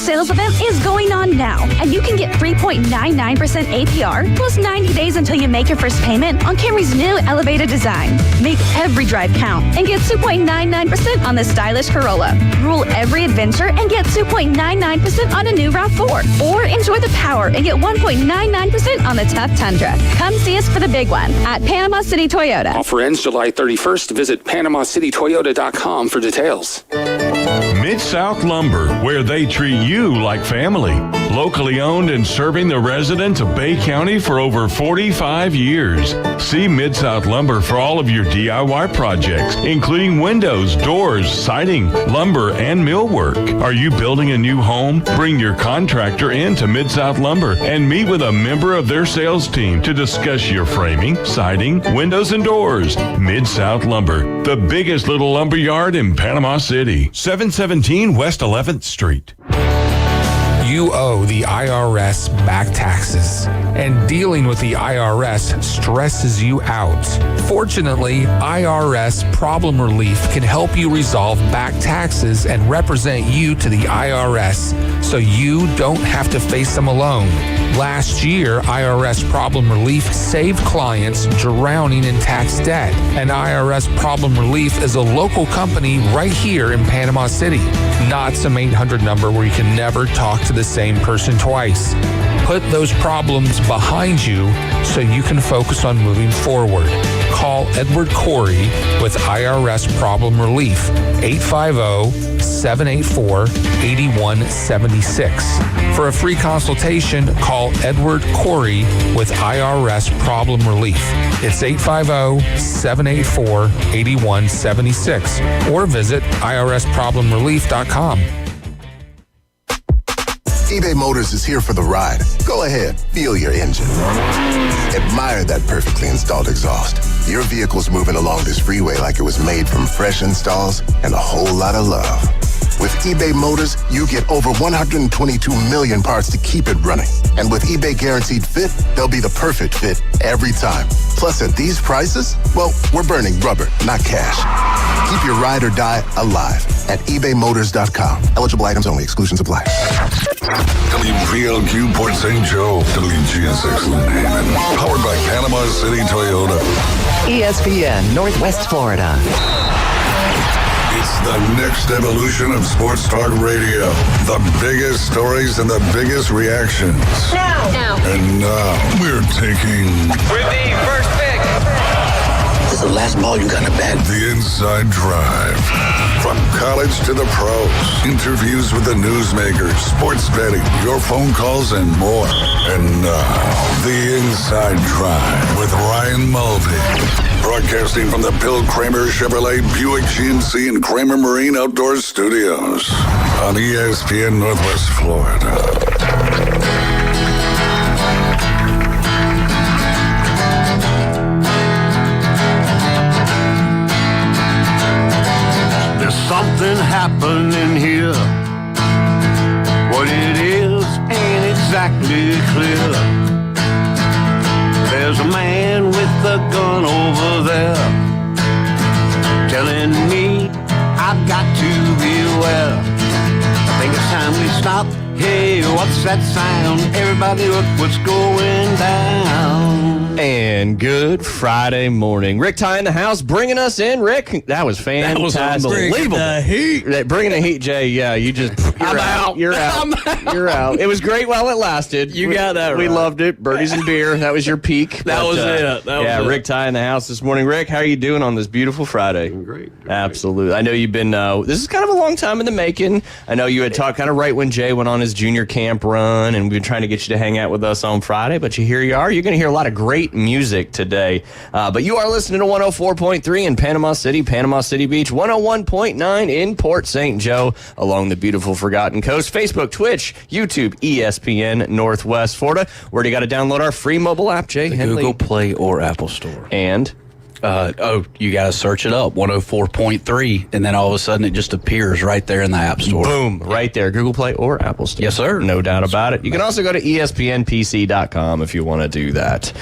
sales event is going on now, and you can get 3.99% APR plus 90 days until you make your first payment on Camry's new elevated design. Make every drive count and get 2.99% on the stylish Corolla. Rule every adventure and get 2.99% on a new RAV4. Or enjoy the power and get 1.99% on the tough Tundra. Come see us for the big one at Panama City Toyota. Offer ends July 31st. Visit PanamaCityToyota.com for details. Mid-South Lumber, where they treat you like family. Locally owned and serving the residents of Bay County for over 45 years. See Mid-South Lumber for all of your DIY projects, including windows, doors, siding, lumber, and millwork. Are you building a new home? Bring your contractor in to Mid-South Lumber and meet with a member of their sales team to discuss your framing, siding, windows, and doors. Mid-South Lumber, the biggest little lumber yard in Panama City. 717 West 11th Street. You owe the IRS back taxes, and dealing with the IRS stresses you out. Fortunately, IRS Problem Relief can help you resolve back taxes and represent you to the IRS so you don't have to face them alone. Last year, IRS Problem Relief saved clients drowning in tax debt, and IRS Problem Relief is a local company right here in Panama City, not some 800 number where you can never talk to the same person twice. Put those problems behind you so you can focus on moving forward. Call Edward Corey with IRS Problem Relief, 850-784-8176. For a free consultation, call Edward Corey with IRS Problem Relief. It's 850-784-8176 or visit irsproblemrelief.com. eBay Motors is here for the ride. Go ahead, feel your engine. Admire that perfectly installed exhaust. Your vehicle's moving along this freeway like it was made from fresh installs and a whole lot of love. With eBay Motors, you get over 122 million parts to keep it running. And with eBay Guaranteed Fit, they'll be the perfect fit every time. Plus, at these prices, well, we're burning rubber, not cash. Keep your ride or die alive at ebaymotors.com. Eligible items only. Exclusions apply. WPLQ Port St. Joe, WGSX Lyndhaven. Powered by Panama City Toyota. ESPN Northwest Florida. It's the next evolution of sports talk radio. The biggest stories and the biggest reactions. Now. And now we're taking... With the first pick. This is the last ball you gotta bet. The Inside Drive. From college to the pros. Interviews with the newsmakers, sports betting, your phone calls, and more. And now, The Inside Drive with Ryan Mulvey. Broadcasting from the Bill Kramer Chevrolet Buick GMC and Kramer Marine Outdoor Studios on ESPN Northwest Florida. There's something happening here. What it is ain't exactly clear. There's a man with a gun over there telling me I've got to beware. I think it's time we stop. Hey, what's that sound? Everybody look what's going down. And good Friday morning. Rick Ty in the house bringing us in. Rick, that was fantastic. That was unbelievable. Bringing the heat, Jay. Yeah, you're out. You're out. You're out. It was great while it lasted. You got that right. We loved it. Birdies and beer. That was your peak. That was it. Rick Ty in the house this morning. Rick, how are you doing on this beautiful Friday? Doing great. Absolutely. I know you've been, this is kind of a long time in the making. I know you had talked kind of right when Jay went on his junior camp run, and we've been trying to get you to hang out with us on Friday, but here you are. You're going to hear a lot of great music today. But you are listening to 104.3 in Panama City Beach, 101.9 in Port St. Joe, along the beautiful Forgotten Coast. Facebook, Twitch, YouTube, ESPN Northwest Florida. Where do you got to download our free mobile app, Jay the Henley? Google Play or Apple Store. And You got to search it up, 104.3, and then all of a sudden it just appears right there in the App Store. Boom, right there, Google Play or Apple Store. Yes, sir. No doubt about it. You can also go to ESPNPC.com if you want to do that.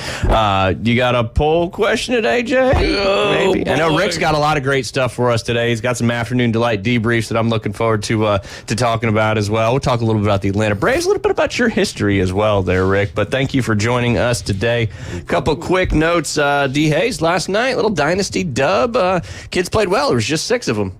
You got a poll question today, Jay? Maybe. I know Rick's got a lot of great stuff for us today. He's got some afternoon delight debriefs that I'm looking forward to talking about as well. We'll talk a little bit about the Atlanta Braves, a little bit about your history as well there, Rick. But thank you for joining us today. A couple quick notes. D. Hayes, last night, little dynasty dub. Kids played well. There was just 6 of them.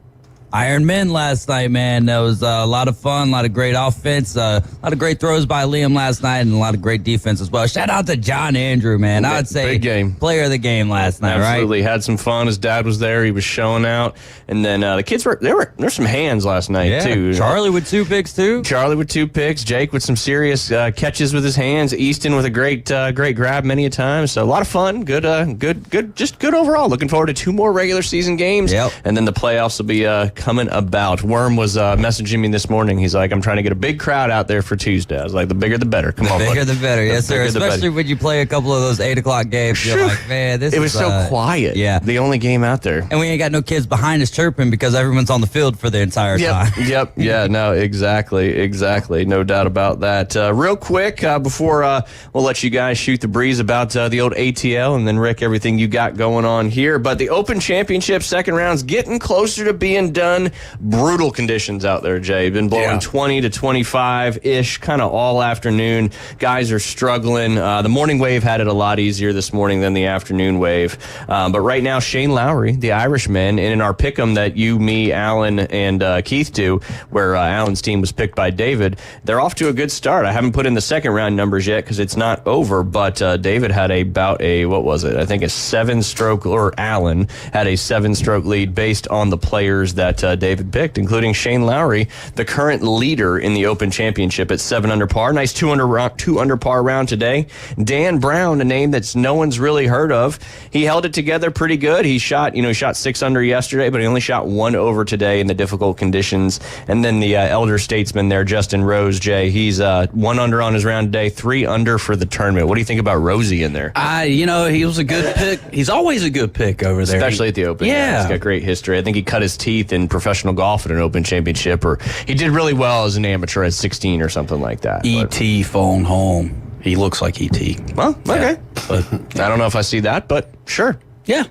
Iron Men last night, man. That was a lot of fun, a lot of great offense, a lot of great throws by Liam last night, and a lot of great defense as well. Shout out to John Andrew, man. I would say big game. Player of the game last night, Absolutely. right? Had some fun. His dad was there. He was showing out. And then the kids there were some hands last night, too. Charlie with 2 picks, too. Charlie with 2 picks. Jake with some serious catches with his hands. Easton with a great grab many a time. So a lot of fun. Good overall. Looking forward to 2 more regular season games. Yep. And then the playoffs will be coming about. Worm was messaging me this morning. He's like, I'm trying to get a big crowd out there for Tuesday. I was like, the bigger the better. Come on, the bigger the better. Yes, sir. Especially when you play a couple of those 8 o'clock games. You're like, man, it was so quiet. Yeah. The only game out there. And we ain't got no kids behind us chirping because everyone's on the field for the entire time. Yep. Yeah, no, exactly. No doubt about that. Real quick, before we'll let you guys shoot the breeze about the old ATL, and then, Rick, everything you got going on here. But the Open Championship second round's getting closer to being done. Brutal conditions out there, Jay. Been blowing 20 to 25-ish kind of all afternoon. Guys are struggling. The morning wave had it a lot easier this morning than the afternoon wave. But right now, Shane Lowry, the Irishman, and in our pick'em that you, me, Alan, and Keith do, where Alan's team was picked by David, they're off to a good start. I haven't put in the second round numbers yet because it's not over, but David had about a 7-stroke, or Alan had a 7-stroke lead based on the players that David picked, including Shane Lowry, the current leader in the Open Championship at 7 under par. Nice 2 under par round today. Dan Brown, a name that's no one's really heard of. He held it together pretty good. He shot 6 under yesterday, but he only shot 1 over today in the difficult conditions. And then the elder statesman there, Justin Rose, Jay, he's 1 under on his round today, 3 under for the tournament. What do you think about Rosie in there? He was a good pick. He's always a good pick over there. Especially at the Open. Yeah. He's got great history. I think he cut his teeth in professional golf at an Open Championship, or he did really well as an amateur at 16 or something like that. E.T. phone home. He looks like E.T. Well, okay. But I don't know if I see that, but sure. Yeah.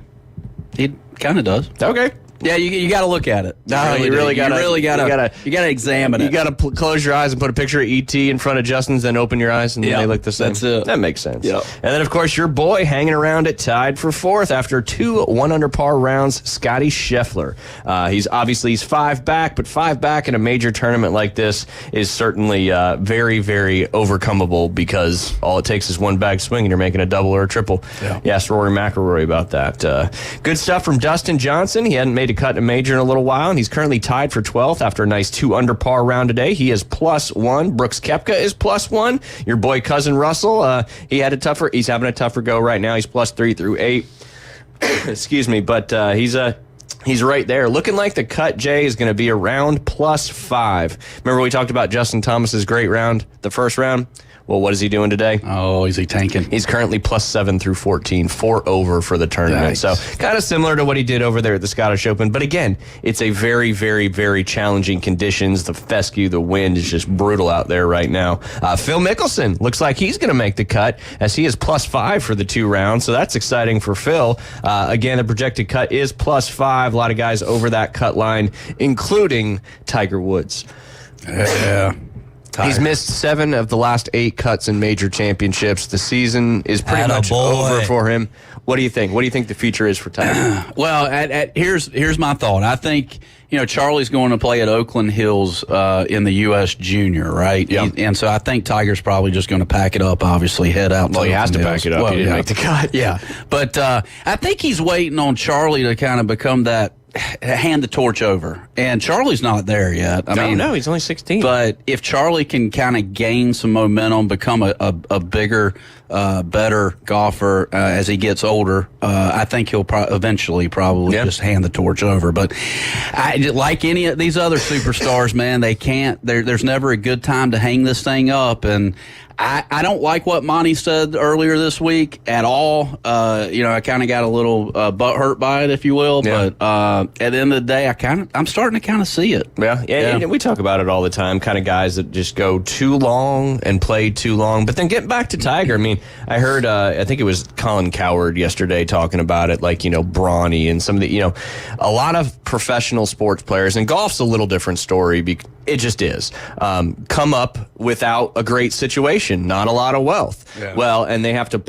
He kind of does. Okay. Yeah, you got to look at it. You really got to examine it. You got to close your eyes and put a picture of ET in front of Justin's, then open your eyes and they look the same. That's it. That makes sense. Yep. And then, of course, your boy hanging around it tied for 4th after 2 1 under par rounds, Scotty Scheffler. He's 5 back, but 5 back in a major tournament like this is certainly very, very overcomeable because all it takes is 1 bag swing and you're making a double or a triple. Yeah. Yes, Rory McIlroy about that. Good stuff from Dustin Johnson. He hadn't made a cut in a major in a little while, and he's currently tied for 12th after a nice 2 under par round today. He is +1. Brooks Koepka is +1. Your boy cousin Russell, he's having a tougher go right now. He's +3 through 8. Excuse me, but he's right there. Looking like the cut, Jay, is going to be around +5. Remember we talked about Justin Thomas's great round, the first round? Well, what is he doing today? Oh, is he tanking? He's currently +7 through 14, 4 over for the tournament. Nice. So kind of similar to what he did over there at the Scottish Open. But again, it's a very, very, very challenging conditions. The fescue, the wind is just brutal out there right now. Phil Mickelson looks like he's going to make the cut as he is +5 for the 2 rounds. So that's exciting for Phil. Again, the projected cut is +5. A lot of guys over that cut line, including Tiger Woods. Yeah. He's missed 7 of the last 8 cuts in major championships. The season is pretty much over for him. What do you think? What do you think the future is for Tiger? Well, here's my thought. I think Charlie's going to play at Oakland Hills in the U.S. Junior, right? Yep. And so I think Tiger's probably just going to pack it up. Obviously, head out. Well, he has to pack it up. He didn't make the cut. Yeah, but I think he's waiting on Charlie to kind of become that. Hand the torch over, and Charlie's not there yet. I mean, no, he's only 16. But if Charlie can kind of gain some momentum, become a bigger, better golfer as he gets older, I think he'll eventually probably just hand the torch over. But like any of these other superstars, man, they can't. There's never a good time to hang this thing up, and I don't like what Monty said earlier this week at all. I kind of got a little butt hurt by it, if you will. Yeah. But at the end of the day, I'm starting to kind of see it. Yeah. And we talk about it all the time, kind of guys that just go too long and play too long. But then getting back to Tiger, I mean, I heard, I think it was Colin Cowherd yesterday talking about it, like, Bronny and some of the, a lot of professional sports players, and golf's a little different story. It just is. Come up without a great situation, not a lot of wealth. Yeah. Well, and they have to,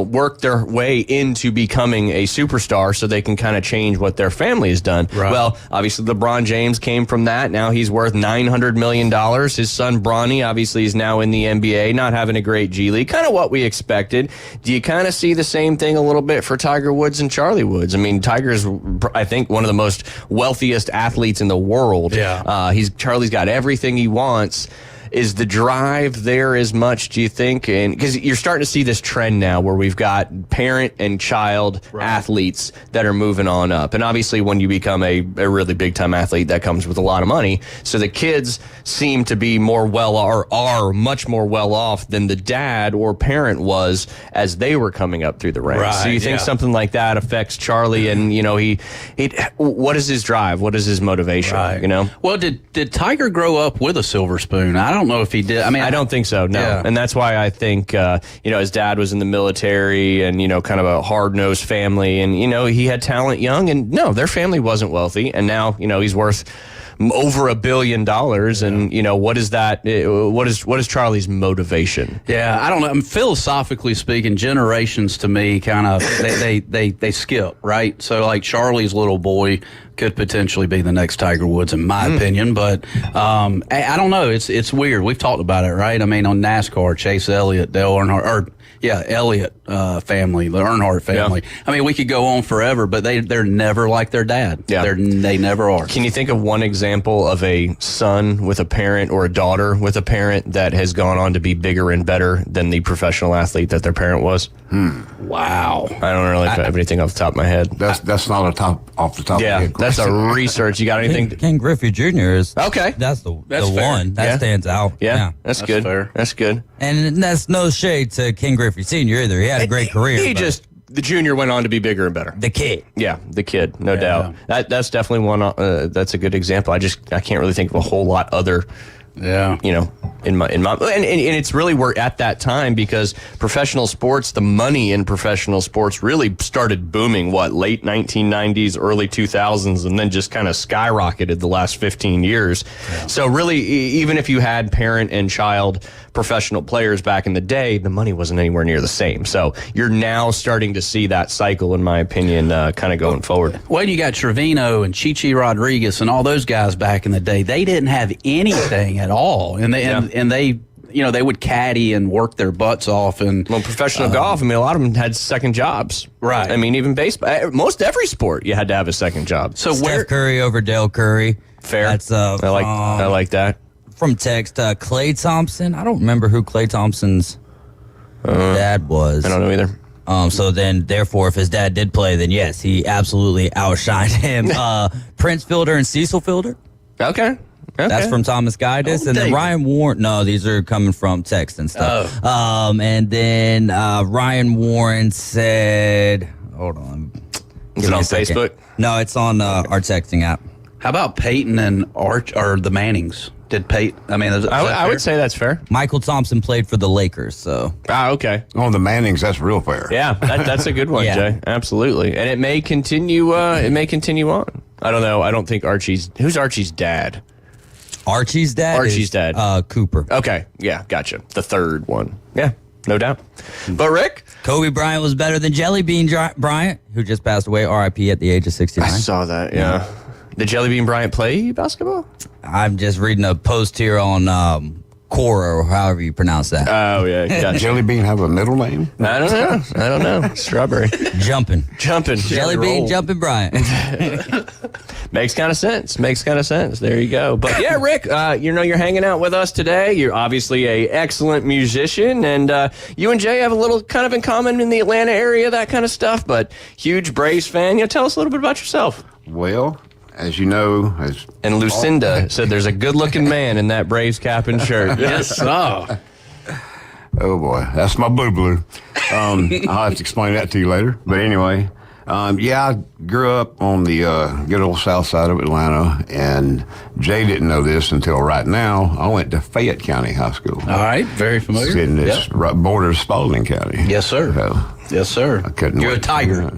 work their way into becoming a superstar so they can kind of change what their family has done. Right. Well, obviously LeBron James came from that. Now he's worth $900 million. His son Bronny obviously is now in the NBA, not having a great G League. Kind of what we expected. Do you kind of see the same thing a little bit for Tiger Woods and Charlie Woods? I mean, Tiger's, I think, one of the most wealthiest athletes in the world. Yeah. Charlie's got everything he wants. Is the drive there as much, do you think? And because you're starting to see this trend now where we've got parent and child athletes that are moving on up. And obviously when you become a really big time athlete, that comes with a lot of money. So the kids seem to be are much more well off than the dad or parent was as they were coming up through the ranks. Right, so you think something like that affects Charlie, and what is his drive? What is his motivation? Right. Well, did Tiger grow up with a silver spoon? I don't know if he did. I mean, I don't think so. No, Yeah. And that's why I think his dad was in the military, and kind of a hard-nosed family, and he had talent young, and no, their family wasn't wealthy, and now he's worth over $1 billion, and what is that? What is Charlie's motivation? Yeah, I don't know. I mean, philosophically speaking, generations to me kind of they skip, right? So like Charlie's little boy could potentially be the next Tiger Woods, in my opinion. But I don't know. It's weird. We've talked about it, right? I mean, on NASCAR, Chase Elliott, Dale Earnhardt, Elliott family, the Earnhardt family. Yeah. I mean, we could go on forever, but they're never like their dad. Yeah. They never are. Can you think of one example of a son with a parent or a daughter with a parent that has gone on to be bigger and better than the professional athlete that their parent was? Wow. I don't really have anything off the top of my head. That's not off the top of my head. That's a research. You got anything? Ken Griffey Jr. is okay. That's the fair. one that stands out. Yeah, that's good. Fair. That's good. And that's no shade to Ken Griffey Sr. either. He had a great career. The junior went on to be bigger and better. The kid. Yeah, the kid, no doubt. That's definitely one. That's a good example. I can't really think of a whole lot other. Yeah. In my and it's really we're at that time because professional sports, the money in professional sports really started booming, late 1990s, early 2000s, and then just kind of skyrocketed the last 15 years. Yeah. So really, even if you had parent and child professional players back in the day, the money wasn't anywhere near the same. So you're now starting to see that cycle, in my opinion, kind of going forward. Well, you got Trevino and Chichi Rodriguez and all those guys back in the day. They didn't have anything at all, and they would caddy and work their butts off. And professional golf, I mean, a lot of them had second jobs. Right. I mean, even baseball, most every sport, you had to have a second job. So Steph Curry over Dale Curry. Fair. That's I like that. From text, Klay Thompson. I don't remember who Klay Thompson's dad was. I don't know either. So then, therefore, if his dad did play, then yes, he absolutely outshined him. Prince Fielder and Cecil Fielder. Okay. That's from Thomas Guidis. And then Ryan Warren. No, these are coming from text and stuff. And then Ryan Warren said, hold on. Is it on Facebook? No, it's on our texting app. How about Peyton and Arch or the Mannings? Did Peyton? I mean, I would say that's fair. Michael Thompson played for the Lakers, so. Okay. Oh, the Mannings, that's real fair. Yeah, that's a good one, Jay. Absolutely, and it may continue. It may continue on. I don't know. I don't think who's Archie's dad? Archie's dad. Cooper. Okay. Yeah. Gotcha. The third one. Yeah. No doubt. But Rick, Kobe Bryant was better than Jelly Bean Bryant, who just passed away. R.I.P. at the age of 69. I saw that. Yeah. Did Jelly Bean Bryant play basketball? I'm just reading a post here on Quora, or however you pronounce that. Oh, yeah. Gotcha. Jelly Bean have a middle name? I don't know. Strawberry. Jumping. Jelly Bean Jumping Bryant. Makes kind of sense. There you go. But yeah, Rick, you're hanging out with us today. You're obviously a excellent musician, and you and Jay have a little kind of in common in the Atlanta area, that kind of stuff, but huge Braves fan. Tell us a little bit about yourself. Well, as you know, and Lucinda said there's a good-looking man in that Braves cap and shirt. Yes, sir. Oh boy, that's my blue. I'll have to explain that to you later. But anyway, I grew up on the good old south side of Atlanta, and Jay didn't know this until right now. I went to Fayette County High School. All right, very familiar. Sitting this right border of Spalding County. Yes, sir. Yes, sir. I couldn't. You're a tiger.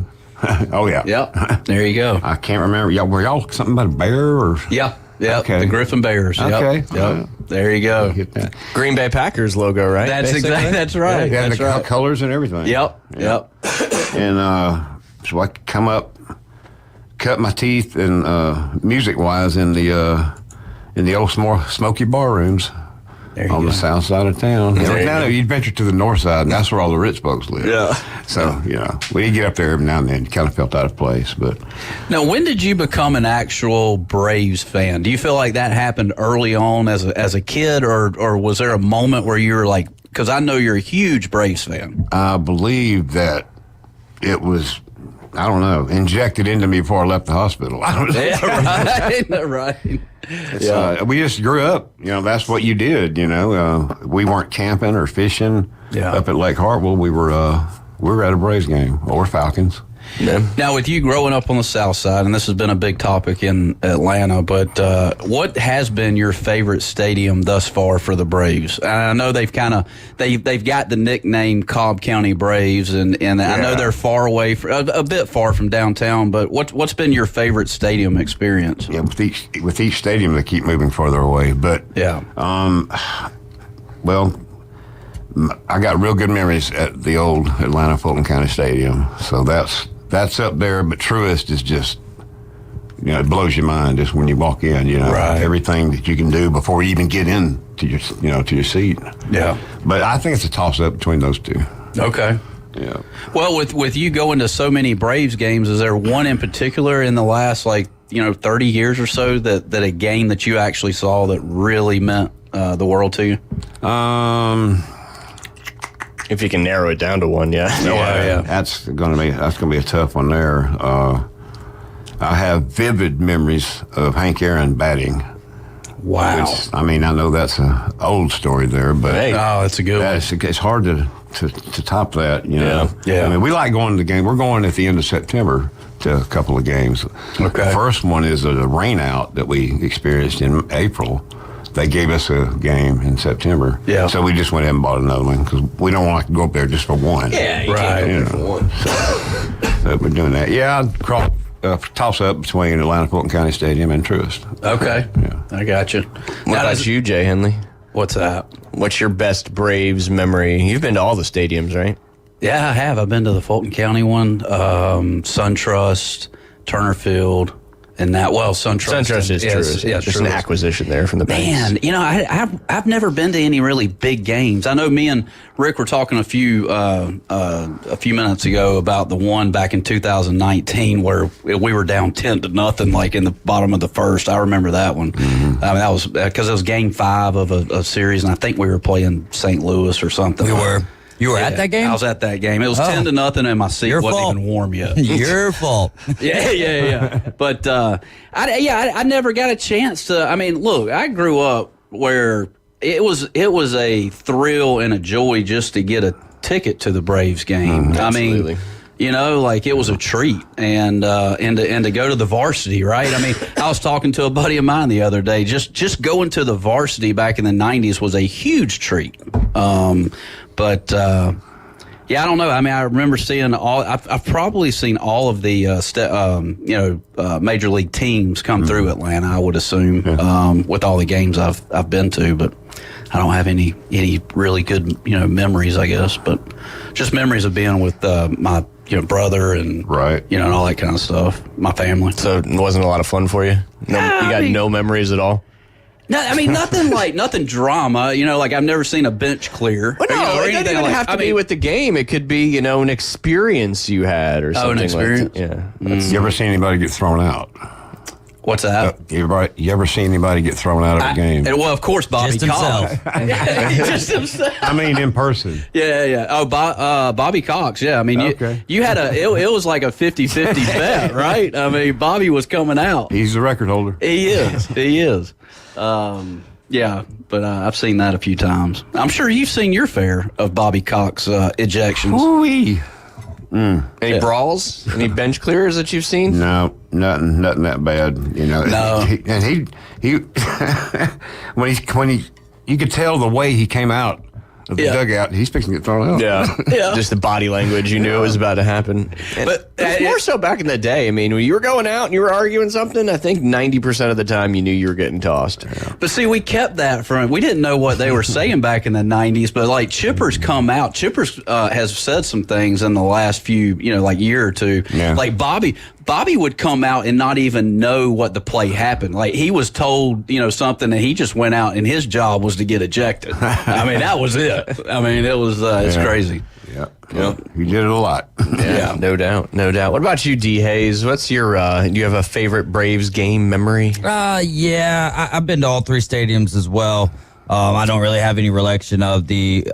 Oh yeah. Yep. There you go. I can't remember. Were y'all something about a bear or? Yeah. Yeah. Okay. The Griffin Bears. Yep. Okay. Yep. There you go. Get that. Green Bay Packers logo, right? That's basically? exactly. That's right. Yeah, That's the right. colors and everything. Yep. Yeah. Yep. And so I could come up, cut my teeth, and music-wise in the old smoky bar rooms on the south side of town. Every now and then you'd venture to the north side, and that's where all the rich folks live. Yeah. So, we did get up there every now and then. Kind of felt out of place, but... Now, when did you become an actual Braves fan? Do you feel like that happened early on as a kid, or was there a moment where you were like... Because I know you're a huge Braves fan. I believe that it was... I don't know, injected into me before I left the hospital. I don't know. Yeah, right. We just grew up. That's what you did. We weren't camping or fishing up at Lake Hartwell. We were at a Braves game or Falcons. Yeah. Now, with you growing up on the south side, and this has been a big topic in Atlanta, but what has been your favorite stadium thus far for the Braves? And I know they've got the nickname Cobb County Braves, and I know they're far away, a bit far from downtown. But what's been your favorite stadium experience? Yeah, with each stadium, they keep moving further away. But well, I got real good memories at the old Atlanta Fulton County Stadium, so that's up there. But Truist is just, it blows your mind just when you walk in. Everything that you can do before you even get in to your seat. Yeah. But I think it's a toss up between those two. Okay. Yeah. Well, with you going to so many Braves games, is there one in particular in the last 30 years or so that a game that you actually saw that really meant the world to you? If you can narrow it down to one, That's gonna be a tough one there. I have vivid memories of Hank Aaron batting. Wow. I know that's an old story there, but that's a good one. It's hard to top that. Yeah. We like going to the game. We're going at the end of September to a couple of games. Okay. The first one is a rain out that we experienced in April. They gave us a game in September. Yeah. So we just went ahead and bought another one because we don't want to go up there just for one. Yeah, you can't go there for one. So we're doing that. Yeah, I'd toss up between Atlanta Fulton County Stadium and Truist. Okay. Yeah. I got you. What about you, Jay Henley? What's that? What's your best Braves memory? You've been to all the stadiums, right? Yeah, I have. I've been to the Fulton County one, SunTrust, Turner Field. And that, SunTrust is true. Yeah, just an acquisition there from the Braves. Man, I've never been to any really big games. I know me and Rick were talking a few minutes ago about the one back in 2019 where we were down 10-0, like in the bottom of the first. I remember that one. Mm-hmm. That was because it was Game 5 of a series, and I think we were playing St. Louis or something. We were. You were at that game? I was at that game. It was 10-0, and my seat wasn't even warm yet. Your fault. Yeah. But I never got a chance to. Look, I grew up where it was a thrill and a joy just to get a ticket to the Braves game. Absolutely. It was a treat, and to go to the varsity, right? I was talking to a buddy of mine the other day. Just going to the varsity back in the 90s was a huge treat. But I don't know. I remember seeing all. I've probably seen all of the major league teams come through Atlanta. I would assume with all the games I've been to, but I don't have any really good memories, I guess. But just memories of being with my brother and and all that kind of stuff. My family. So it wasn't a lot of fun for you. You got no memories at all. No, nothing drama. I've never seen a bench clear. Well, no, it doesn't even have to be with the game. It could be, an experience you had or something. An experience? Like that. Yeah. You ever seen anybody get thrown out? What's that? You ever seen anybody get thrown out of a game? Well, of course, Bobby Cox. Just himself. In person. Yeah. Oh, Bobby Cox. Yeah. You had it was like a 50-50 bet, right? Bobby was coming out. He's the record holder. He is. Yeah, but I've seen that a few times. I'm sure you've seen your fair of Bobby Cox ejections. Ooh-wee. Any brawls? Any bench clears that you've seen? No, nothing that bad. You know. No. He when he you could tell the way he came out of the dugout, he's fixing to get thrown out. Yeah. Just the body language, you knew it was about to happen. But it was more so back in the day. I mean, when you were going out and you were arguing something, I think 90% of the time you knew you were getting tossed. But see, we kept that we didn't know what they were saying back in the 90s, but like Chipper's come out. Chipper's has said some things in the last few, like year or two. Yeah. Like Bobby would come out and not even know what the play happened. Like he was told, something, and he just went out and his job was to get ejected. I mean, that was it. I mean, it was, it's crazy. Yeah. He did it a lot. Yeah, no doubt. What about you, D. Hayes? What's your, do you have a favorite Braves game memory? I've been to all three stadiums as well. I don't really have any recollection of the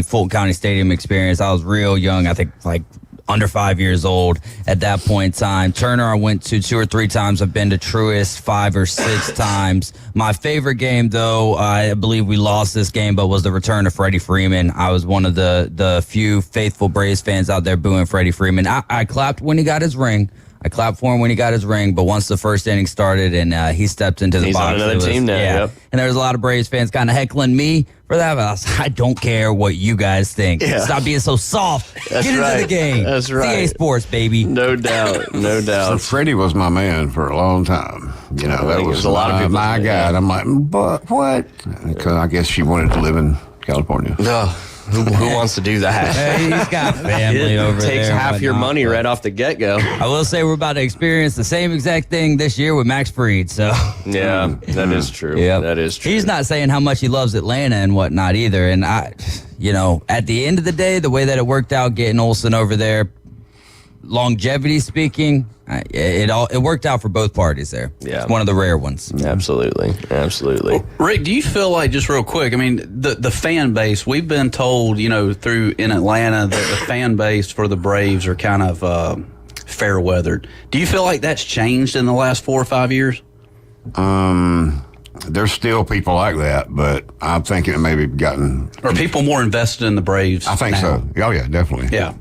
Fulton County Stadium experience. I was real young. I think like under 5 years old at that point in time. Turner, I went to 2 or 3 times. I've been to Truist 5 or 6 times. My favorite game, though, I believe we lost this game, but was the return of Freddie Freeman. I was one of the few faithful Braves fans out there booing Freddie Freeman. I clapped when he got his ring. I clapped for him when he got his ring, but once the first inning started and he stepped into the box. He's on another team now. Yeah. Yep. And there was a lot of Braves fans kind of heckling me for that, but I was like, I don't care what you guys think. Yeah. Stop being so soft. That's Get right. into the game. That's right. CA Sports, baby. No doubt. So Freddie was my man for a long time. That was a lot of people. My guy. And I'm like, but what? Because I guess she wanted to live in California. No. Who wants to do that? Hey, he's got family over there. Takes half your money right off the get-go. I will say we're about to experience the same exact thing this year with Max Fried. So yeah, that is true. Yep. That is true. He's not saying how much he loves Atlanta and whatnot either. And at the end of the day, the way that it worked out getting Olsen over there, longevity speaking, it worked out for both parties there. Yeah. It's one of the rare ones. Absolutely. Well, Rick, do you feel like, just real quick, I mean, the fan base, we've been told, through in Atlanta that the fan base for the Braves are kind of fair weathered. Do you feel like that's changed in the last 4 or 5 years? There's still people like that, but I think it maybe gotten... Are people more invested in the Braves I think now? so. Oh, yeah, definitely. Yeah.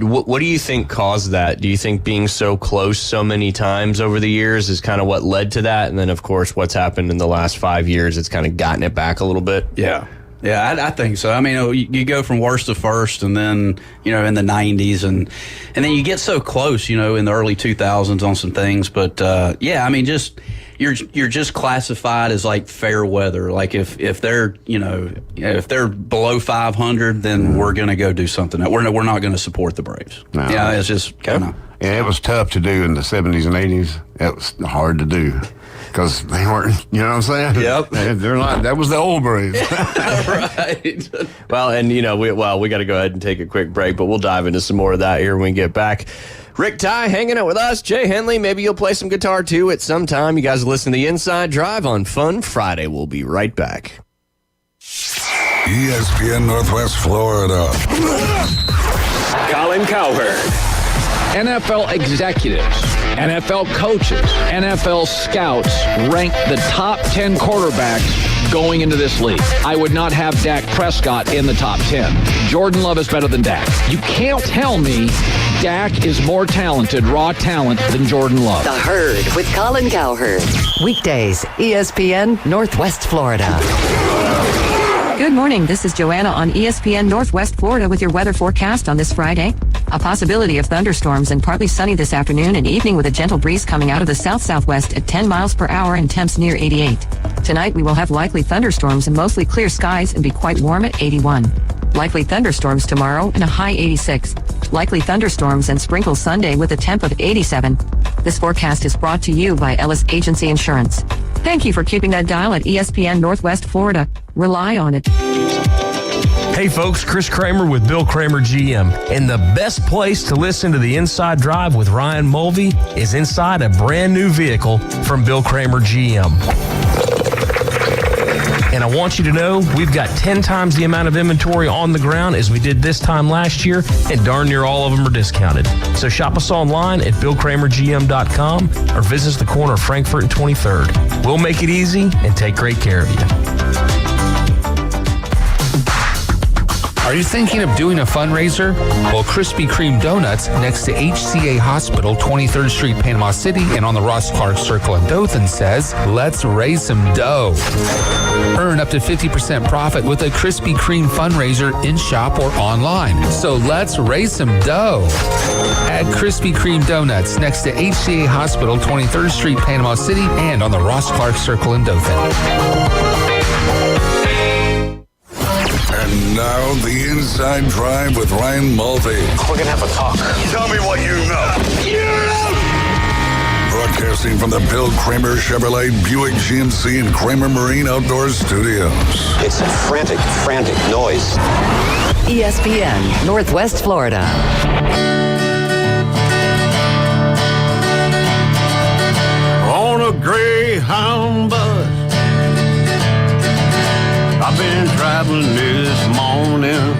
What do you think caused that? Do you think being so close so many times over the years is kind of what led to that? And then, of course, what's happened in the last 5 years, it's kind of gotten it back a little bit? Yeah. Yeah, I think so. I mean, you go from worst to first, and then, in the 90s, and then you get so close, in the early 2000s on some things. But, I mean, just... You're just classified as like fair weather. Like if they're if they're below 500, then we're gonna go do something. We're not gonna support the Braves. No. Yeah, it's just kind of. And it was tough to do in the 70s and 80s. It was hard to do because they weren't. You know what I'm saying? Yep. They're not. That was the old Braves. Right. Well, and we got to go ahead and take a quick break, but we'll dive into some more of that here when we get back. Rick Ty hanging out with us. Jay Henley, maybe you'll play some guitar too at some time. You guys listen to The Inside Drive on Fun Friday. We'll be right back. ESPN Northwest Florida. Colin Cowherd. NFL executives, NFL coaches, NFL scouts rank the top 10 quarterbacks going into this league. I would not have Dak Prescott in the top 10. Jordan Love is better than Dak. You can't tell me Dak is more talented, raw talent, than Jordan Love. The Herd with Colin Cowherd. Weekdays, ESPN Northwest Florida. Good morning. This is Joanna on ESPN Northwest Florida with your weather forecast on this Friday. A possibility of thunderstorms and partly sunny this afternoon and evening with a gentle breeze coming out of the south-southwest at 10 miles per hour and temps near 88. Tonight we will have likely thunderstorms and mostly clear skies and be quite warm at 81. Likely thunderstorms tomorrow and a high 86. Likely thunderstorms and sprinkles Sunday with a temp of 87. This forecast is brought to you by Ellis Agency Insurance. Thank you for keeping that dial at ESPN Northwest Florida. Rely on it. Hey folks, Chris Kramer with Bill Kramer GM. And the best place to listen to the Inside Drive with Ryan Mulvey is inside a brand new vehicle from Bill Kramer GM. And I want you to know we've got 10 times the amount of inventory on the ground as we did this time last year, and darn near all of them are discounted. So shop us online at BillKramerGM.com or visit us the corner of Frankfurt and 23rd. We'll make it easy and take great care of you. Are you thinking of doing a fundraiser? Well, Krispy Kreme Donuts next to HCA Hospital, 23rd Street, Panama City, and on the Ross Clark Circle in Dothan says, let's raise some dough. Earn up to 50% profit with a Krispy Kreme fundraiser in-shop or online. So let's raise some dough. At Krispy Kreme Donuts next to HCA Hospital, 23rd Street, Panama City, and on the Ross Clark Circle in Dothan. And now the Inside Drive with Ryan Mulvey. We're going to have a talk. Tell me what you know. Broadcasting from the Bill Kramer Chevrolet Buick GMC and Kramer Marine Outdoor Studios. It's a frantic noise. ESPN, Northwest Florida. On a Greyhound bus, I've been traveling this morning.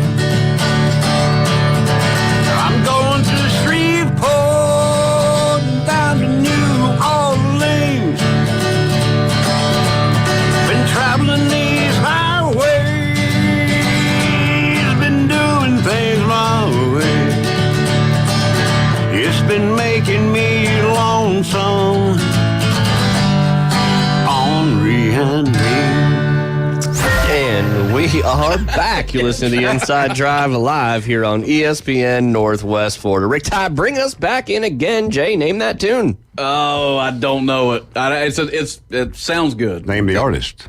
I'm going to Shreveport and down to New Orleans. Been traveling these highways, been doing things my way. It's been making me lonesome, ornery and mean. And we are back. You're listening to the Inside Drive live here on ESPN Northwest Florida. Rick Tye, bring us back in again. Jay, name that tune. Oh, I don't know it. It sounds good. Name the artist.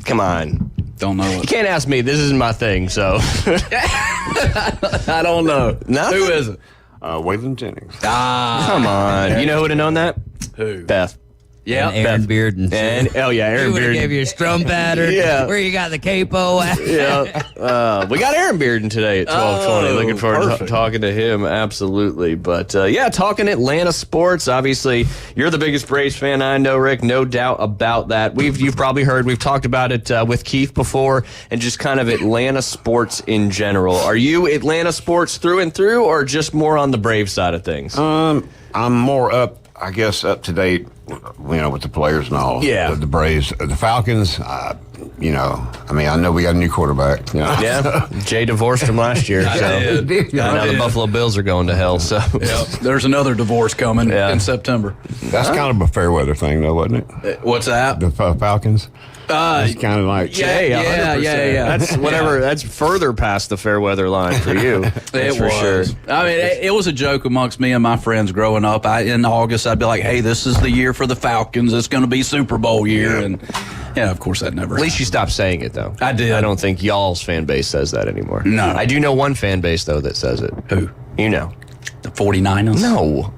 Come on. Don't know it. You can't ask me. This isn't my thing, so. I don't know. Nothing? Who is it? Waylon Jennings. Come on. You know who would have known that? Who? Beth. Yeah, Aaron Bearden. And Aaron Bearden Bearden gave you a strum pattern. Yeah. Where you got the capo at. Yeah. We got Aaron Bearden today at 12:20. Looking forward to talking to him. Absolutely. But talking Atlanta sports. Obviously, you're the biggest Braves fan I know, Rick. No doubt about that. You've probably heard. We've talked about it with Keith before, and just kind of Atlanta sports in general. Are you Atlanta sports through and through, or just more on the Braves side of things? I'm more up to date, with the players and all. Yeah. The Braves, the Falcons, I know we got a new quarterback. Yeah. Jay divorced him last year. So. Now the Buffalo Bills are going to hell. So there's another divorce coming in September. That's kind of a fair weather thing, though, wasn't it? What's that? The Falcons. It's kind of like Jay, 100%. Yeah. That's whatever. That's further past the fair weather line for you. That's for sure. I mean, it was a joke amongst me and my friends growing up. In August, I'd be like, "Hey, this is the year for the Falcons. It's going to be Super Bowl year." And of course, that never. At least you stopped saying it, though. I did. I don't think y'all's fan base says that anymore. No, I do know one fan base though that says it. Who? You know, the 49ers. No.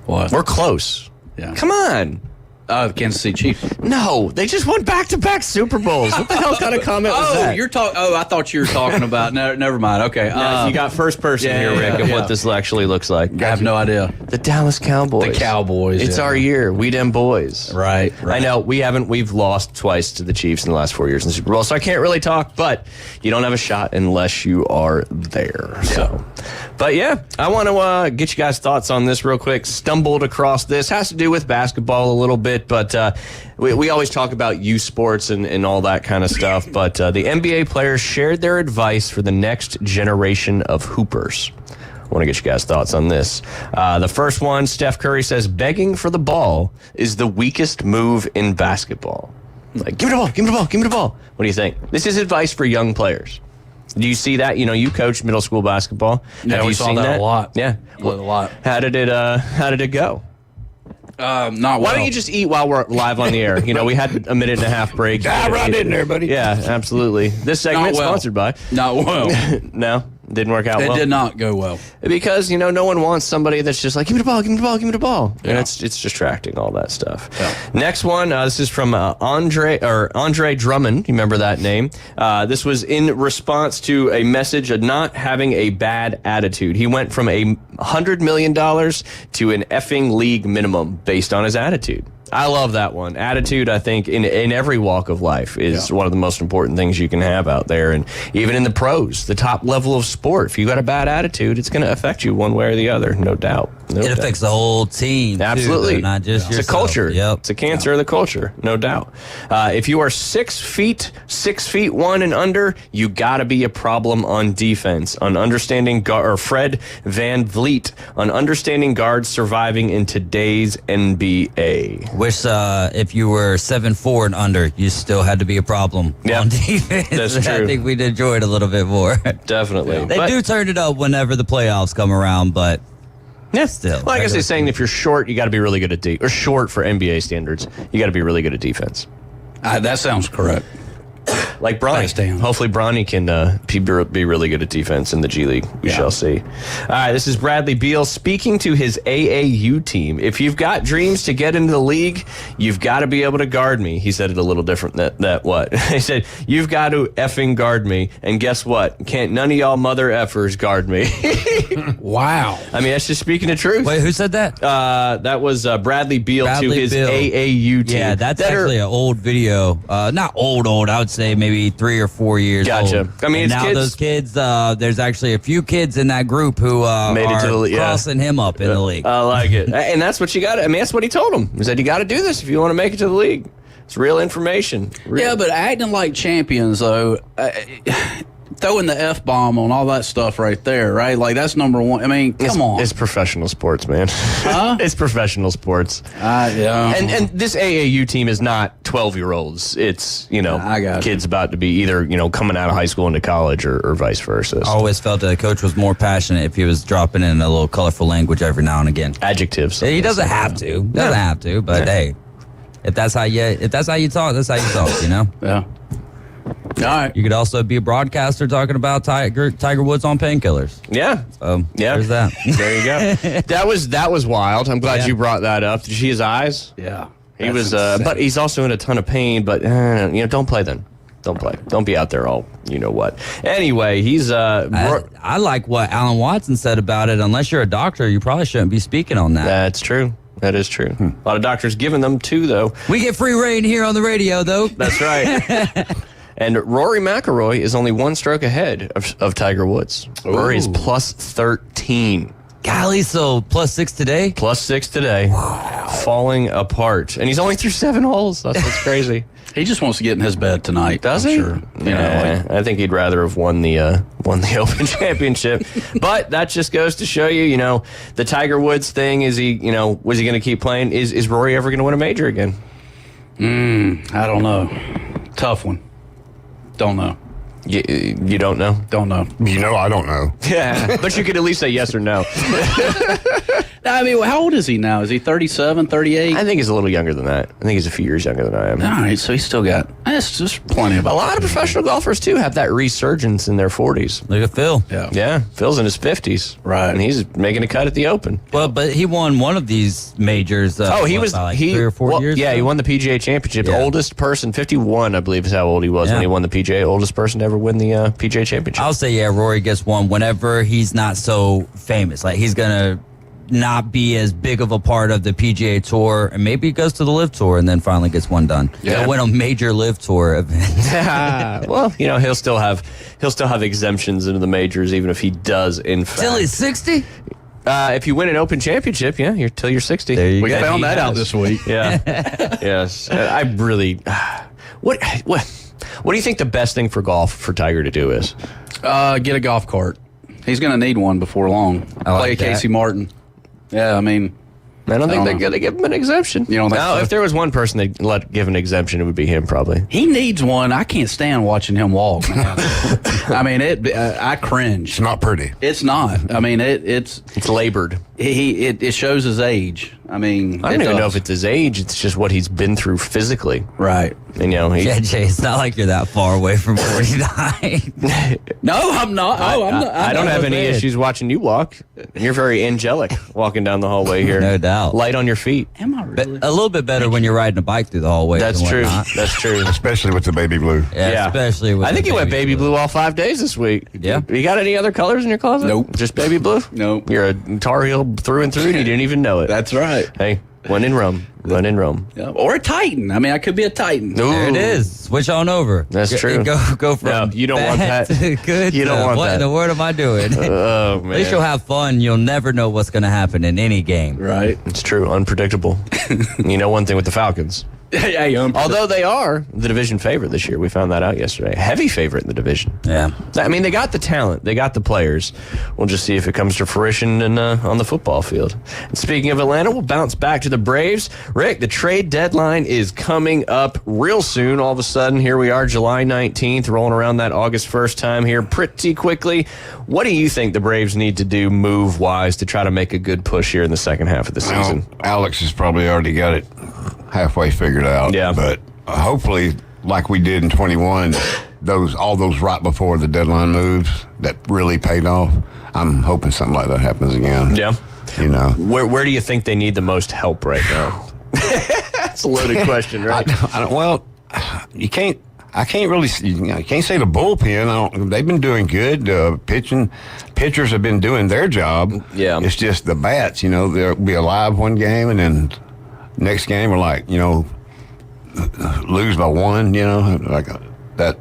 What? We're close. Yeah. Come on. The Kansas City Chiefs. No, they just won back-to-back Super Bowls. What the hell kind of comment was that? I thought you were talking about. No, never mind. Okay. You got first person here, Rick, of what this actually looks like. I have no idea. The Dallas Cowboys. The Cowboys. It's our year. We them boys. Right. I know we've lost twice to the Chiefs in the last 4 years in the Super Bowl, so I can't really talk. But you don't have a shot unless you are there. Yeah. So, but I want to get you guys' thoughts on this real quick. Stumbled across this. Has to do with basketball a little bit. But we always talk about youth sports and all that kind of stuff. But the NBA players shared their advice for the next generation of hoopers. I want to get you guys' thoughts on this. The first one, Steph Curry says, begging for the ball is the weakest move in basketball. Like, give me the ball, give me the ball, give me the ball. What do you think? This is advice for young players. Do you see that? You coach middle school basketball. Yeah, we saw that a lot. Yeah. A lot. How did it go? Not well. Why don't you just eat while we're live on the air? We had a minute and a half break. Dive right in there, buddy. Yeah, absolutely. This segment sponsored by. Not well. No, didn't work out well. It did not go well. Because, no one wants somebody that's just like, give me the ball, give me the ball, give me the ball. Yeah. And it's distracting, all that stuff. Yeah. Next one, this is from Andre Drummond. You remember that name? This was in response to a message of not having a bad attitude. He went from $100 million to an effing league minimum based on his attitude. I love that one. Attitude, I think, in every walk of life is one of the most important things you can have out there. And even in the pros, the top level of sport, if you got a bad attitude, it's going to affect you one way or the other, no doubt. It affects the whole team. Absolutely. Too, not just It's yourself. a culture. Yep. It's a cancer of the culture, no doubt. If you are 6 feet, 6'1" and under, you got to be a problem on defense. On understanding or Fred Van Vliet on understanding guards surviving in today's NBA. Wish if you were 7'4" and under, you still had to be a problem on defense. That's true. I think we'd enjoy it a little bit more. Definitely. They do turn it up whenever the playoffs come around, but still. Well, I guess they're saying if you're short, you got to be really good at or short for NBA standards, you got to be really good at defense. That sounds correct. Like Bronny. Hopefully Bronny can be really good at defense in the G League. We shall see. All right, this is Bradley Beal speaking to his AAU team. If you've got dreams to get into the league, you've got to be able to guard me. He said it a little different that what? He said, you've got to effing guard me. And guess what? Can't none of y'all mother effers guard me. Wow. I mean, that's just speaking the truth. Wait, who said that? That was Bradley Beal to his Beal. AAU team. Yeah, that's actually an old video. Not old, I would say maybe 3 or 4 years Gotcha. old. I mean, and it's now kids. those kids, there's actually a few kids in that group who Made it to the league, crossing him up in the league. I like it. And that's what you got. I mean, that's what he told him. He said, you got to do this if you want to make it to the league. It's real information. Yeah, but acting like champions, though, throwing the F-bomb on all that stuff right there, right? Like, that's number one. I mean, come on. It's professional sports, man. Huh? It's professional sports. Yeah. And this AAU team is not 12-year-olds. It's, kids about to be either, coming out of high school into college or vice versa. I always felt that a coach was more passionate if he was dropping in a little colorful language every now and again. Adjectives. He doesn't have to. Doesn't have to, but hey, if that's how you talk, that's how you talk, Yeah. All right. You could also be a broadcaster talking about Tiger Woods on painkillers. Yeah. There's that. There you go. That was wild. I'm glad you brought that up. Did you see his eyes? Yeah. He was, but he's also in a ton of pain. But don't play then. Don't play. Don't be out there all you know what. Anyway, he's. I like what Alan Watson said about it. Unless you're a doctor, you probably shouldn't be speaking on that. That's true. That is true. A lot of doctors giving them too, though. We get free reign here on the radio, though. That's right. And Rory McIlroy is only one stroke ahead of Tiger Woods. Rory is plus 13. Golly, so plus 6 today? Plus 6 today. Wow. Falling apart. And he's only through 7 holes. That's crazy. He just wants to get in his bed tonight. Does he? Sure. I think he'd rather have won the Open Championship. But that just goes to show you, the Tiger Woods thing. Is he, was he going to keep playing? Is Rory ever going to win a major again? I don't know. Tough one. Don't know. You don't know? Don't know. I don't know. Yeah, but you could at least say yes or no. I mean, how old is he now? Is he 37, 38? I think he's a little younger than that. I think he's a few years younger than I am. All right, so he's still got just plenty of. A lot of professional golfers, too, have that resurgence in their 40s. Look at Phil. Yeah, Phil's in his 50s. Right. And he's making a cut at the Open. Well, but he won one of these majors. He was about, 3 or 4 years Yeah, ago? he won the PGA Championship. Yeah. Oldest person, 51, I believe is how old he was when he won the PGA. Oldest person to ever win the PGA Championship. I'll say, Rory gets one whenever he's not so famous. Like, he's going to not be as big of a part of the PGA Tour, and maybe he goes to the Live Tour and then finally gets one done. Yeah. He'll win a major Live Tour event. Well, he'll still have exemptions into the majors, even if he does, in fact. Till he's 60? If you win an Open Championship, you're till you're 60. There you We go. found that out this week. Yeah. Yes. I really. What do you think the best thing for golf for Tiger to do is? Get a golf cart. He's going to need one before long. Play a Casey Martin. Yeah, I mean, I don't think they're going to give him an exemption. You don't think so? If there was one person they'd let give an exemption, it would be him, probably. He needs one. I can't stand watching him walk, man. I mean, I cringe. It's not pretty. It's not. I mean, it's labored. It shows his age. I mean, I don't even know if it's his age. It's just what he's been through physically. Right. And, Jay, it's not like you're that far away from 49. No, I'm not. I don't have any issues watching you walk. You're very angelic walking down the hallway here. No doubt. Light on your feet. Am I really? A little bit better when you're riding a bike through the hallway. That's true. That's true. Especially with the baby blue. Yeah, especially with I think the you went baby blue all 5 days this week. Yeah. You got any other colors in your closet? Nope. Just baby blue? Nope. You're a Tar Heel through and through and you didn't even know it. That's right. Hey, When in Rome. When in Rome. Yeah. Or a Titan. I mean, I could be a Titan. Ooh. There it is. Switch on over. That's true. Go from No, you don't want bad that. to good. You don't want what that. in the world am I doing? Oh, man. At least you'll have fun. You'll never know what's going to happen in any game. Right. It's true. Unpredictable. You know one thing with the Falcons. Although they are the division favorite this year. We found that out yesterday. Heavy favorite in the division. Yeah. I mean, they got the talent. They got the players. We'll just see if it comes to fruition on the football field. And speaking of Atlanta, we'll bounce back to the Braves. Rick, the trade deadline is coming up real soon. All of a sudden, here we are, July 19th, rolling around that August 1st time here pretty quickly. What do you think the Braves need to do move-wise to try to make a good push here in the second half of the season? Well, Alex has probably already got it halfway figured out. Yeah. But hopefully, like we did in 21, all those right before the deadline moves that really paid off, I'm hoping something like that happens again. Yeah. You know. Where do you think they need the most help right now? That's a loaded question, right? I can't really, you can't say the bullpen. They've been doing good. Pitchers have been doing their job. Yeah. It's just the bats, they'll be alive one game and then next game we're like, lose by one, like that.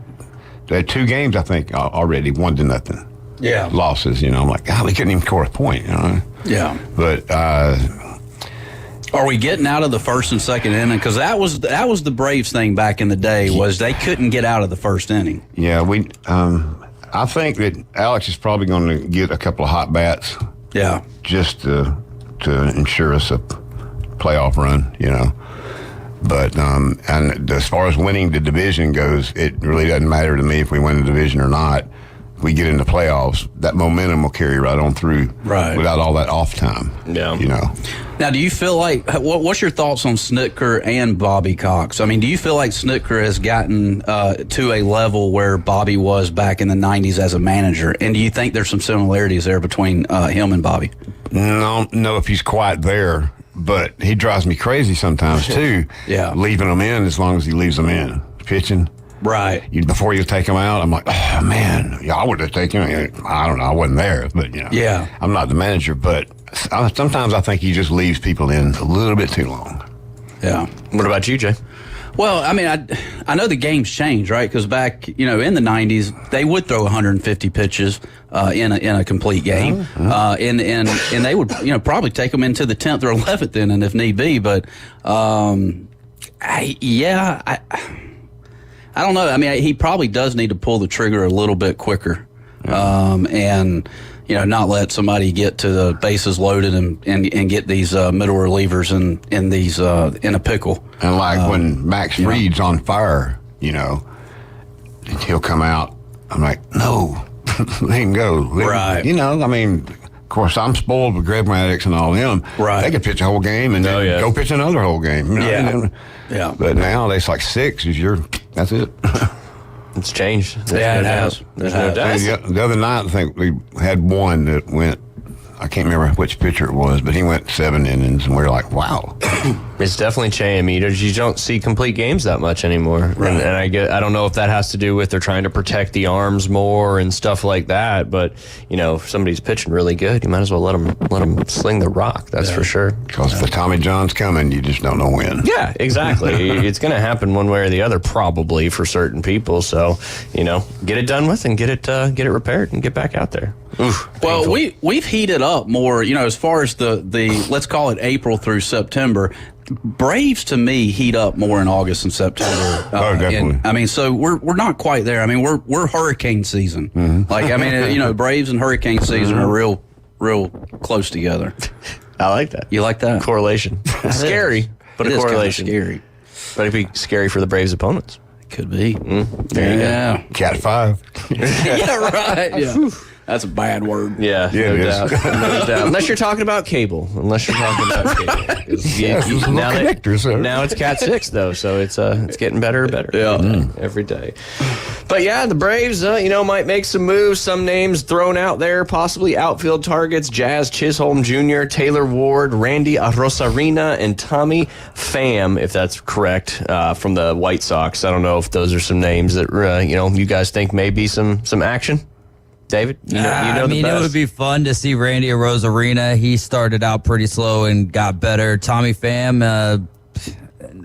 They had 2 games, I think, already, 1-0. Yeah. Losses, I'm like, God, they couldn't even score a point, Yeah. But, are we getting out of the first and second inning? Because that was the Braves thing back in the day, was they couldn't get out of the first inning. Yeah, I think that Alex is probably going to get a couple of hot bats. Yeah. Just to ensure us a playoff run, But and as far as winning the division goes, it really doesn't matter to me if we win the division or not. If we get into playoffs, that momentum will carry right on through, without all that off time. Yeah, Now, do you feel like what's your thoughts on Snitker and Bobby Cox? I mean, do you feel like Snitker has gotten to a level where Bobby was back in the '90s as a manager? And do you think there's some similarities there between him and Bobby? No, if he's quite there. But he drives me crazy sometimes, too. Yeah. Leaving them in as long as he leaves them in. Pitching. Right. Before you take them out, I'm like, oh, man. Yeah, I would have taken him. I don't know. I wasn't there. But, Yeah. I'm not the manager. But sometimes I think he just leaves people in a little bit too long. Yeah. What about you, Jay? Well, I mean, I know the game's changed, right? Because back, in the '90s, they would throw 150 pitches in a complete game, and they would, probably take them into the 10th or 11th inning if need be. But I don't know. I mean, he probably does need to pull the trigger a little bit quicker, and not let somebody get to the bases loaded and get these middle relievers in these in a pickle. And like when Max Fried's on fire, he'll come out. I'm like, no, let him go. Right. I mean, of course, I'm spoiled with Greg Maddux and all them. Right. They could pitch a whole game and then go pitch another whole game. Yeah. But now it's like 6 that's it. It's changed. It has. There's no doubt. The other night, I think we had one that went, I can't remember which pitcher it was, but he went 7 innings, and we were like, wow. It's definitely changed. I mean, you don't see complete games that much anymore. Right. And I don't know if that has to do with they're trying to protect the arms more and stuff like that. But, if somebody's pitching really good, you might as well let them sling the rock. That's for sure. Because if the Tommy John's coming, you just don't know when. Yeah, exactly. It's going to happen one way or the other, probably, for certain people. So, get it done with and get it repaired and get back out there. Oof, well, we've heated up more, as far as the let's call it April through September. Braves to me heat up more in August and September. Definitely. So we're not quite there. I mean, we're hurricane season. Mm-hmm. Like, Braves and hurricane season are real close together. I like that. You like that correlation? Scary, but a correlation. Scary, but it'd be scary for the Braves' opponents. Could be. There you go. Cat 5. Yeah, right. Yeah. That's a bad word. Yeah, no doubt. No doubt. Unless you're talking about cable. Now it's Cat 6 though, so it's getting better and better every day. But yeah, the Braves, might make some moves. Some names thrown out there, possibly outfield targets: Jazz Chisholm Jr., Taylor Ward, Randy Arozarena, and Tommy Pham, if that's correct, from the White Sox. I don't know if those are some names that you guys think may be some action. David, you know the best. It would be fun to see Randy Arozarena. He started out pretty slow and got better. Tommy Pham,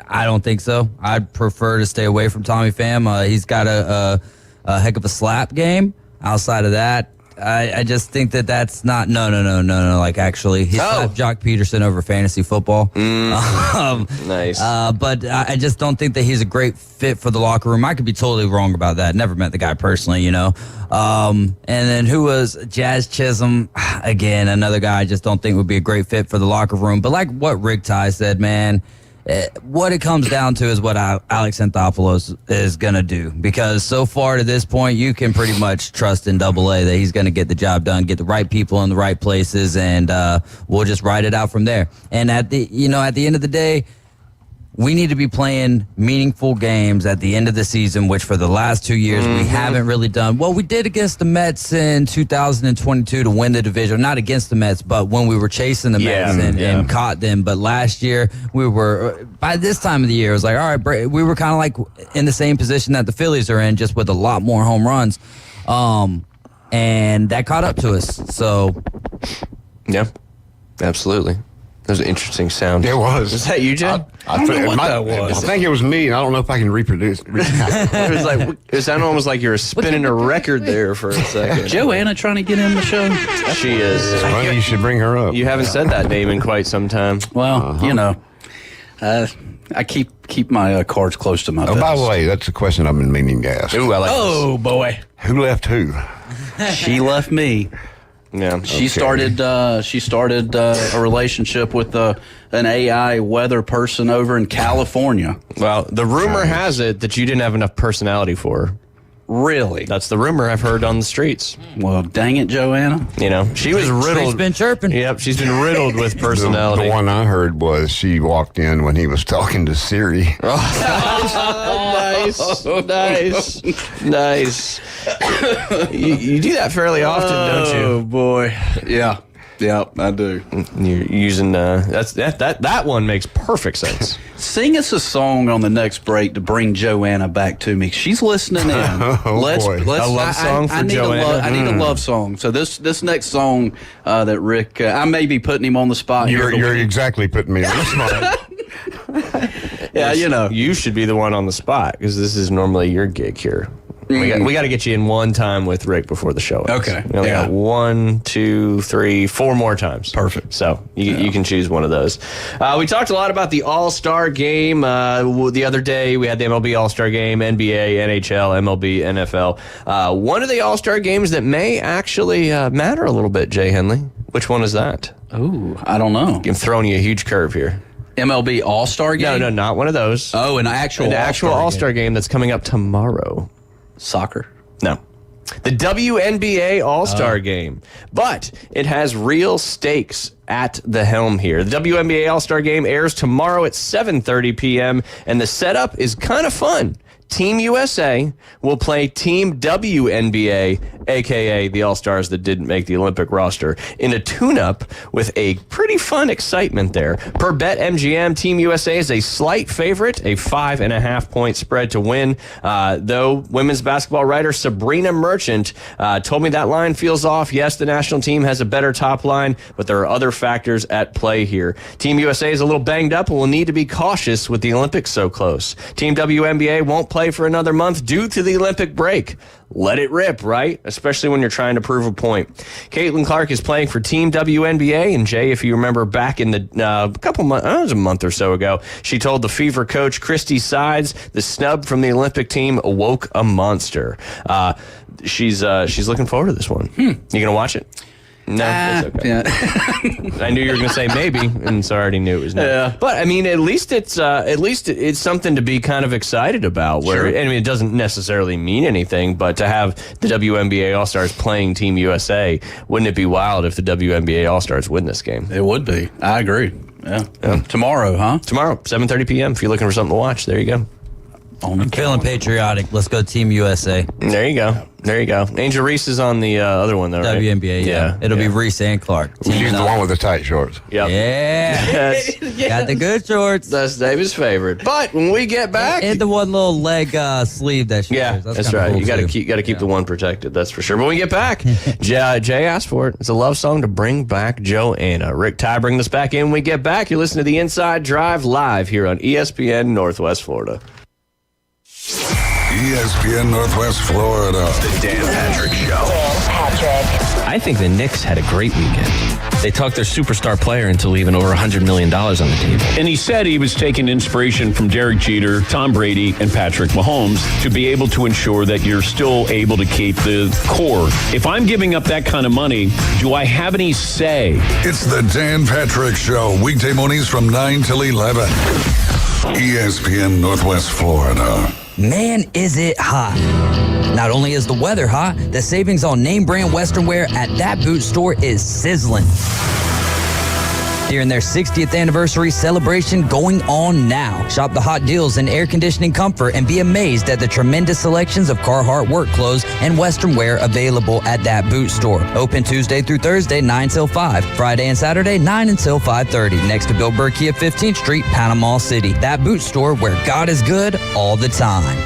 I don't think so. I'd prefer to stay away from Tommy Pham. He's got a heck of a slap game. Outside of that, I just think that's not. No. Like, actually, he slapped Jock Peterson over fantasy football. Nice. But I just don't think that he's a great fit for the locker room. I could be totally wrong about that. Never met the guy personally, And then who was Jazz Chisholm? Again, another guy I just don't think would be a great fit for the locker room. But like what Rick Ty said, man, what it comes down to is what Alex Anthopoulos is going to do. Because so far to this point, you can pretty much trust in AA that he's going to get the job done, get the right people in the right places, and we'll just ride it out from there. And at the end of the day, we need to be playing meaningful games at the end of the season, which for the last 2 years we haven't really done. Well, we did against the Mets in 2022 to win the division. Not against the Mets, but when we were chasing the Mets and caught them. But last year, we were, by this time of the year, it was like, all right, we were kind of like in the same position that the Phillies are in, just with a lot more home runs. And that caught up to us. So, yeah, absolutely. That was an interesting sound. It was. Was that you, Jay? I don't know what that was. I think it was me, and I don't know if I can reproduce. It sounded almost like you were spinning a record there for a second. Joanna trying to get in the show? She is. It's funny you should bring her up. You haven't said that name in quite some time. Well, I keep my cards close to my vest. By the way, that's a question I've been meaning to ask. Ooh, I like this. Boy. Who left who? She left me. Yeah, she started a relationship with an AI weather person over in California. Well, the rumor has it that you didn't have enough personality for her. Really? That's the rumor I've heard on the streets. Well, dang it, Joanna. She was riddled. She's been chirping. Yep, she's been riddled with personality. The one I heard was she walked in when he was talking to Siri. Nice. You do that fairly often, don't you? Oh, boy. Yeah. Yeah, I do. You're using that one makes perfect sense. Sing us a song on the next break to bring Joanna back to me. She's listening in. Let's a love song for Joanna. I need a love song. So this next song that Rick, I may be putting him on the spot. You're exactly putting me on the spot. Yeah, you should be the one on the spot because this is normally your gig here. We got to get you in one time with Rick before the show ends. Okay. We only got 1, 2, 3, 4 more times. Perfect. So you can choose one of those. We talked a lot about the All-Star game the other day. We had the MLB All-Star game, NBA, NHL, MLB, NFL. One of the All-Star games that may actually matter a little bit, Jay Henley. Which one is that? Ooh, I don't know. I'm throwing you a huge curve here. MLB All-Star game? No, not one of those. Oh, an actual All-Star game that's coming up tomorrow. Soccer? No. The WNBA All-Star Game. But it has real stakes at the helm here. The WNBA All-Star Game airs tomorrow at 7:30 p.m. and the setup is kind of fun. Team USA will play Team WNBA, a.k.a. the All-Stars that didn't make the Olympic roster, in a tune-up with a pretty fun excitement there. Per BetMGM, Team USA is a slight favorite, a 5.5-point spread to win, though women's basketball writer Sabrina Merchant told me that line feels off. Yes, the national team has a better top line, but there are other factors at play here. Team USA is a little banged up and will need to be cautious with the Olympics so close. Team WNBA won't play for another month due to the Olympic break. Let it rip, right? Especially when you're trying to prove a point. Caitlin Clark is playing for Team WNBA, and Jay, if you remember back in the couple months, it was a month or so ago, she told the Fever coach Christy Sides the snub from the Olympic team awoke a monster. She's looking forward to this one. You gonna watch it? No, it's okay. Yeah. I knew you were going to say maybe, and so I already knew it was no. Yeah. But I mean, at least it's something to be kind of excited about. Where I mean, it doesn't necessarily mean anything, but to have the WNBA All Stars playing Team USA, wouldn't it be wild if the WNBA All Stars win this game? It would be. I agree. Yeah. Tomorrow, huh? Tomorrow, 7:30 p.m. If you're looking for something to watch, there you go. I'm feeling patriotic. Let's go Team USA. There you go. There you go. Angel Reese is on the other one, though, right? WNBA, yeah. It'll be Reese and Clark. She's the one with the tight shorts. Yep. Yeah. Got the good shorts. That's David's favorite. But when we get back... And the one little leg sleeve that she wears. That's right. Cool you got to keep the one protected. That's for sure. But when we get back, Jay asked for it. It's a love song to bring back Joanna. Rick Ty bringing us back in. When we get back, you're listening to The Inside Drive live here on ESPN Northwest Florida. ESPN Northwest Florida. The Dan Patrick Show. I think the Knicks had a great weekend. They talked their superstar player into leaving over $100 million on the table. And he said he was taking inspiration from Derek Jeter, Tom Brady, and Patrick Mahomes to be able to ensure that you're still able to keep the core. If I'm giving up that kind of money, do I have any say? It's the Dan Patrick Show, weekday mornings from 9 till 11. ESPN Northwest Florida. Man, is it hot. Not only is the weather hot, the savings on name brand Western wear at That Boot Store is sizzling. During their 60th anniversary celebration going on now. Shop the hot deals in air conditioning comfort and be amazed at the tremendous selections of Carhartt work clothes and Western wear available at That Boot Store. Open Tuesday through Thursday, 9 till 5. Friday and Saturday, 9 until 5:30. Next to Bill Berkey at 15th Street, Panama City. That Boot Store where God is good all the time.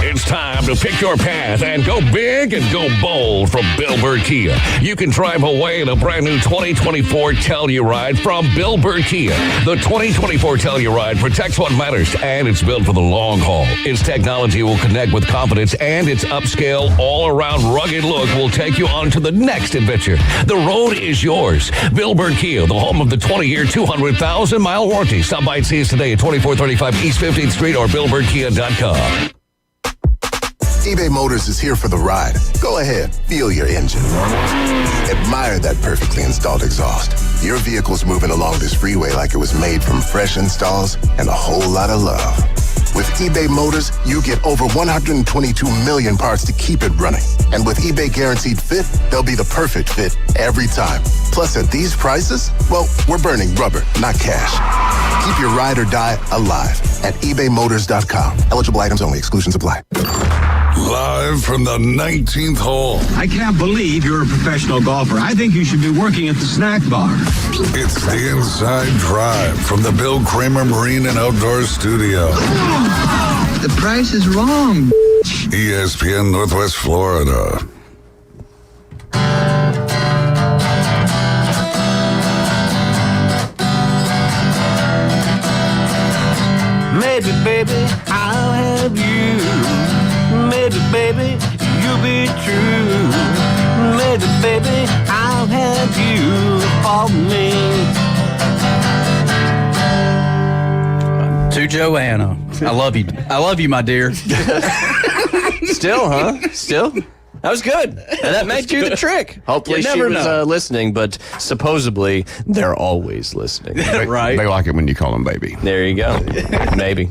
It's time to pick your path and go big and go bold from Bill Bird Kia. You can drive away in a brand new 2024 Telluride from Bill Bird Kia. The 2024 Telluride protects what matters, and it's built for the long haul. Its technology will connect with confidence, and its upscale, all-around rugged look will take you on to the next adventure. The road is yours. Bill Bird Kia, the home of the 20-year, 200,000-mile warranty. Stop by and see us today at 2435 East 15th Street or BillBirdKia.com. eBay Motors is here for the ride. Go ahead, feel your engine. Admire that perfectly installed exhaust. Your vehicle's moving along this freeway like it was made from fresh installs and a whole lot of love. With eBay Motors, you get over 122 million parts to keep it running. And with eBay Guaranteed Fit, they'll be the perfect fit every time. Plus, at these prices, well, we're burning rubber, not cash. Keep your ride or die alive at ebaymotors.com. Eligible items only. Exclusions apply. Live from the 19th hole. I can't believe you're a professional golfer. I think you should be working at the snack bar. It's the Inside Drive from the Bill Kramer Marine and Outdoor Studio. The price is wrong. ESPN Northwest Florida. Maybe, baby, I'll have you. Maybe, baby, you'll be true. Maybe, baby, I'll have you for me. To Joanna, I love you. I love you, my dear. Still, huh? Still? That was good. And that made you the trick. Hopefully she was listening, but supposedly they're always listening. Right. They like it when you call them baby. There you go. Maybe.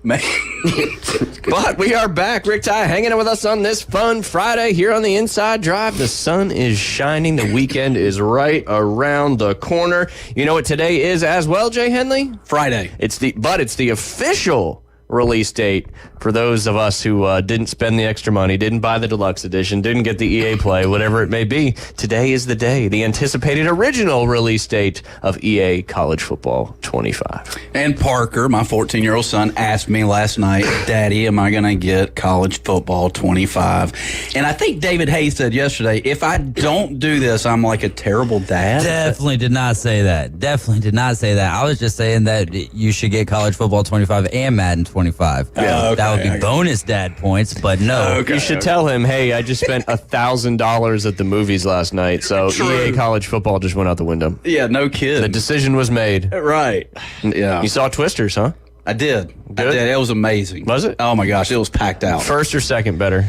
But we are back. Rick Ty hanging out with us on this fun Friday here on the Inside Drive. The sun is shining. The weekend is right around the corner. You know what today is as well, Jay Henley? Friday. It's the official release date for those of us who didn't spend the extra money, didn't buy the deluxe edition, didn't get the EA Play, whatever it may be. Today is the day, the anticipated original release date of EA College Football 25. And Parker, my 14-year-old son, asked me last night, Daddy, am I going to get College Football 25? And I think David Hayes said yesterday, if I don't do this, I'm like a terrible dad. Definitely did not say that. Definitely did not say that. I was just saying that you should get College Football 25 and Madden 25. That would be bonus dad points, but no. You should tell him, hey, I just spent $1,000 at the movies last night, so EA College Football just went out the window. Yeah, no kidding. The decision was made. Right. Yeah. You saw Twisters, huh? I did. Good? I did. It was amazing. Was it? Oh, my gosh. It was packed out. First or second better?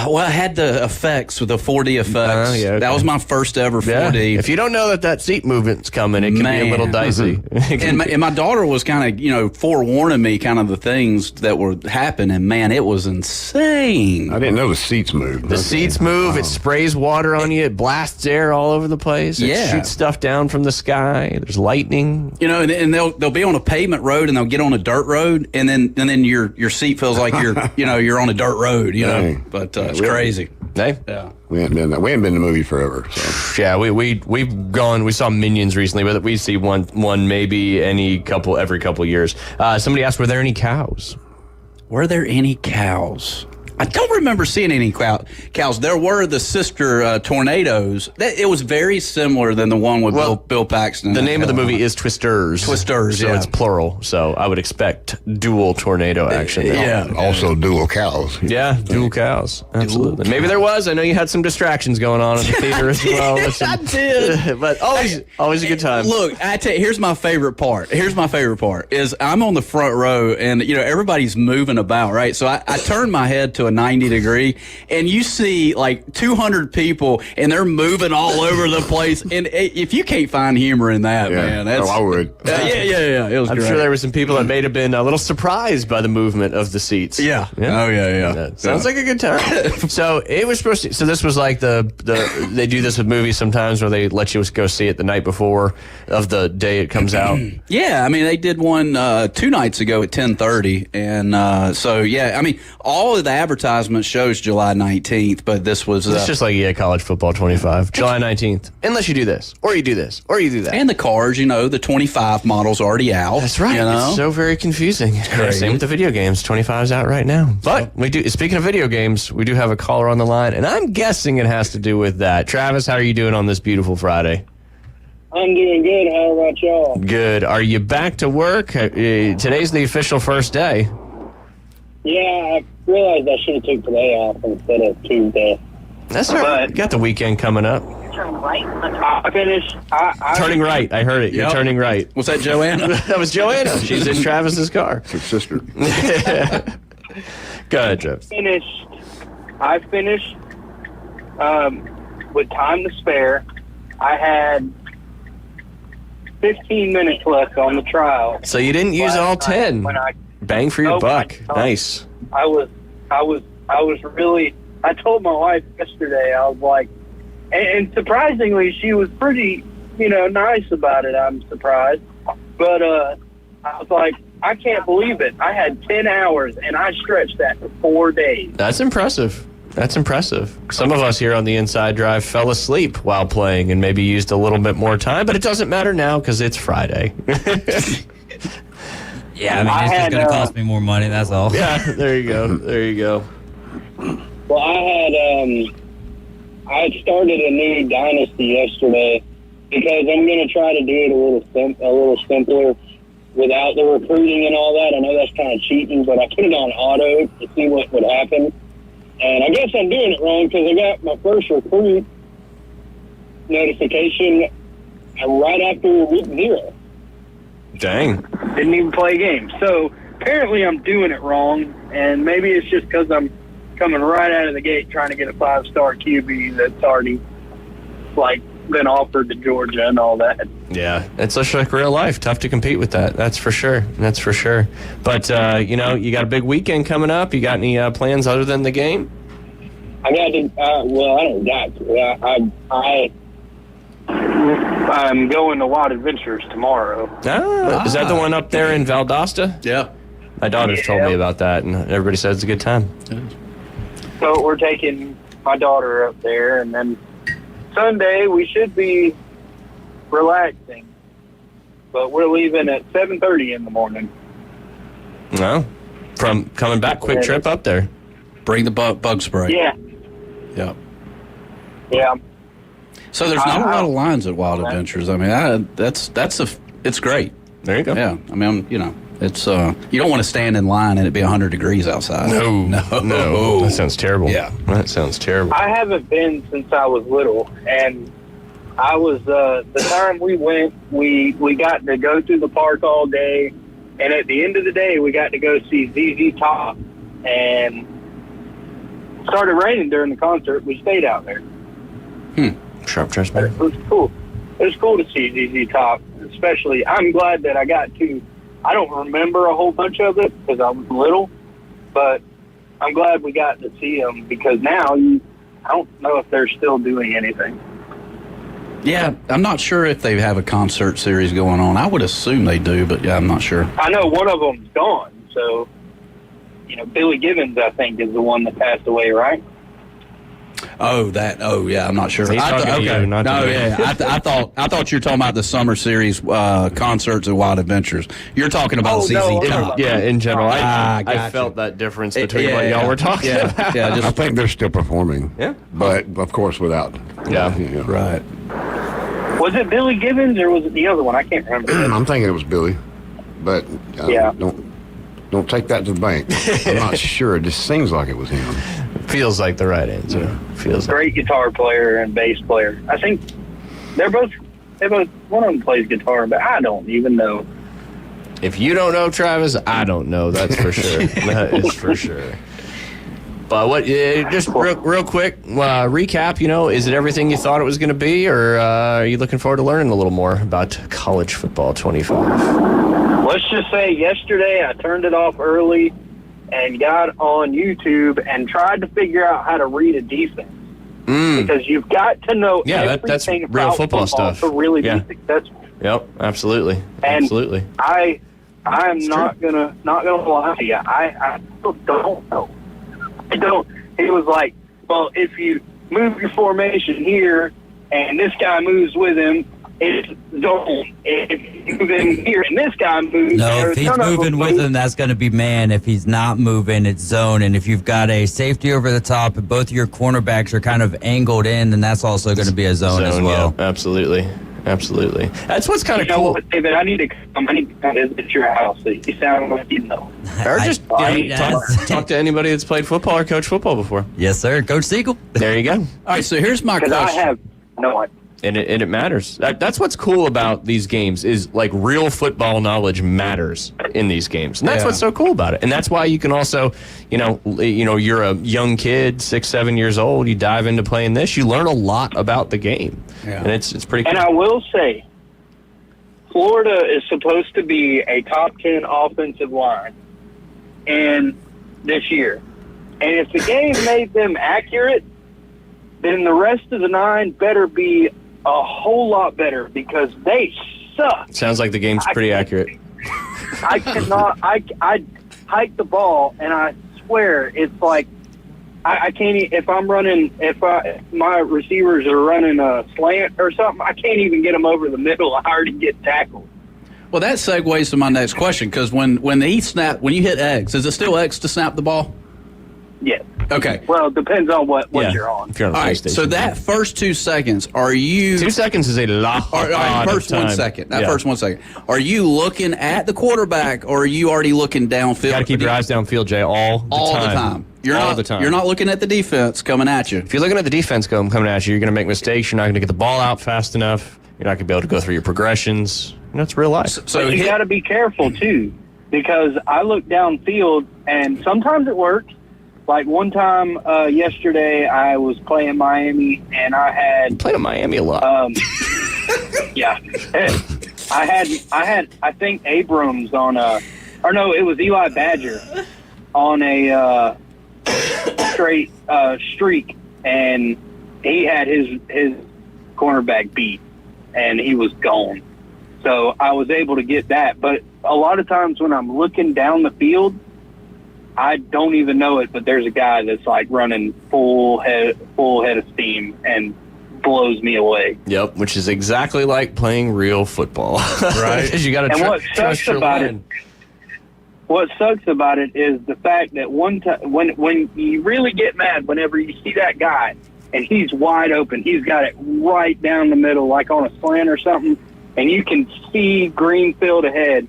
Well, I had the effects with the 4D effects. Okay. That was my first ever 4D. Yeah. If you don't know that seat movement's coming, it can be a little dicey. and my daughter was kind of, forewarning me kind of the things that were happening. Man, it was insane. I didn't know the seats moved. The seats move. It sprays water on you. It blasts air all over the place. It shoots stuff down from the sky. There's lightning. And they'll be on a pavement road and they'll get on a dirt road, and then your seat feels like you're on a dirt road. But it's crazy. Hey, yeah. We haven't been in the movie forever. So. Yeah, we've gone. We saw Minions recently, but we see one maybe every couple years. Somebody asked, were there any cows? Were there any cows? I don't remember seeing any cows. There were the sister tornadoes. It was very similar than the one with Bill Paxton. The name of the movie is Twisters. Twisters, so it's plural. So I would expect dual tornado action. Also dual cows. Yeah, dual cows. Absolutely. Maybe there was. I know you had some distractions going on in the theater as well. I did. But always a good time. Look, I tell you, here's my favorite part. Is I'm on the front row and everybody's moving about, right? So I turn my head to a 90 degree and you see like 200 people and they're moving all over the place, and if you can't find humor in that, man, that's I would. Yeah, it was I'm great. sure there were some people that may have been a little surprised by the movement of the seats. Yeah. Oh yeah. Sounds like a good time. So it was supposed to. So this was like the they do this with movies sometimes where they let you go see it the night before of the day it comes out. Yeah, I mean they did one 2 nights ago at 10:30, and so yeah, I mean all of the advertisement shows July 19th, but this was it's just like College Football 25, July 19th. Unless you do this, or you do this, or you do that. And the cars, the 25 model's already out. That's right. It's so very confusing. Same with the video games. 25's out right now. But we do. Speaking of video games, we do have a caller on the line, and I'm guessing it has to do with that. Travis, how are you doing on this beautiful Friday? I'm doing good. How about y'all? Good. Are you back to work? Today's the official first day. Yeah, I realized I should have took today off instead of Tuesday. That's all right. You got the weekend coming up. Turn right. I finished. Turning right. I heard it. You're turning right. Was that Joanna? That was Joanna. She's in Travis's car. It's her sister. Go ahead, Travis. I finished with time to spare. I had 15 minutes left on the trial. So you didn't use all 10. Bang for your buck. Nice. I was really, I told my wife yesterday, I was like, and surprisingly, she was pretty, nice about it. I'm surprised. But I was like, I can't believe it. I had 10 hours and I stretched that for 4 days. That's impressive. Some of us here on the Inside Drive fell asleep while playing and maybe used a little bit more time, but it doesn't matter now because it's Friday. Yeah, it's just going to cost me more money, that's all. Yeah, there you go. Well, I had started a new dynasty yesterday because I'm going to try to do it a little simpler without the recruiting and all that. I know that's kind of cheating, but I put it on auto to see what would happen. And I guess I'm doing it wrong because I got my first recruit notification right after week 0. Dang. Didn't even play a game. So apparently I'm doing it wrong, and maybe it's just because I'm coming right out of the gate trying to get a 5-star QB that's already been offered to Georgia and all that. Yeah, it's just like real life. Tough to compete with that. That's for sure. But, you got a big weekend coming up. You got any plans other than the game? I got to, I don't got to. I'm going to Wild Adventures tomorrow. Is that the one up there in Valdosta? Yeah. My daughter's told me about that, and everybody says it's a good time. So we're taking my daughter up there, and then Sunday we should be relaxing. But we're leaving at 7:30 in the morning. No. From coming back, quick trip up there. Bring the bug spray. Yeah. Yeah. Yeah. So there's not a lot of lines at Wild Adventures. I mean, it's great. There you go. Yeah. I mean, it's you don't want to stand in line and it be 100 degrees outside. No. That sounds terrible. Yeah. That sounds terrible. I haven't been since I was little, and I was the time we went, we got to go through the park all day, and at the end of the day, we got to go see ZZ Top and started raining during the concert. We stayed out there. Sharp dressed man. It was cool. It was cool to see ZZ Top, especially. I'm glad that I got to. I don't remember a whole bunch of it because I was little, but I'm glad we got to see them because now I don't know if they're still doing anything. Yeah, I'm not sure if they have a concert series going on. I would assume they do, but yeah, I'm not sure. I know one of them's gone, so Billy Gibbons, I think, is the one that passed away, right? Oh, yeah, I'm not sure. He's talking to you, not to me. I thought you were talking about the summer series concerts at Wild Adventures. You're talking about ZZ Top. Yeah, in general. I gotcha. felt that difference between what y'all were talking about. Yeah, I think they're still performing. Yeah. But, of course, without. Right. Was it Billy Gibbons or was it the other one? I can't remember. I'm thinking it was Billy. But don't take that to the bank. I'm not sure. It just seems like it was him. Feels like the right answer. Great guitar player and bass player. I think they both, one of them plays guitar, but I don't even know. If you don't know Travis, I don't know. That's for sure. That is for sure. But just real quick, recap, is it everything you thought it was going to be, or are you looking forward to learning a little more about college football 25? Let's just say yesterday I turned it off early and got on YouTube and tried to figure out how to read a defense. Because you've got to know that's everything real about football stuff to really be successful. Yep, absolutely. And absolutely. I'm not gonna lie to you. I still don't know. I don't. It was like, well, if you move your formation here and this guy moves with him, it's zone. If you move in here and this guy moves, no, if he's moving with him, that's going to be man. If he's not moving, it's zone. And if you've got a safety over the top and both of your cornerbacks are kind of angled in, then that's also going to be a zone as well. Yeah, absolutely. That's what's kind of cool. David, I need to come visit your house. You sound like you know. Or just talk to anybody that's played football or coached football before. Yes, sir. Coach Siegel. There you go. All right, so here's my question. I have no idea. And it matters. That's what's cool about these games is like real football knowledge matters in these games. And that's what's so cool about it. And that's why you can also, you're a young kid, 6, 7 years old, you dive into playing this, you learn a lot about the game. Yeah. And it's pretty cool. And I will say, Florida is supposed to be a top 10 offensive line this year. And if the game made them accurate, then the rest of the 9 better be a whole lot better because they suck. Sounds like the game's pretty accurate. I cannot. I hike the ball, and I swear it's like I can't. If I'm running, if my receivers are running a slant or something, I can't even get them over the middle. I already get tackled. Well, that segues to my next question because when you hit X, is it still X to snap the ball? Yes. Okay. Well, it depends on what you're on. If you're on All right, so that first 2 seconds, are you... 2 seconds is a lot first 1 second. First 1 second. Are you looking at the quarterback, or are you already looking downfield? You got to keep your eyes downfield, Jay, all the time. All the time. You're not looking at the defense coming at you. If you're looking at the defense coming at you, you're going to make mistakes. You're not going to get the ball out fast enough. You're not going to be able to go through your progressions. It's real life. So you got to be careful, too, because I look downfield, and sometimes it works. Like one time yesterday, I was playing Miami, and I had played in Miami a lot. Yeah, I think Abrams on it was Eli Badger on a straight streak, and he had his cornerback beat, and he was gone. So I was able to get that. But a lot of times when I'm looking down the field, I don't even know it, but there's a guy that's like running full head of steam and blows me away. Yep, which is exactly like playing real football, right? Because you got to trust your line. What sucks about it is the fact that one time when you really get mad whenever you see that guy and he's wide open, he's got it right down the middle, like on a slant or something, and you can see green field ahead,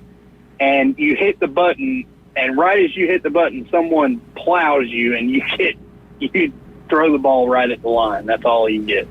and you hit the button. And right as you hit the button, someone plows you, and you throw the ball right at the line. That's all you get.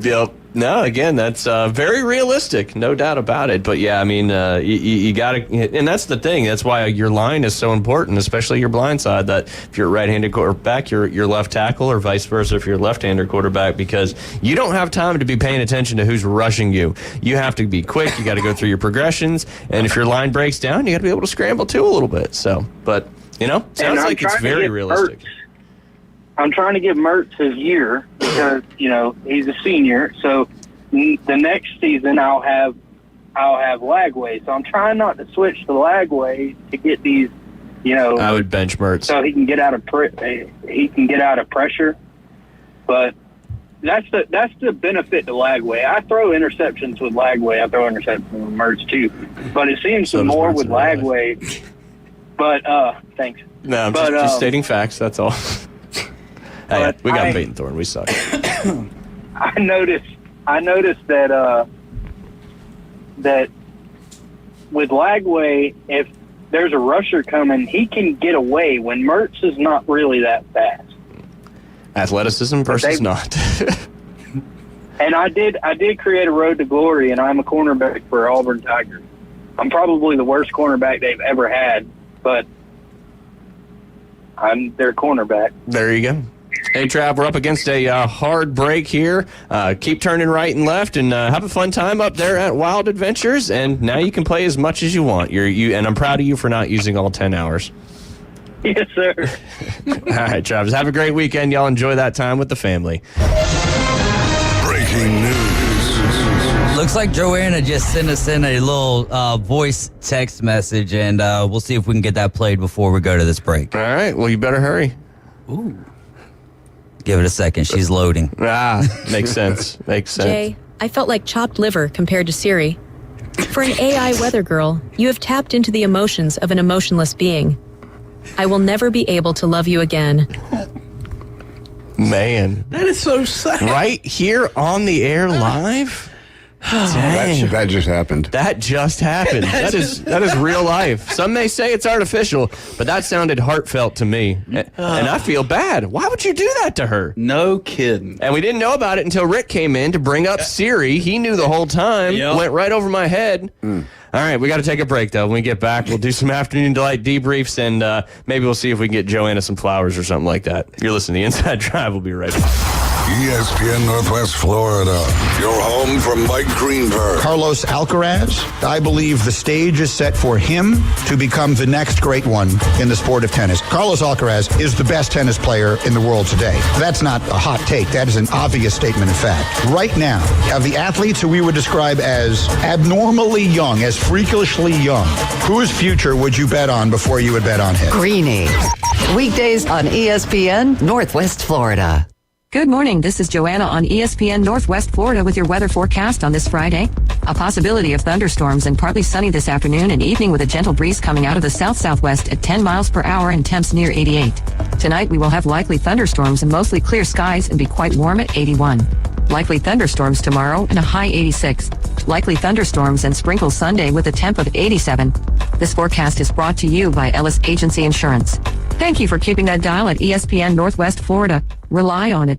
Yep. No, again, that's very realistic, no doubt about it. But yeah, I mean, you got to, and that's the thing. That's why your line is so important, especially your blind side. That if you're a right-handed quarterback, you're left tackle, or vice versa if you're a left-handed quarterback, because you don't have time to be paying attention to who's rushing you. You have to be quick. You got to go through your progressions, and if your line breaks down, you got to be able to scramble too a little bit. So, but sounds like it's very realistic. I'm trying to give Mertz his year because, he's a senior. So the next season I'll have Lagway. So I'm trying not to switch to Lagway to get these, I would bench Mertz. So he can get out of pressure. But that's the benefit to Lagway. I throw interceptions with Lagway. I throw interceptions with Mertz too. But it seems more with Lagway. But thanks. No, I'm just stating facts, that's all. Hey, we got Peyton Thorne. We suck. I noticed that that with Lagway, if there's a rusher coming, he can get away when Mertz is not really that fast. Athleticism versus not. And I did create a road to glory, and I'm a cornerback for Auburn Tigers. I'm probably the worst cornerback they've ever had, but I'm their cornerback. There you go. Hey, Trav, we're up against a hard break here. Keep turning right and left, and have a fun time up there at Wild Adventures. And now you can play as much as you want. And I'm proud of you for not using all 10 hours. Yes, sir. All right, Travis, have a great weekend. Y'all enjoy that time with the family. Breaking news. Looks like Joanna just sent us in a little voice text message, and we'll see if we can get that played before we go to this break. All right, well, you better hurry. Ooh. Give it a second. She's loading. Makes sense. Makes sense. Jay, I felt like chopped liver compared to Siri. For an AI weather girl, you have tapped into the emotions of an emotionless being. I will never be able to love you again. Man. That is so sad. Right here on the air live? Dang. That just happened. That just happened. That is real life. Some may say it's artificial, but that sounded heartfelt to me. And I feel bad. Why would you do that to her? No kidding. And we didn't know about it until Rick came in to bring up Siri. He knew the whole time. Yep. Went right over my head. All right, we got to take a break, though. When we get back, we'll do some Afternoon Delight debriefs, and maybe we'll see if we can get Joanna some flowers or something like that. You're listening to Inside Drive. We'll be right back. ESPN Northwest Florida, your home from Mike Greenberg. Carlos Alcaraz, I believe the stage is set for him to become the next great one in the sport of tennis. Carlos Alcaraz is the best tennis player in the world today. That's not a hot take. That is an obvious statement of fact. Right now, of the athletes who we would describe as abnormally young, as freakishly young, whose future would you bet on before you would bet on him? Greeny. Weekdays on ESPN Northwest Florida. Good morning. This is Joanna on ESPN Northwest Florida with your weather forecast on this Friday. A possibility of thunderstorms and partly sunny this afternoon and evening with a gentle breeze coming out of the south-southwest at 10 miles per hour and temps near 88. Tonight we will have likely thunderstorms and mostly clear skies and be quite warm at 81. Likely thunderstorms tomorrow and a high 86. Likely thunderstorms and sprinkles Sunday with a temp of 87. This forecast is brought to you by Ellis Agency Insurance. Thank you for keeping that dial at ESPN Northwest Florida. Rely on it.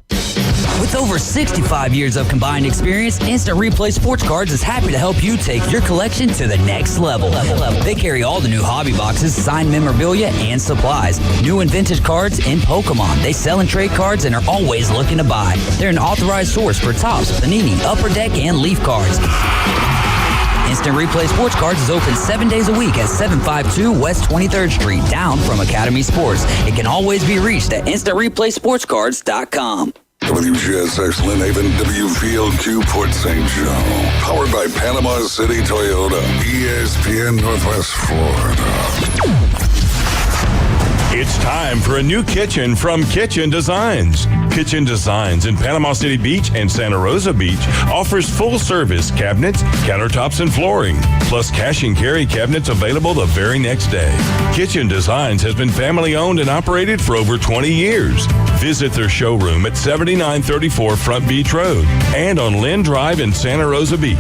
With over 65 years of combined experience, Instant Replay Sports Cards is happy to help you take your collection to the next level. They carry all the new hobby boxes, signed memorabilia, and supplies. New and vintage cards in Pokemon. They sell and trade cards and are always looking to buy. They're an authorized source for Topps, Panini, Upper Deck, and Leaf cards. Instant Replay Sports Cards is open 7 days a week at 752 West 23rd Street, down from Academy Sports. It can always be reached at InstantReplaySportsCards.com. WGSX Lynn Haven, WVLQ Port St. Joe. Powered by Panama City Toyota. ESPN Northwest Florida. It's time for a new kitchen from Kitchen Designs. Kitchen Designs in Panama City Beach and Santa Rosa Beach offers full-service cabinets, countertops, and flooring, plus cash and carry cabinets available the very next day. Kitchen Designs has been family-owned and operated for over 20 years. Visit their showroom at 7934 Front Beach Road and on Lynn Drive in Santa Rosa Beach.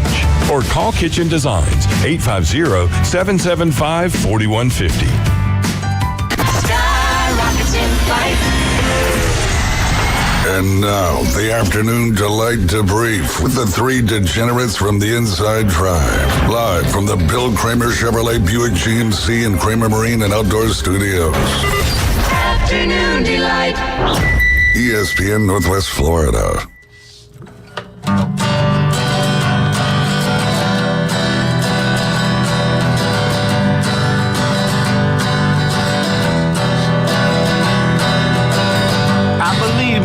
Or call Kitchen Designs, 850-775-4150. And now, the afternoon delight debrief with the three degenerates from the Inside Drive. Live from the Bill Kramer Chevrolet Buick GMC and Kramer Marine and Outdoor Studios. Afternoon Delight. ESPN Northwest Florida.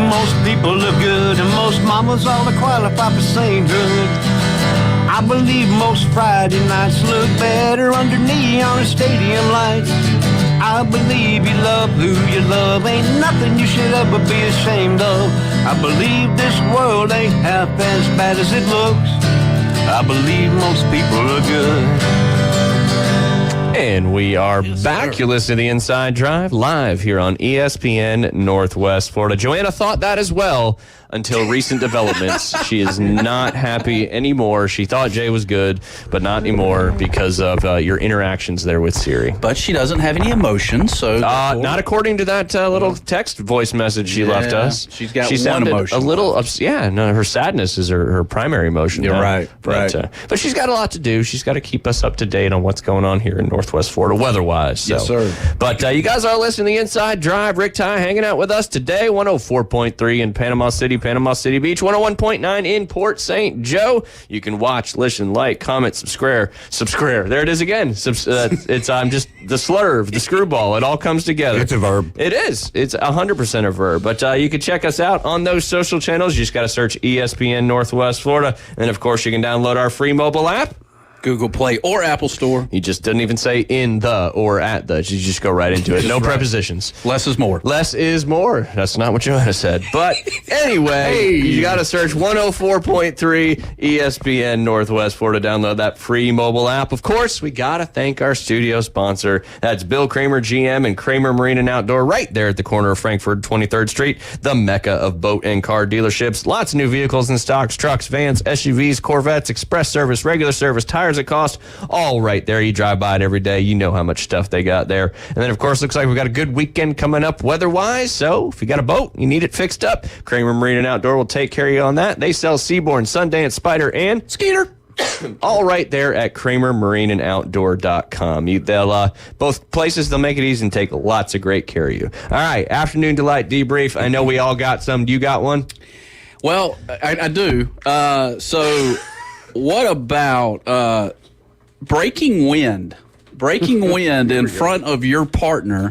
Most people look good, and most mamas ought to qualify for sainthood. I believe most Friday nights look better under neon stadium lights. I believe you love who you love, ain't nothing you should ever be ashamed of. I believe this world ain't half as bad as it looks. I believe most people are good. And we are back. You're listening to the Inside Drive live here on ESPN Northwest Florida. Joanna thought that as well until recent developments. She is not happy anymore. She thought Jay was good, but not anymore because of your interactions there with Siri. But she doesn't have any emotions, so... not according to that little text voice message she left us. She's got she one sounded emotion. a little... her sadness is her primary emotion. You're right. But she's got a lot to do. She's got to keep us up to date on what's going on here in Northwest Florida weather-wise. So. Yes, sir. But you guys are listening to the Inside Drive. Rick Ty hanging out with us today. 104.3 in Panama City Beach. 101.9 in Port St. Joe. You can watch, listen, like, comment, subscribe. There it is again. It's just the slurve, the screwball. It all comes together. It's a verb. It is. It's 100% a verb. But you can check us out on those social channels. You just got to search ESPN Northwest Florida. And, of course, you can download our free mobile app. Google Play or Apple Store. You just didn't even say in the or at the. You just go right into it. No prepositions. Less is more. Less is more. That's not what Joanna said. But anyway, you got to search 104.3 ESPN Northwest Florida. Download that free mobile app. Of course, we got to thank our studio sponsor. That's Bill Kramer GM and Kramer Marine and Outdoor right there at the corner of Frankford 23rd Street, the mecca of boat and car dealerships. Lots of new vehicles in stocks, trucks, vans, SUVs, Corvettes, express service, regular service, tires at cost, all right there. You drive by it every day. You know how much stuff they got there. And then, of course, looks like we've got a good weekend coming up weather-wise. So if you got a boat, you need it fixed up, Kramer Marine and Outdoor will take care of you on that. They sell Seabourn, Sundance, Spider, and Skeeter. All right there at KramerMarineandOutdoor.com. They'll both places, they'll make it easy and take lots of great care of you. All right, Afternoon Delight debrief. I know we all got some. Do you got one? Well, I do. So what about breaking wind? Breaking wind in front of your partner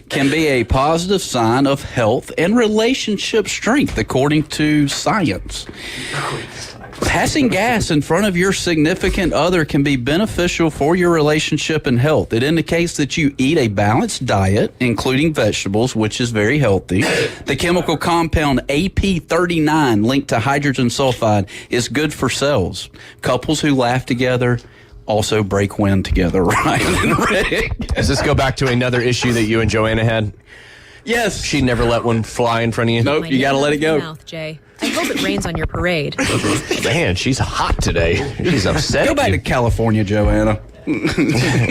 can be a positive sign of health and relationship strength, according to science. Passing gas in front of your significant other can be beneficial for your relationship and health. It indicates that you eat a balanced diet, including vegetables, which is very healthy. The chemical compound AP39, linked to hydrogen sulfide, is good for cells. Couples who laugh together also break wind together, Ryan and Rick. Does this go back to another issue that you and Joanna had? Yes. She never let one fly in front of you? Nope, you got to let it go. Mouth, Jay. I hope it rains on your parade. Man, she's hot today. She's upset. Go back to California, Joanna.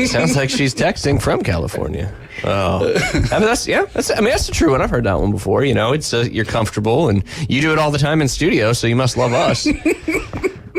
Sounds like she's texting from California. Oh, that's the true one. I've heard that one before. You know, it's you're comfortable and you do it all the time in studio, so you must love us.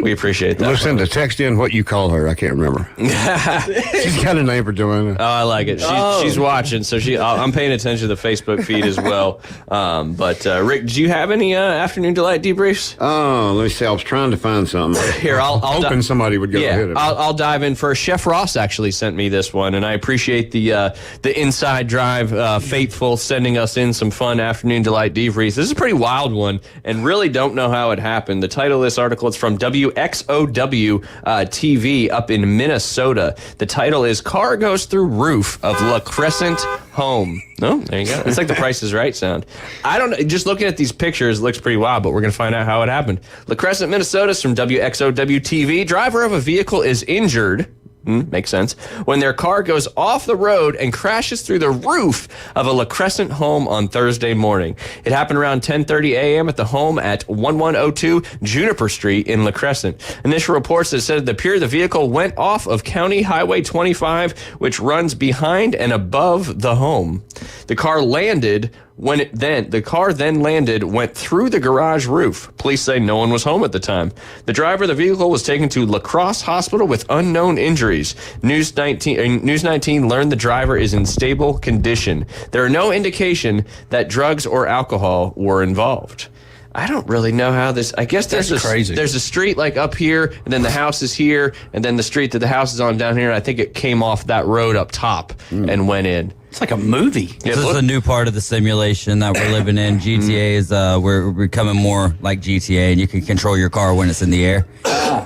We appreciate that. Listen to text in what you call her. I can't remember. She's got a name for Joanna. Oh, I like it. She's watching, so I'm paying attention to the Facebook feed as well. But Rick, did you have any Afternoon Delight debriefs? Oh, let me see. I was trying to find something. Here, I'll hoping somebody would go ahead of it. I'll dive in first. Chef Ross actually sent me this one, and I appreciate the Inside Drive faithful sending us in some fun Afternoon Delight debriefs. This is a pretty wild one, and really don't know how it happened. The title of this article is from WXOW TV up in Minnesota. The title is "Car Goes Through Roof of La Crescent Home." Oh, there you go. It's like the Price is Right sound. I don't know. Just looking at these pictures, it looks pretty wild, but we're going to find out how it happened. La Crescent, Minnesota is from WXOW TV. Driver of a vehicle is injured. Makes sense. When their car goes off the road and crashes through the roof of a La Crescent home on Thursday morning. It happened around 10:30 a.m. at the home at 1102 Juniper Street in La Crescent. Initial reports that said the vehicle went off of County Highway 25, which runs behind and above the home. The car landed The car then landed, went through the garage roof. Police say no one was home at the time. The driver of the vehicle was taken to La Crosse Hospital with unknown injuries. News 19 learned the driver is in stable condition. There are no indication that drugs or alcohol were involved. I don't really know how this. I guess there's a street like up here, and then the house is here, and then the street that the house is on down here. And I think it came off that road up top and went in. It's like a movie. This is a new part of the simulation that we're living in. GTA is we're becoming more like GTA, and you can control your car when it's in the air.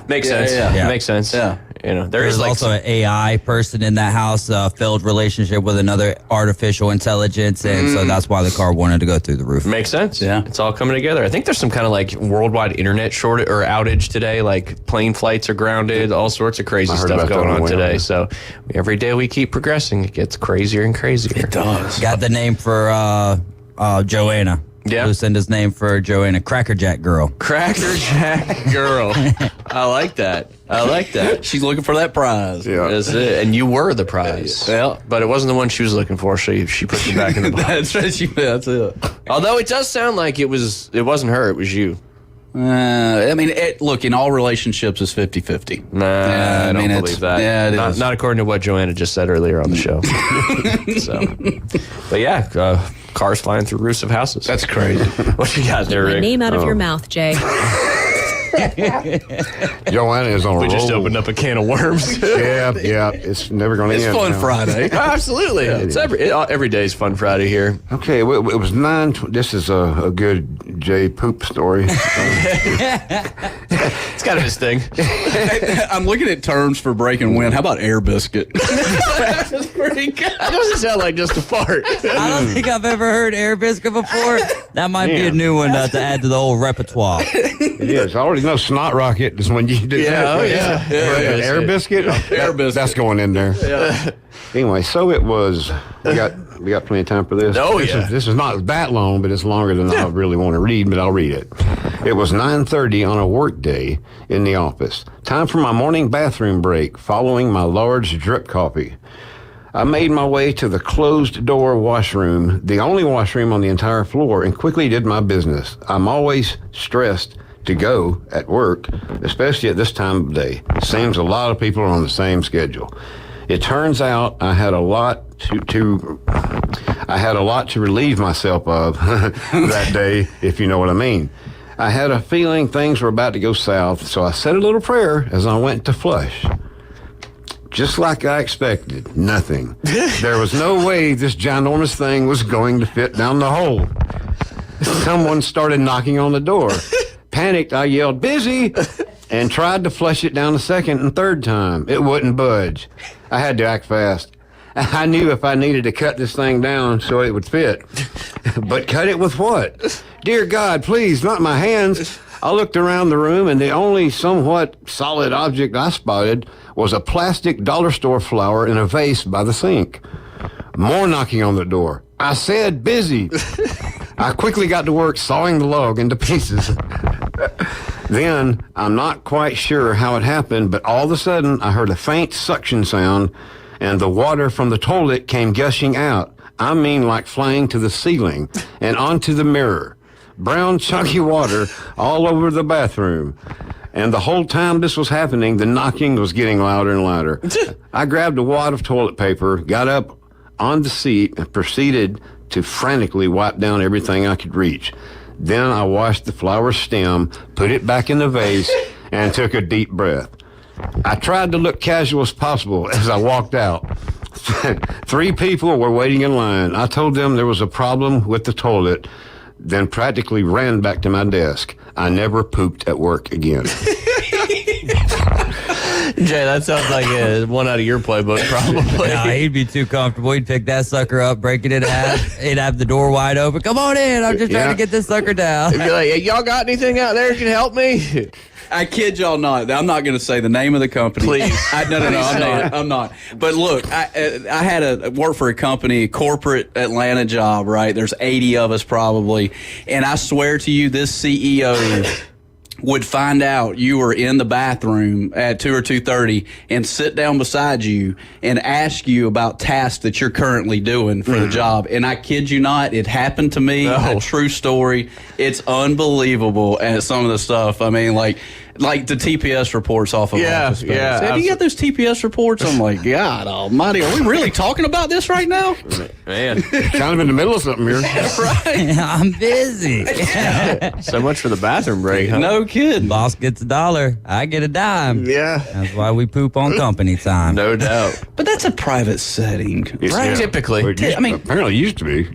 Makes sense. Yeah. Makes sense. Yeah. There's like also an AI person in that house, failed relationship with another artificial intelligence, and so that's why the car wanted to go through the roof. Makes sense. Yeah. It's all coming together. I think there's some kind of like worldwide internet shortage or outage today, like plane flights are grounded, all sorts of crazy stuff going on today. So every day we keep progressing, it gets crazier and crazier. It does. Got the name for Joanna. Yeah. Lucinda's name for Joanna, Cracker Jack Girl. Cracker Jack Girl. I like that. She's looking for that prize. Yeah. That's it. And you were the prize. Yeah. But it wasn't the one she was looking for, so she put you back in the box. That's it. Although it does sound like it wasn't her, it was you. Look, in all relationships, it's 50-50. Nah, I don't believe that. Yeah, it is. Not according to what Joanna just said earlier on the show. But yeah, cars flying through roofs of houses. That's crazy. What you got there, My Rick? name out of your mouth, Jay. Joanna is on a roll. We just opened up a can of worms. Yeah. It's never going to end. It's Fun Friday. Absolutely. It's every day's Fun Friday here. Okay, well, it was 9. This is a good Jay poop story. It's kind of his thing. I'm looking at terms for break and win. How about air biscuit? That's pretty good. That doesn't sound like just a fart. I don't think I've ever heard Air Biscuit before. That might be a new one to add to the whole repertoire. It is. I already know Snot Rocket is when you do that. Oh, yeah. Air biscuit? Air biscuit. That's going in there. Yeah. Anyway, so it was. We got plenty of time for this. Oh, This is not that long, but it's longer than I really want to read, but I'll read it. It was 9:30 on a work day in the office. Time for my morning bathroom break following my large drip coffee. I made my way to the closed-door washroom, the only washroom on the entire floor, and quickly did my business. I'm always stressed to go at work, especially at this time of day. Seems a lot of people are on the same schedule. It turns out I had a lot to relieve myself of that day, if you know what I mean. I had a feeling things were about to go south, so I said a little prayer as I went to flush. Just like I expected, nothing. There was no way this ginormous thing was going to fit down the hole. Someone started knocking on the door. Panicked, I yelled, "Busy!" and tried to flush it down a second and third time. It wouldn't budge. I had to act fast. I knew if I needed to cut this thing down so it would fit. But cut it with what? Dear God, please, not my hands. I looked around the room, and the only somewhat solid object I spotted was a plastic dollar store flower in a vase by the sink. More knocking on the door. I said, "Busy." I quickly got to work sawing the log into pieces. Then, I'm not quite sure how it happened, but all of a sudden, I heard a faint suction sound, and the water from the toilet came gushing out. I mean, like flying to the ceiling and onto the mirror. Brown, chunky water all over the bathroom. And the whole time this was happening, the knocking was getting louder and louder. I grabbed a wad of toilet paper, got up on the seat, and proceeded to frantically wipe down everything I could reach. Then I washed the flower stem, put it back in the vase, and took a deep breath. I tried to look casual as possible as I walked out. 3 people were waiting in line. I told them there was a problem with the toilet, then practically ran back to my desk. I never pooped at work again. Jay, that sounds like one out of your playbook, probably. No, he'd be too comfortable. He'd pick that sucker up, break it in half. He'd have the door wide open. Come on in. I'm just trying to get this sucker down. He'd be like, "Hey, y'all got anything out there that can help me?" I kid y'all not. I'm not going to say the name of the company. Please. No, I'm not. But look, I had work for a company, a corporate Atlanta job, right? There's 80 of us probably. And I swear to you, this CEO would find out you were in the bathroom at 2 or 2:30 and sit down beside you and ask you about tasks that you're currently doing for the job. And I kid you not, it happened to me. A true story. It's unbelievable at some of the stuff. I mean, like the TPS reports off of Office Space. Have you got those TPS reports? I'm like, God almighty, are we really talking about this right now? Man, kind of in the middle of something here. Right. I'm busy. So much for the bathroom break, huh? No kidding. Boss gets $1, I get a dime. Yeah. That's why we poop on company time. No doubt. But that's a private setting. Right. Typically. I mean, apparently it used to be.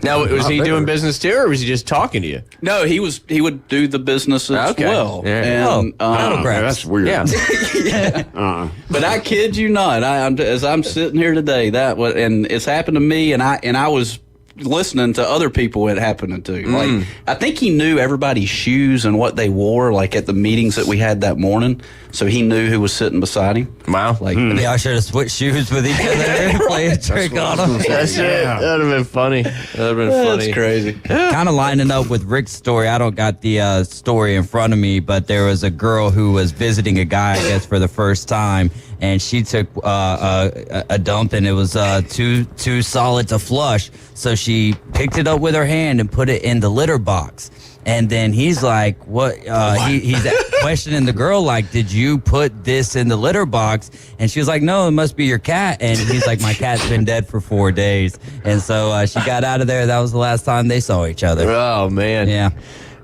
Now, was he doing business too, or was he just talking to you? No, he would do the business as well. Yeah. And, that's weird. Yeah. But I kid you not, as I'm sitting here today, and it's happened to me, and I was listening to other people it happened to. Like, I think he knew everybody's shoes and what they wore, like at the meetings that we had that morning. So he knew who was sitting beside him. Wow. Like, Maybe I should have switched shoes with each other and play a trick on them. That's it. That would have been funny. That would have been funny. That's crazy. Kind of lining up with Rick's story. I don't got the story in front of me, but there was a girl who was visiting a guy, I guess, for the first time, and she took a dump, and it was too solid to flush. So she picked it up with her hand and put it in the litter box. And then he's like, what? He's questioning the girl, like, did you put this in the litter box? And she was like, no, it must be your cat. And he's like, my cat's been dead for 4 days. And so she got out of there. That was the last time they saw each other. Oh, man. Yeah.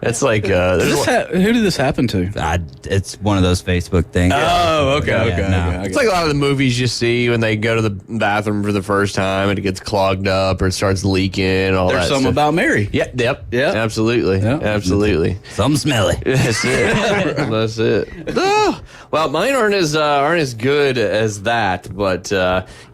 It's like, who did this happen to? It's one of those Facebook things. Oh, okay. No. It's like a lot of the movies you see when they go to the bathroom for the first time and it gets clogged up or it starts leaking. All There's that something stuff. about Mary. Yep. Absolutely. Absolutely. Something smelly. That's it. That's it. Oh, well, mine aren't as good as that, but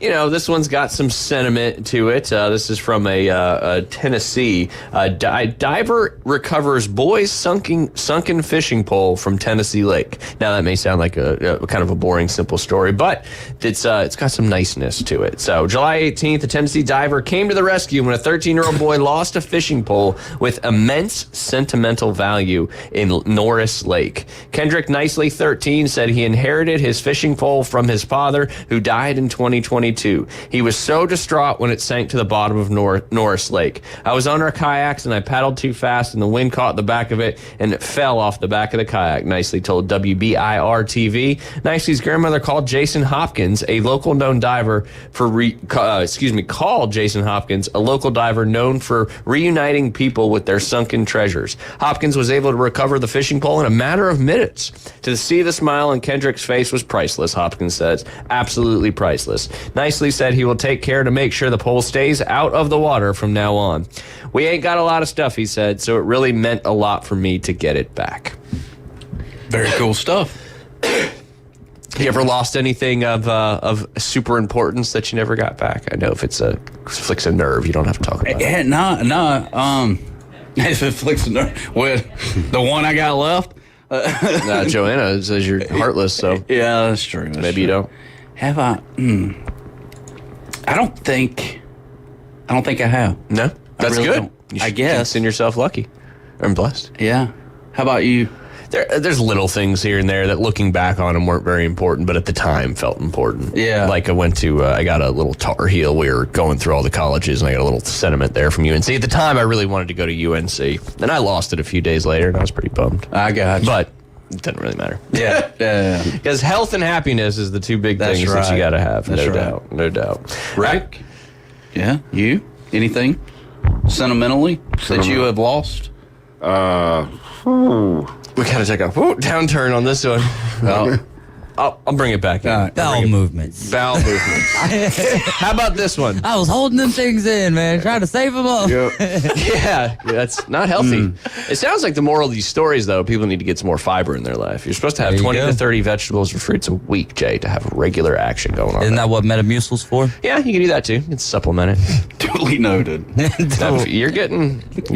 this one's got some sentiment to it. This is from a Tennessee diver recovers boy's sunken fishing pole from Tennessee Lake. Now that may sound like a kind of a boring, simple story, but it's got some niceness to it. So July 18th, a Tennessee diver came to the rescue when a 13-year-old boy lost a fishing pole with immense sentimental value in Norris Lake. Kendrick Nicely, 13, said he inherited his fishing pole from his father, who died in 2022. He was so distraught when it sank to the bottom of Norris Lake. I was on our kayaks and I paddled too fast and the wind caught the back of it and it fell off the back of the kayak, Nicely told WBIR TV. Nicely's grandmother called Jason Hopkins, a local known diver called Jason Hopkins, a local diver known for reuniting people with their sunken treasures. Hopkins was able to recover the fishing pole in a matter of minutes. To see the smile on Kendrick's face was priceless, Hopkins says. Absolutely priceless. Nicely said he will take care to make sure the pole stays out of the water from now on. We ain't got a lot of stuff, he said, so it really meant a lot for me to get it back. Very cool stuff. You ever lost anything of super importance that you never got back? I know if it flicks a nerve, you don't have to talk about it. No. If it flicks a nerve, with the one I got left. Joanna says you're heartless, so yeah, that's true. Maybe you don't. Have I? I don't think I have. No, that's really good. Don't. You I guess. Consider yourself lucky or blessed. Yeah. How about you? There's little things here and there that looking back on them weren't very important, but at the time felt important. Yeah. Like I got a little Tar Heel. We were going through all the colleges, and I got a little sentiment there from UNC. At the time, I really wanted to go to UNC. Then I lost it a few days later, and I was pretty bummed. I got you. But it doesn't really matter. Yeah. Because health and happiness is the two big things that you got to have. No doubt. Rick? Yeah. You? Anything sentimentally that you have lost? We got to take a downturn on this one. Well, I'll bring it back in. Bowel movements. Bowel movements. How about this one? I was holding them things in, man, trying to save them up. Yeah, that's not healthy. It sounds like the moral of these stories, though, people need to get some more fiber in their life. You're supposed to have 20 to 30 vegetables or fruits a week, Jay, to have regular action going on. Isn't that what Metamucil's for? Yeah, you can do that, too. It's supplement it. Duly noted. You're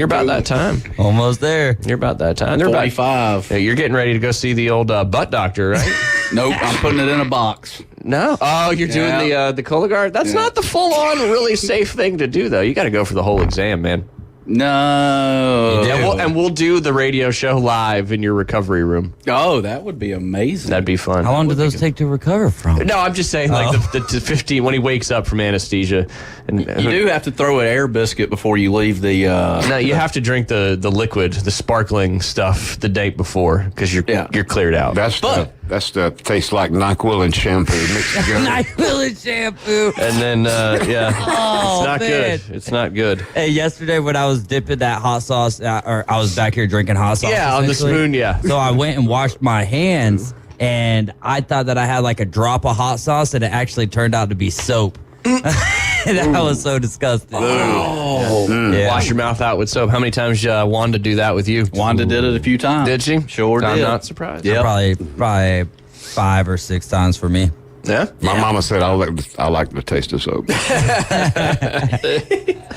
about that time. Almost there. You're about that time. They're 45. You're getting ready to go see the old butt doctor, right? Nope, I'm putting it in a box. No. Oh, you're doing the Cologuard? That's not the full-on, really safe thing to do, though. You got to go for the whole exam, man. No. And we'll do the radio show live in your recovery room. Oh, that would be amazing. That'd be fun. How long do those take to recover from? No, I'm just saying, like the 15 when he wakes up from anesthesia. And You do have to throw an air biscuit before you leave the. No, you have to drink the liquid, the sparkling stuff the day before because you're cleared out. That's the tastes like NyQuil and shampoo mixed together. NyQuil and shampoo. And then Oh, it's not man. good. It's not good. Hey, yesterday when I was dipping that hot sauce, or I was back here drinking hot sauce. Yeah, on the essentially. spoon, yeah. So I went and washed my hands, and I thought that I had like a drop of hot sauce, and it actually turned out to be soap. That was so disgusting. Yeah. Wash your mouth out with soap. How many times Wanda do that with you? Wanda did it a few times. Did she? Sure I'm did. not surprised. Yep. Probably 5 or 6 times for me. Yeah? My mama said I like the taste of soap.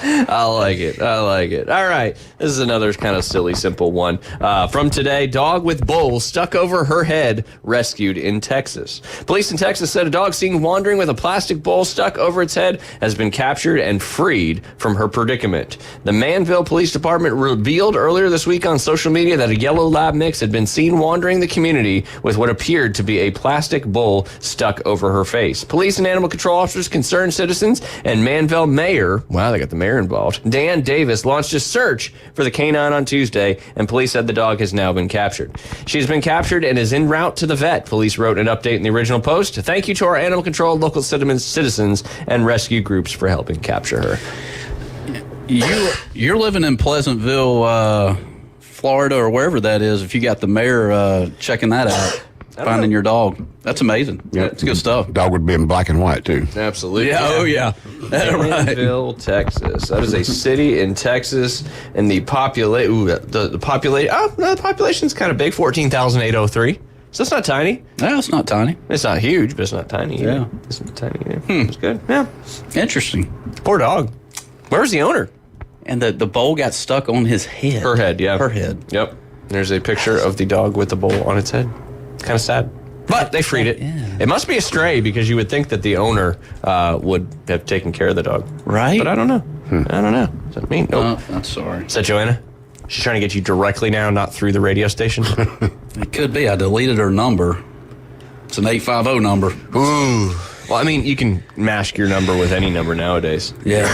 I like it. All right. This is another kind of silly, simple one. From today, dog with bowl stuck over her head rescued in Texas. Police in Texas said a dog seen wandering with a plastic bowl stuck over its head has been captured and freed from her predicament. The Manville Police Department revealed earlier this week on social media that a yellow lab mix had been seen wandering the community with what appeared to be a plastic bowl stuck over her face. Police and animal control officers, concerned citizens, and Manville Mayor, wow, they got the mayor involved, Dan Davis, launched a search for the canine on Tuesday, and police said the dog has now been captured. She's been captured and is en route to the vet. Police wrote an update in the original post. Thank you to our animal control, local citizens, and rescue groups for helping capture her. You're living in Pleasantville, Florida, or wherever that is. If you got the mayor checking that out, finding your dog, that's amazing. Yeah, it's good stuff. Dog would be in black and white too. Absolutely. Yeah. Oh yeah. Manville, Texas. That is a city in Texas, and the population. The population. Oh, no, the population's kind of big. 14,803. So it's not tiny. No, it's not tiny. It's not huge, but it's not tiny. Either. Yeah. It's not tiny. Either. It's good. Yeah. Interesting. Poor dog. Where's the owner? And the bowl got stuck on his head. Her head. Yeah. Her head. Yep. There's a picture of the dog with the bowl on its head. Kind of sad. But they freed it. Yeah. It must be a stray because you would think that the owner would have taken care of the dog. Right. But I don't know. I don't know. Does that mean? Nope. Oh, I'm sorry. Is that Joanna? She's trying to get you directly now, not through the radio station. It could be. I deleted her number. It's an 850 number. Ooh. Well, I mean, you can mask your number with any number nowadays. Yeah.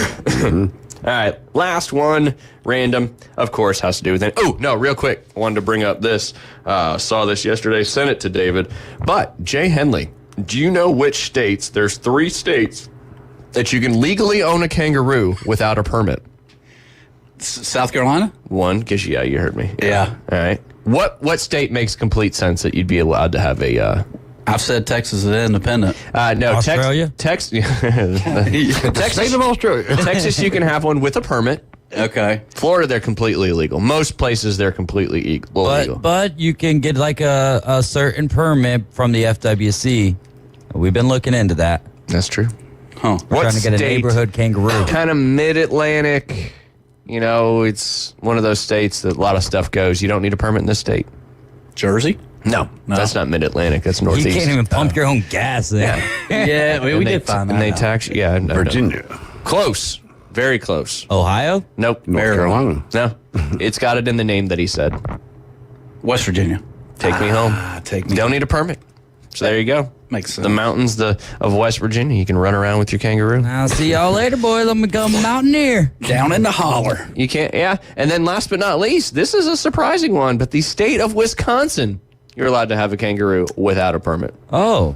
All right, last one, random, of course, has to do with it. Oh, no, real quick, I wanted to bring up this. Saw this yesterday, sent it to David. But, Jay Henley, do you know which states, there's 3 states that you can legally own a kangaroo without a permit? South Carolina? 1, because, yeah, you heard me. Yeah. All right. What state makes complete sense that you'd be allowed to have a... I've said Texas is independent. No, Australia? Texas, State of Australia. Texas, you can have one with a permit. Okay. Florida, they're completely illegal. Most places, they're completely illegal. But you can get like a certain permit from the FWC. We've been looking into that. That's true. Huh. We're trying to get a neighborhood kangaroo. Kind of mid-Atlantic. You know, it's one of those states that a lot of stuff goes. You don't need a permit in this state. Jersey? No, that's not mid-Atlantic. That's northeast. You can't even pump your own gas there. Yeah, we did find that And they out. tax you. Yeah. No, Virginia. Close. Very close. Ohio? Nope. North Carolina. No. It's got it in the name that he said. West Virginia. Take me home. Take me. Don't need a permit. So there you go. Makes sense. The mountains of West Virginia. You can run around with your kangaroo. I'll see y'all later, boys. I'm become a mountaineer. Down in the holler. You can't, yeah. And then last but not least, this is a surprising one, but the state of Wisconsin, you're allowed to have a kangaroo without a permit. Oh.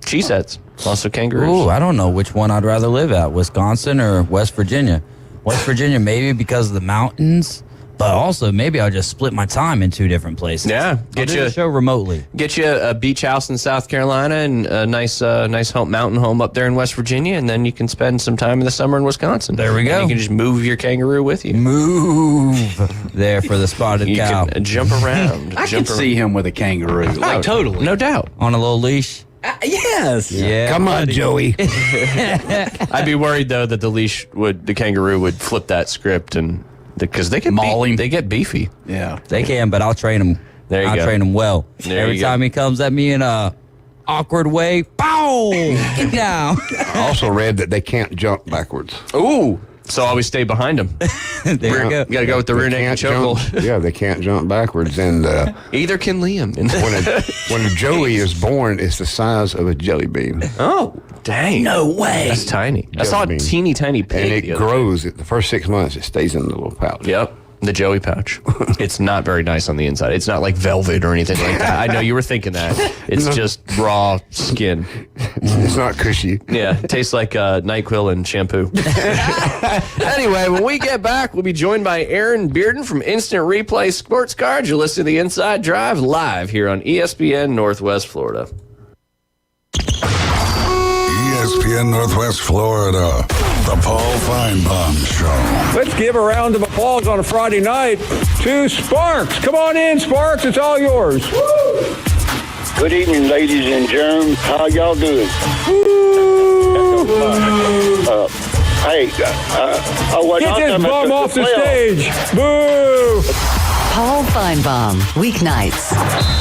Cheeseheads, also kangaroos. Ooh, I don't know which one I'd rather live at, Wisconsin or West Virginia. West Virginia, maybe because of the mountains, but also maybe I'll just split my time in 2 different places. Yeah, Get you a show remotely. Get you a beach house in South Carolina and a nice home, mountain home up there in West Virginia, and then you can spend some time in the summer in Wisconsin. There we go. And you can just move your kangaroo with you. Move there for the spotted You cow can jump around. I can see him with a kangaroo. Like, totally. No doubt. on a little leash. Yes. Yeah, Come on, Joey. I'd be worried though that the kangaroo would flip that script and because they get Maul him. they get beefy. Yeah. They can, but I'll train them. There you I'll go. train them well. There Every you go. time he comes at me in a awkward way, pow, get down. I also read that they can't jump backwards. Ooh. So always stay behind them. There you go. You got to go with the rear naked chokehold. Yeah, they can't jump backwards. And either can Liam. when a Joey is born, it's the size of a jelly bean. Oh, dang. No way. That's tiny. I saw a teeny tiny pig. And it grows. The first 6 months, it stays in the little pouch. Yep. The Joey pouch. It's not very nice on the inside. It's not like velvet or anything like that. I know you were thinking that. It's just raw skin. It's not cushy. Yeah, it tastes like NyQuil and shampoo. Anyway, when we get back, we'll be joined by Aaron Bearden from Instant Replay Sports Cards. You're listening to The Inside Drive live here on ESPN Northwest Florida. ESPN Northwest Florida, the Paul Feinbaum Show. Let's give a round of applause on a Friday night to Sparks. Come on in, Sparks. It's all yours. Good evening, ladies and germs. How y'all doing? Get this bum off the stage. Boo! Paul Feinbaum, weeknights,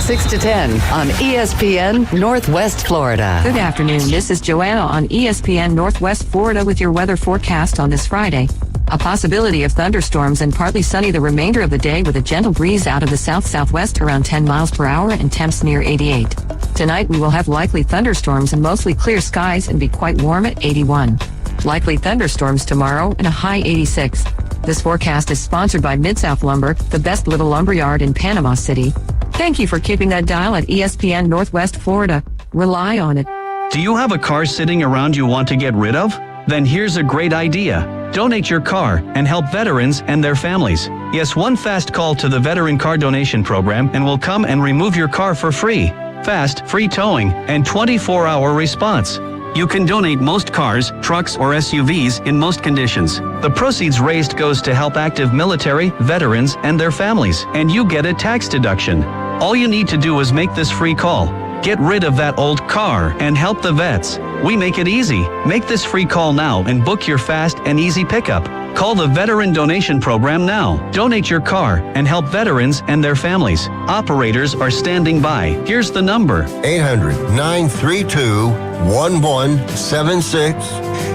6 to 10 on ESPN Northwest Florida. Good afternoon. This is Joanna on ESPN Northwest Florida with your weather forecast on this Friday. A possibility of thunderstorms and partly sunny the remainder of the day with a gentle breeze out of the south-southwest around 10 miles per hour and temps near 88. Tonight we will have likely thunderstorms and mostly clear skies and be quite warm at 81. Likely thunderstorms tomorrow and a high 86. This forecast is sponsored by Mid-South Lumber, the best little lumberyard in Panama City. Thank you for keeping that dial at ESPN Northwest Florida. Rely on it. Do you have a car sitting around you want to get rid of? Then here's a great idea. Donate your car and help veterans and their families. Yes, one fast call to the Veteran Car Donation Program and we'll come and remove your car for free. Fast, free towing, and 24-hour response. You can donate most cars, trucks, or SUVs in most conditions. The proceeds raised goes to help active military, veterans, and their families, and you get a tax deduction. All you need to do is make this free call. Get rid of that old car and help the vets. We make it easy. Make this free call now and book your fast and easy pickup. Call the Veteran Donation Program now. Donate your car and help veterans and their families. Operators are standing by. Here's the number. 800-932-1176.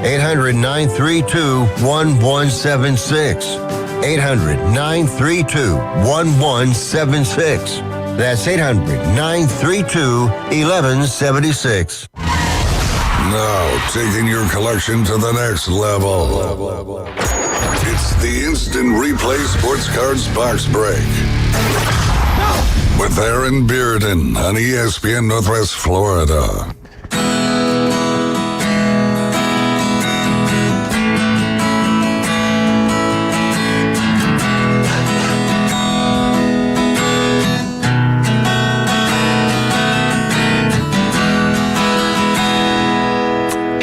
800-932-1176. 800-932-1176. That's 800-932-1176. Now, taking your collection to the next level. It's the Instant Replay Sports Cards Box Break. With Aaron Bearden on ESPN Northwest Florida.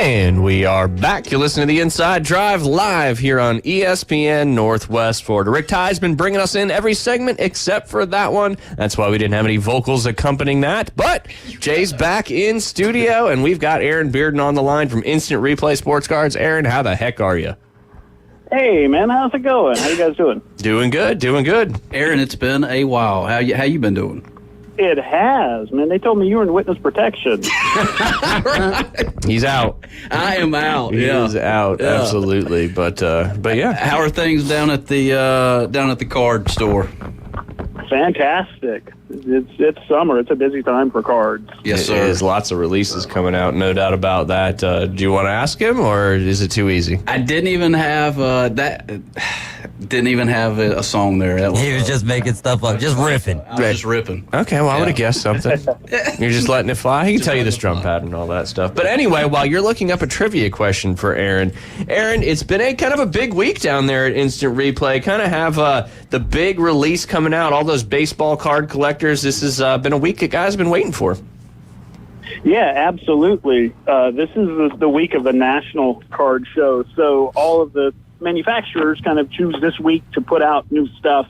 And we are back. You're listening to The Inside Drive live here on ESPN Northwest Florida. Rick Ty's been bringing us in every segment except for that one. That's why we didn't have any vocals accompanying that. But Jay's back in studio, and we've got Aaron Bearden on the line from Instant Replay Sports Cards. Aaron, how the heck are you? Hey, man, how's it going? How you guys doing? Doing good, doing good. Aaron, it's been a while. How you been doing? It has, man. They told me you were in witness protection. He's out. I am out. He is out, absolutely. But yeah. How are things down at the card store? Fantastic. It's summer. It's a busy time for cards. Yes, sir. There's lots of releases coming out, no doubt about that. Do you want to ask him, or is it too easy? I didn't even have Didn't even have a song there. He was just making stuff up, just riffing. I was just ripping. Okay, well, I would have guessed something. You're just letting it fly. He can tell you the strum pattern and all that stuff. But anyway, while you're looking up a trivia question for Aaron, it's been a kind of a big week down there at Instant Replay. Kind of have the big release coming out, all those baseball card collectors. This has been a week that guys have been waiting for. Yeah, absolutely. This is the week of the National Card Show. So all of the manufacturers kind of choose this week to put out new stuff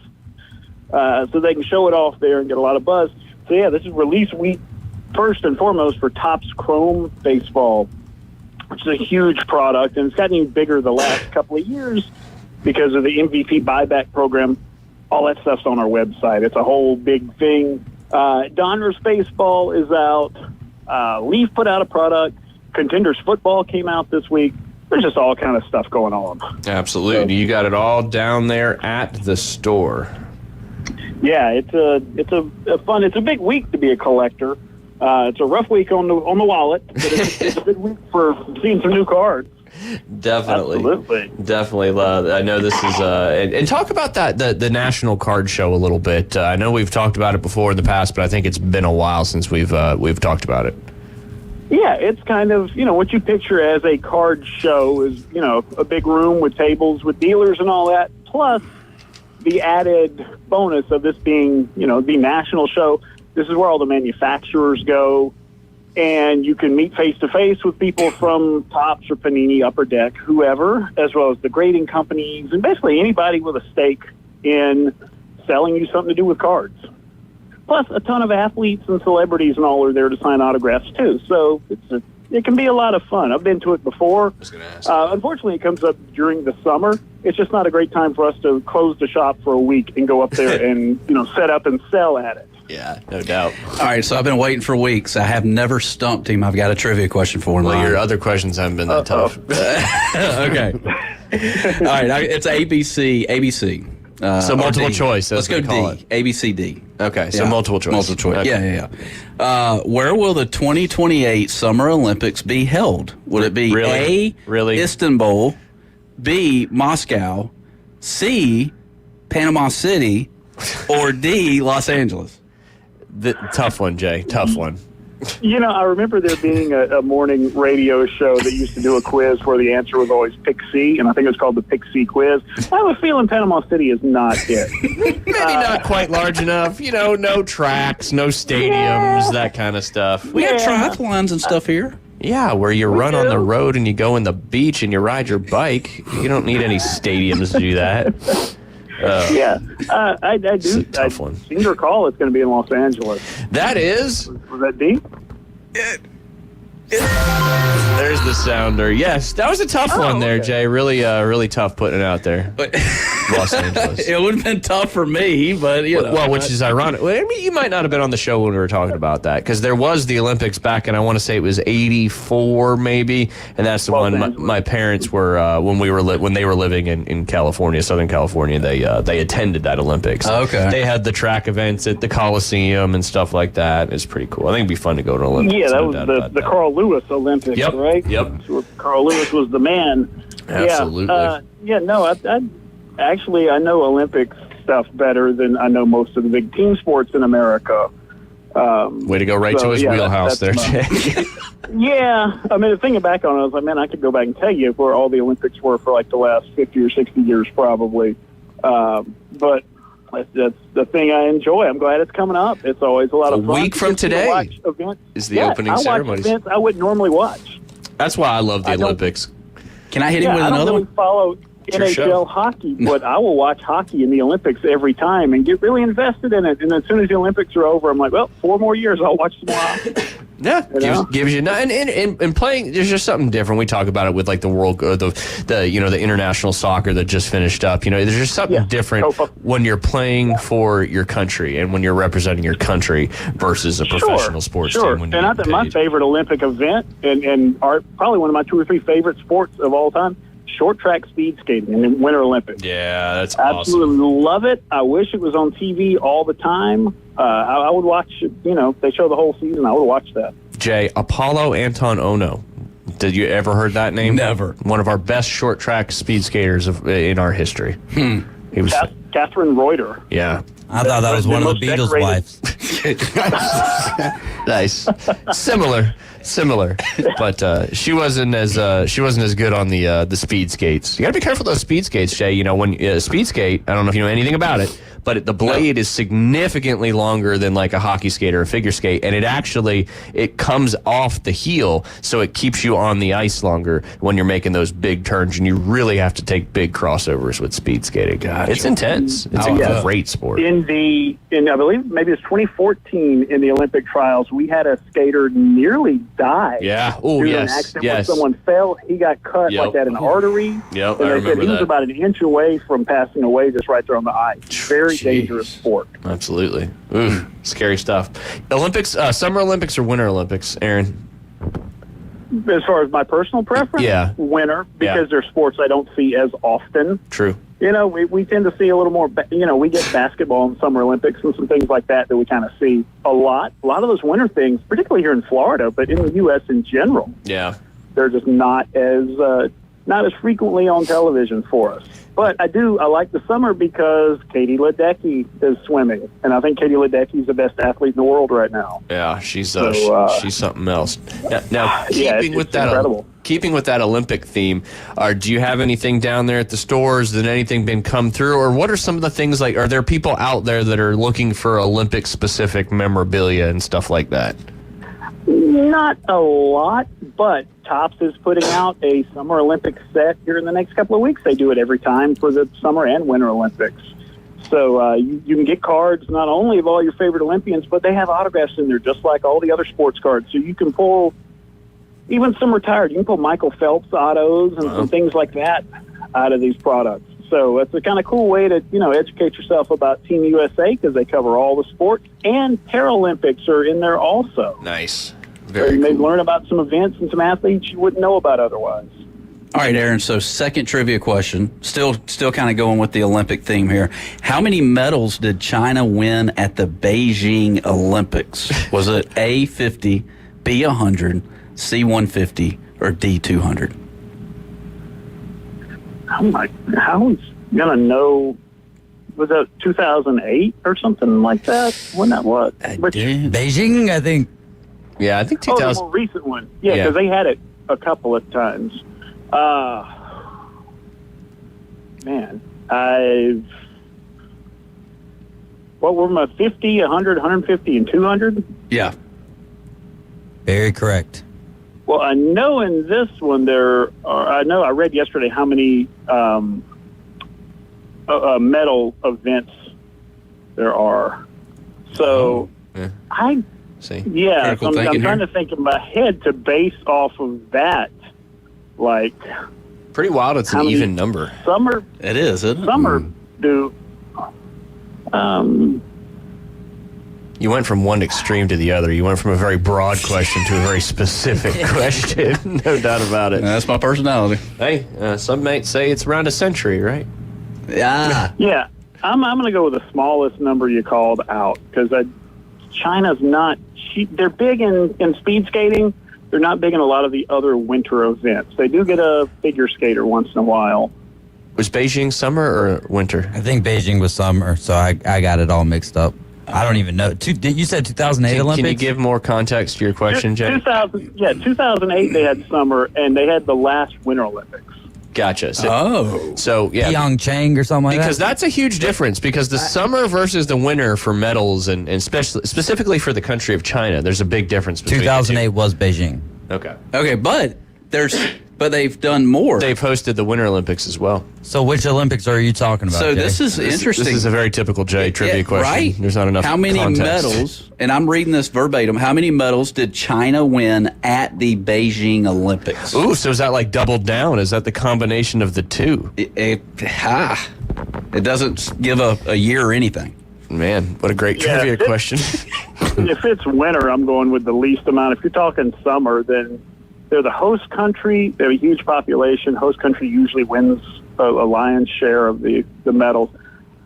so they can show it off there and get a lot of buzz. So yeah, this is release week first and foremost for Topps Chrome Baseball, which is a huge product, and it's gotten even bigger the last couple of years because of the MVP buyback program. All that stuff's on our website. It's a whole big thing. Donruss Baseball is out. Leaf put out a product. Contenders Football came out this week. there's just all kind of stuff going on. Absolutely. You got it all down there at the store. Yeah, it's a big week to be a collector. It's a rough week on the wallet, but it's a big week for seeing some new cards. Definitely. Absolutely. Definitely. I know this is and talk about that the National Card Show a little bit. I know we've talked about it before in the past, but I think it's been a while since we've talked about it. Yeah, it's kind of, what you picture as a card show is, a big room with tables with dealers and all that, plus the added bonus of this being, the national show. This is where all the manufacturers go, and you can meet face-to-face with people from Topps or Panini, Upper Deck, whoever, as well as the grading companies, and basically anybody with a stake in selling you something to do with cards. Plus, a ton of athletes and celebrities and all are there to sign autographs, too. So it can be a lot of fun. I've been to it before. Unfortunately, it comes up during the summer. It's just not a great time for us to close the shop for a week and go up there and, set up and sell at it. Yeah, no doubt. All right, so I've been waiting for weeks. I have never stumped him. I've got a trivia question for him. Well, your other questions haven't been that tough. Okay. All right, it's ABC. So multiple D. choice. Let's go D. ABCD. Okay, so multiple choice. Multiple choice. Okay. Yeah. Where will the 2028 Summer Olympics be held? Would it be A, Istanbul, B, Moscow, C, Panama City, or D, Los Angeles? Tough one, Jay. Tough one. I remember there being a morning radio show that used to do a quiz where the answer was always pick C, and I think it was called the Pick C quiz. I have a feeling Panama City is not it. Maybe not quite large enough. No tracks, no stadiums, that kind of stuff. We got triathlons and stuff here. Yeah, where you run on the road and you go in the beach and you ride your bike. You don't need any stadiums to do that. I do. It's a tough one. I seem to recall it's going to be in Los Angeles. That is? Was that D? There's the sounder. Yes, that was a tough one there, Jay. Really, really tough putting it out there. But Los Angeles. It would have been tough for me, but well, which is ironic. Well, I mean, you might not have been on the show when we were talking about that because there was the Olympics back, and I want to say it was '84, maybe, and that's the one my parents were when they were living in California, Southern California. They attended that Olympics. Okay. They had the track events at the Coliseum and stuff like that. It's pretty cool. I think it'd be fun to go to Olympics. Yeah, that was the Carl Lewis Olympics, right? Yep. So Carl Lewis was the man. Absolutely. I know Olympic stuff better than I know most of the big team sports in America. Way to go right to his wheelhouse there, Jay. Yeah. I mean, thinking back on it, I was like, man, I could go back and tell you where all the Olympics were for like the last 50 or 60 years probably. But that's the thing I enjoy. I'm glad it's coming up. It's always a lot of fun. A week from today is the opening ceremonies. I watch events I wouldn't normally watch. That's why I love the Olympics. Can I hit him with another one? I don't really follow NHL hockey, but I will watch hockey in the Olympics every time and get really invested in it. And as soon as the Olympics are over, I'm like, well, 4 more years, I'll watch some more hockey. Yeah, gives you and playing. There's just something different. We talk about it with like the world, the international soccer that just finished up. There's just something different when you're playing for your country and when you're representing your country versus a professional sports team. And I think my favorite Olympic event and probably one of my 2 or 3 favorite sports of all time. Short track speed skating in the Winter Olympics. Yeah, that's absolutely awesome. Love it. I wish it was on TV all the time. I would watch it. If they show the whole season, I would watch that. Jay, Apollo Anton Ono. Did you ever heard that name? Never. One of our best short track speed skaters in our history. He was Catherine Reuter. Yeah. I thought that was one of the Beatles' wives. Nice. Similar, but she wasn't as good on the speed skates. You got to be careful with those speed skates, Jay. When speed skate, I don't know if you know anything about it, but the blade is significantly longer than like a hockey skate or a figure skate, and it comes off the heel, so it keeps you on the ice longer when you're making those big turns, and you really have to take big crossovers with speed skating. Gotcha. It's intense. It's a great sport. In I believe maybe it's 2014 in the Olympic trials, we had a skater nearly die. Yeah. Oh, yes. An accident where someone fell. He got cut like that in the artery. Yep, and I they said remember he was that. about an inch away from passing away just right there on the ice. Very dangerous sport. Absolutely. Scary stuff. Olympics, Summer Olympics or Winter Olympics, Aaron? As far as my personal preference, winter, because they're sports I don't see as often. True. You know, we tend to see a little more, we get basketball in Summer Olympics and some things like that we kind of see a lot. A lot of those winter things, particularly here in Florida, but in the U.S. in general, they're just not as frequently on television for us. But I like the summer because Katie Ledecky is swimming, and I think Katie Ledecky is the best athlete in the world right now. Yeah, she's something else. Now keeping with that Olympic theme, do you have anything down there at the stores? Did anything been come through, or what are some of the things like? Are there people out there that are looking for Olympic specific memorabilia and stuff like that? Not a lot, but Topps is putting out a Summer Olympic set here in the next couple of weeks. They do it every time for the Summer and Winter Olympics. So you can get cards not only of all your favorite Olympians, but they have autographs in there just like all the other sports cards. So you can pull even some retired. You can pull Michael Phelps autos and some things like that out of these products. So it's a kind of cool way to, educate yourself about Team USA because they cover all the sports, and Paralympics are in there also. Nice. So you may learn about some events and some athletes you wouldn't know about otherwise. All right, Aaron, so second trivia question, still kind of going with the Olympic theme here. How many medals did China win at the Beijing Olympics? Was it A, 50, B, 100, C, 150, or D, 200? How is going to know? Was that 2008 or something like that? When that was? Beijing, I think. Yeah, I think 2000. Oh, the more recent one. Yeah, because they had it a couple of times. What were my 50, 100, 150, and 200? Yeah. Very correct. Well, I know in this one I read yesterday how many medal events there are. So I'm trying to think in my head to base off of that. Like, pretty wild. It's an even number. Summer. It is, isn't it? Summer do. You went from one extreme to the other. You went from a very broad question to a very specific question. No doubt about it. That's my personality. Hey, some might say it's around a century, right? Yeah. Yeah. I'm going to go with the smallest number you called out because China's not. They're big in speed skating. They're not big in a lot of the other winter events. They do get a figure skater once in a while. Was Beijing summer or winter? I think Beijing was summer, so I got it all mixed up. I don't even know. You said 2008 Olympics? Can you give more context to your question, Jay? 2008 they had summer, and they had the last Winter Olympics. Gotcha. So yeah. Pyeongchang or something like that? Because that's a huge difference, because the summer versus the winter for medals, and specifically for the country of China, there's a big difference between 2008 was Beijing. Okay, but they've done more. They've hosted the Winter Olympics as well. So which Olympics are you talking about, So Jay? this is interesting. This is a very typical Jay trivia question. Right? There's not enough How many context. medals, and I'm reading this verbatim, how many medals did China win at the Beijing Olympics? Ooh, so is that like doubled down? Is that the combination of the two? It doesn't give a year or anything. Man, what a great trivia question. If it's winter, I'm going with the least amount. If you're talking summer, then they're the host country. They have a huge population. Host country usually wins a lion's share of the medals.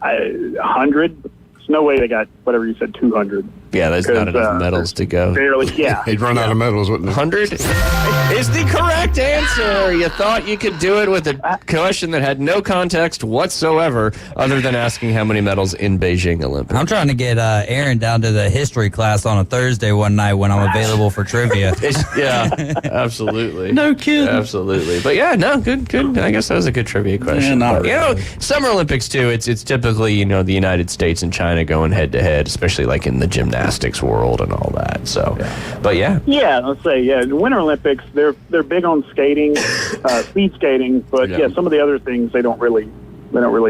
100. There's no way they got whatever you said, 200. Yeah, there's not enough medals to go. Barely, yeah. He'd run out of medals, wouldn't he? 100 is the correct answer. You thought you could do it with a question that had no context whatsoever, other than asking how many medals in Beijing Olympics. I'm trying to get Aaron down to the history class on a Thursday one night when I'm available for trivia. Yeah, absolutely. No kidding. Absolutely. But yeah, no, good. I guess that was a good trivia question. Yeah, not but, Summer Olympics too, it's typically, the United States and China going head to head, especially like in the gymnastics world and all that. So, but yeah. Yeah, let's say, the Winter Olympics, they're big on skating, speed skating, but some of the other things they don't really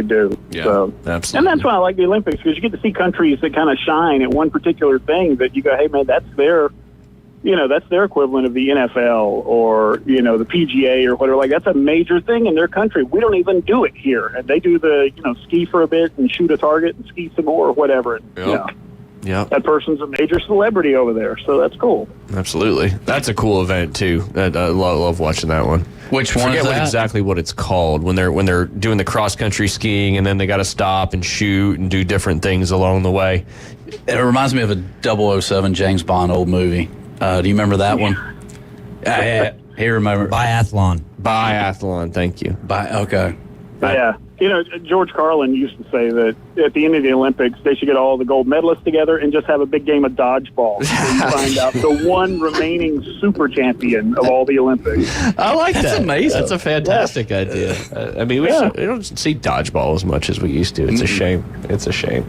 do. Yeah, so, absolutely. And that's why I like the Olympics, because you get to see countries that kind of shine at one particular thing that you go, hey man, that's their equivalent of the NFL or, the PGA or whatever. Like, that's a major thing in their country. We don't even do it here. And they do the, ski for a bit and shoot a target and ski some more or whatever. And, Yep. That person's a major celebrity over there, so that's cool. Absolutely. That's a cool event, too. I love watching that one. Which I one forget is that? exactly what it's called when they're doing the cross-country skiing, and then they got to stop and shoot and do different things along the way. It reminds me of a 007 James Bond old movie. Do you remember that one? He remember. Biathlon, thank you. Okay. Yeah. George Carlin used to say that at the end of the Olympics, they should get all the gold medalists together and just have a big game of dodgeball. So you find out the one remaining super champion of all the Olympics. I like that. That's amazing. That's a fantastic idea. I mean, we don't see dodgeball as much as we used to. It's a shame. It's a shame.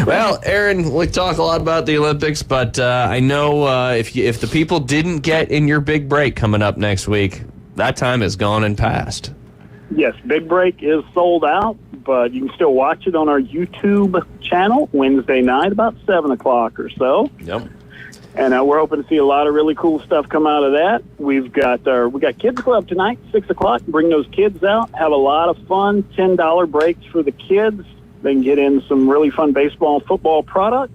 Well, Aaron, we talk a lot about the Olympics, but I know if the people didn't get in your big break coming up next week, that time is gone and past. Yes, Big Break is sold out, but you can still watch it on our YouTube channel Wednesday night about 7 o'clock or so. Yep. And we're hoping to see a lot of really cool stuff come out of that. We got Kids Club tonight, 6 o'clock. Bring those kids out, have a lot of fun, $10 breaks for the kids. They can get in some really fun baseball and football product.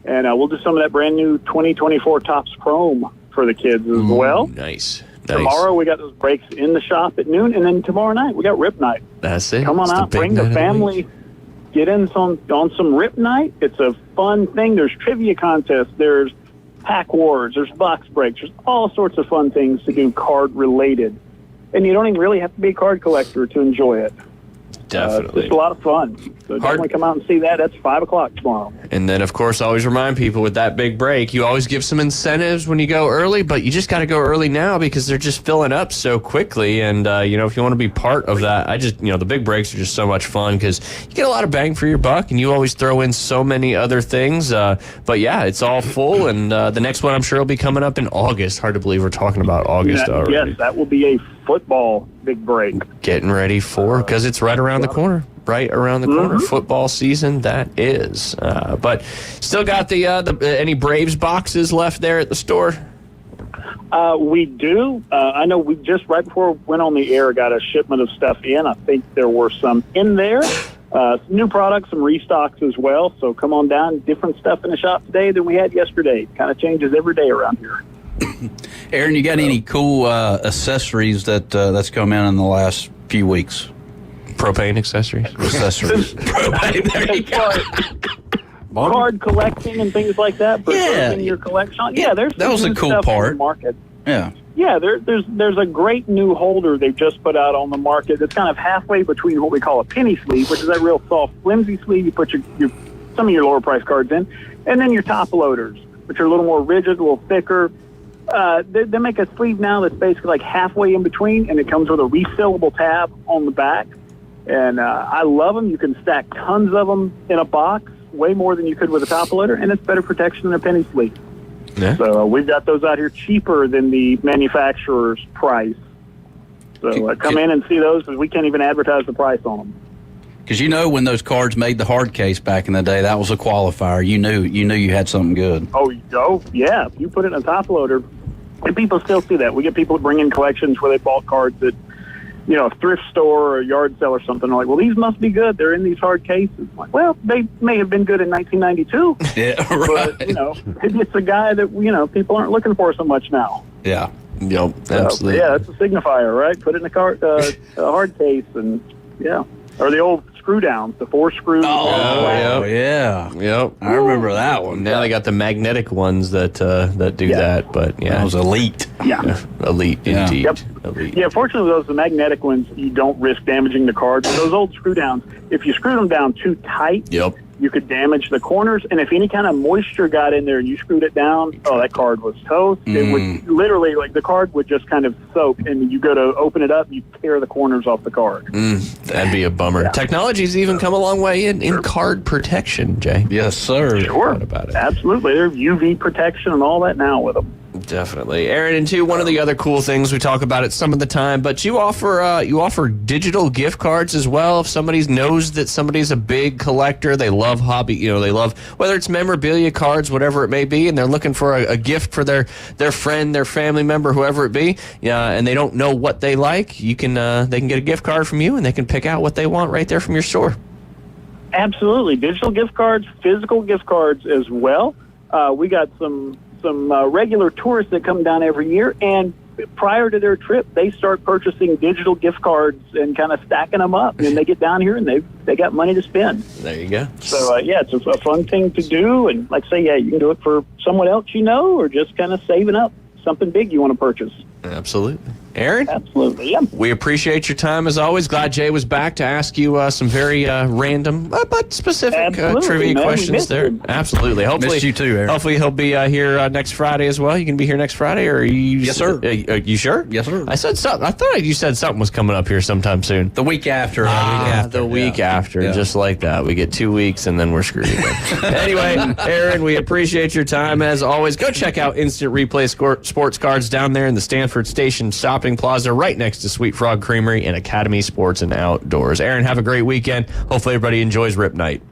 And we'll do some of that brand new 2024 Topps Chrome for the kids as well. Nice. Tomorrow we got those breaks in the shop at noon, and then tomorrow night we got Rip Night. That's it. Come on It's out, the big bring night the of the family, get in on some Rip Night. It's a fun thing. There's trivia contests, there's pack wars, there's box breaks, there's all sorts of fun things to do card related, and you don't even really have to be a card collector to enjoy it. Definitely. It's a lot of fun. So definitely come out and see that. That's 5 o'clock tomorrow. And then, of course, always remind people with that big break, you always give some incentives when you go early, but you just got to go early now because they're just filling up so quickly. And, if you want to be part of that, the big breaks are just so much fun because you get a lot of bang for your buck and you always throw in so many other things. But, yeah, it's all full. And the next one I'm sure will be coming up in August. Hard to believe we're talking about August already. Yes, that will be a football big break. Getting ready for, because it's right around the corner. Right around the corner, football season that is. But still got the any Braves boxes left there at the store? We do. I know we just right before we went on the air got a shipment of stuff in. I think there were some in there. Some new products, some restocks as well. So come on down. Different stuff in the shop today than we had yesterday. Kind of changes every day around here. Aaron, you got any cool accessories that's come in the last few weeks? Propane accessories. Propane, there you go. Card collecting and things like that. In your collection. Yeah, there's that was a cool stuff part. on the market. Yeah. Yeah, there's a great new holder they've just put out on the market that's kind of halfway between what we call a penny sleeve, which is that real soft, flimsy sleeve you put some of your lower price cards in, and then your top loaders, which are a little more rigid, a little thicker. They make a sleeve now that's basically like halfway in between, and it comes with a refillable tab on the back. And I love them. You can stack tons of them in a box, way more than you could with a top loader, and it's better protection than a penny sleeve. Yeah. So we've got those out here cheaper than the manufacturer's price. So come in and see those because we can't even advertise the price on them. Because when those cards made the hard case back in the day, that was a qualifier. You knew you had something good. Oh, yeah. If you put it in a top loader, and people still see that. We get people that bring in collections where they bought cards at a thrift store or a yard sale or something. They're like, well, these must be good. They're in these hard cases. I'm like, well, they may have been good in 1992. Yeah, right. But, maybe it's a guy that, people aren't looking for so much now. Yeah. Yep, absolutely. Yeah, it's a signifier, right? Put it in a hard case and, yeah. Or the old screw downs, the 4 screws. Oh, yeah. Yep. I remember that one. Now they got the magnetic ones that do that, but yeah. That was elite. Yeah. Elite, indeed. Yep. Elite. Yeah, fortunately, the magnetic ones, you don't risk damaging the cards. Those old screw downs, if you screw them down too tight, you could damage the corners. And if any kind of moisture got in there and you screwed it down, that card was toast. It would literally, the card would just kind of soak, and you go to open it up, you tear the corners off the card. That'd be a bummer. Yeah. Technology's even come a long way in card protection, Jay. Yes, sir. Sure. About it. Absolutely. There's UV protection and all that now with them. Definitely. Aaron, and too, one of the other cool things, we talk about it some of the time, but you offer digital gift cards as well. If somebody knows that somebody's a big collector, they love hobby, they love, whether it's memorabilia cards, whatever it may be, and they're looking for a gift for their friend, their family member, whoever it be, and they don't know what they like, they can get a gift card from you, and they can pick out what they want right there from your store. Absolutely. Digital gift cards, physical gift cards as well. We got some regular tourists that come down every year, and prior to their trip, they start purchasing digital gift cards and kind of stacking them up. And they get down here and they got money to spend. There you go. So, it's a fun thing to do. And like I say, you can do it for someone else or just kind of saving up something big you want to purchase. Absolutely. Aaron? Absolutely, yeah. We appreciate your time as always. Glad Jay was back to ask you some very random but specific trivia questions there. Absolutely. Hopefully, missed you too, Aaron. Hopefully he'll be here next Friday as well. You can be here next Friday, or are you? Yes, sir. You sure? Yes, sir. I said something. I thought you said something was coming up here sometime soon. The week after. The week after, just like that. We get 2 weeks and then we're screwed again. Anyway, Aaron, we appreciate your time as always. Go check out Instant Replay Sports Cards down there in the Stanford Station Shopping Plaza, right next to Sweet Frog Creamery and Academy Sports and Outdoors. Aaron, have a great weekend. Hopefully everybody enjoys Rip Night.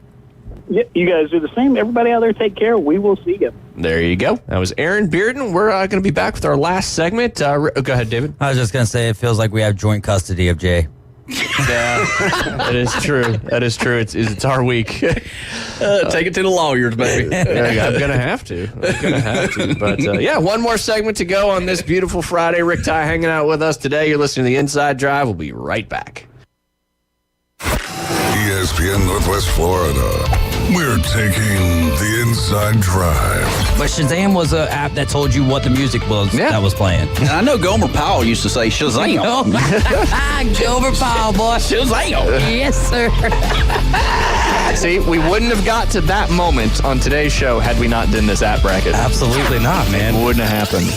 Yeah, you guys do the same. Everybody out there, take care. We will see you. There you go. That was Aaron Bearden. We're going to be back with our last segment. Go ahead, David. I was just going to say, it feels like we have joint custody of Jay. Yeah, that is true. That is true. It's our week. Take it to the lawyers, baby. I'm gonna have to. But one more segment to go on this beautiful Friday. Rick Ty hanging out with us today. You're listening to the Inside Drive. We'll be right back. ESPN Northwest Florida. We're taking the Inside Drive. But Shazam was an app that told you what the music was that was playing. And I know Gomer Powell used to say Shazam. Gomer Powell, boy. Shazam. Yes, sir. See, we wouldn't have got to that moment on today's show had we not done this app bracket. Absolutely not, man. It wouldn't have happened.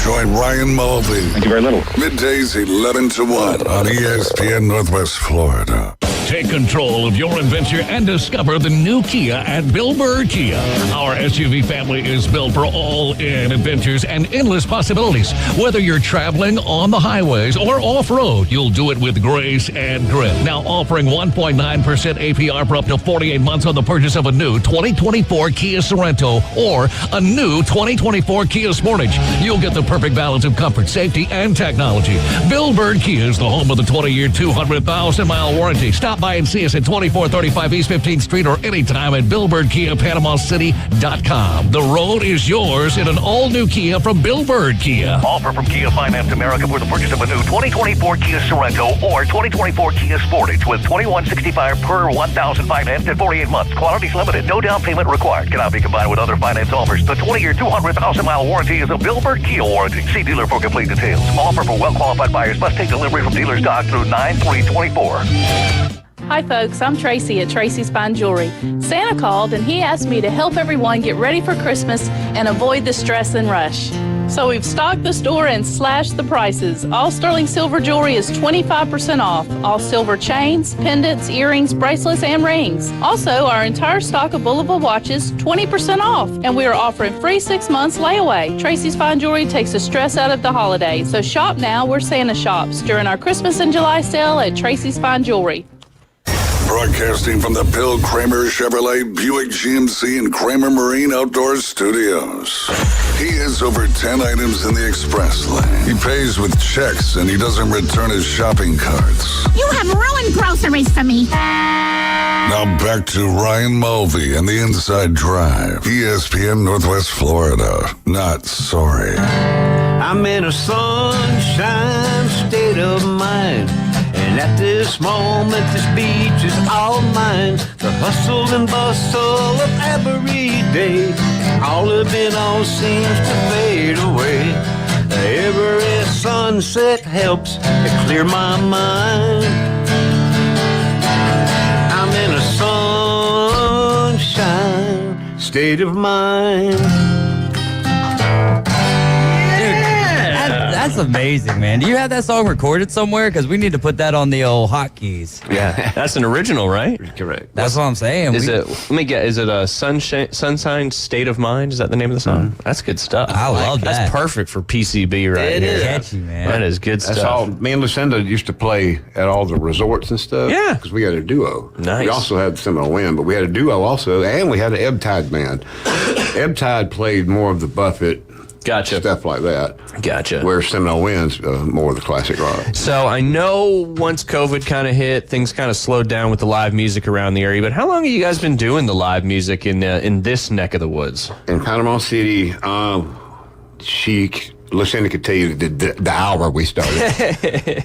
Join Ryan Mulvey. Thank you very little. Middays 11 to 1 on ESPN Northwest Florida. Take control of your adventure and discover the new Kia at Bill Burr Kia. Our SUV family is built for all-in adventures and endless possibilities. Whether you're traveling on the highways or off-road, you'll do it with grace and grit. Now offering 1.9% APR for up to 48 months on the purchase of a new 2024 Kia Sorento or a new 2024 Kia Sportage. You'll get the perfect balance of comfort, safety, and technology. Bill Burr Kia is the home of the 20-year, 200,000-mile warranty. Stop by and see us at 2435 East 15th Street or anytime at BillBirdKiaPanamaCity.com. The road is yours in an all-new Kia from Bill Bird Kia. Offer from Kia Finance America for the purchase of a new 2024 Kia Sorento or 2024 Kia Sportage with $2,165 per 1,000 finance and 48 months. Quantities limited. No down payment required. Cannot be combined with other finance offers. The 20-year, 200,000-mile warranty is a Bill Bird Kia warranty. See dealer for complete details. Offer for well-qualified buyers. Must take delivery from dealer stock through 9/3/24. Hi folks, I'm Tracy at Tracy's Fine Jewelry. Santa called and he asked me to help everyone get ready for Christmas and avoid the stress and rush. So we've stocked the store and slashed the prices. All sterling silver jewelry is 25% off. All silver chains, pendants, earrings, bracelets, and rings. Also, our entire stock of Boulevard watches, 20% off. And we are offering free 6 months layaway. Tracy's Fine Jewelry takes the stress out of the holiday. So shop now where Santa shops during our Christmas and July sale at Tracy's Fine Jewelry. Broadcasting from the Bill Kramer Chevrolet Buick GMC and Kramer Marine Outdoor Studios. He has over 10 items in the express lane. He pays with checks and he doesn't return his shopping carts. You have ruined groceries for me. Now back to Ryan Mulvey and the Inside Drive. ESPN Northwest Florida. Not sorry. I'm in a sunshine state of mind. And at this moment, this beach is all mine. The hustle and bustle of every day, all of it all seems to fade away. Every sunset helps to clear my mind. I'm in a sunshine state of mind. That's amazing, man. Do you have that song recorded somewhere? Because we need to put that on the old hotkeys. Yeah, that's an original, right? Correct. That's what I'm saying. Is it a Sunshine State of Mind? Is that the name of the song? That's good stuff. I love that. That's perfect for PCB right here. Catchy, man. That is good That's stuff. all. Me and Lucinda used to play at all the resorts and stuff. Yeah. Because we had a duo. Nice. We also had Seminole Wind, but we had a duo also, and we had an Ebb Tide band. Ebb Tide played more of the Buffett Gotcha. Stuff like that. Gotcha. Where Seminole Wind's more of the classic rock. So I know once COVID kind of hit, things kind of slowed down with the live music around the area. But how long have you guys been doing the live music in this neck of the woods? In Panama City, Lucinda could tell you the hour we started.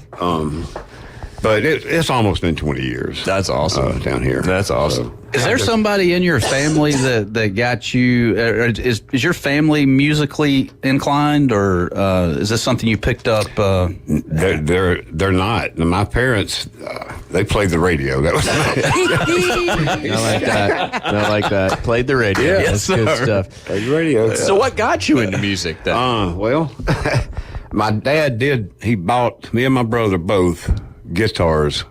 But it's almost been 20 years. That's awesome. Down here. That's awesome. Is there somebody in your family that got you? Is your family musically inclined, or is this something you picked up? They're not. My parents, they played the radio. That was I like that. I like that. Played the radio. Yeah, That's good stuff. Played the radio. So what got you into music then? Well, my dad did. He bought me and my brother both guitars,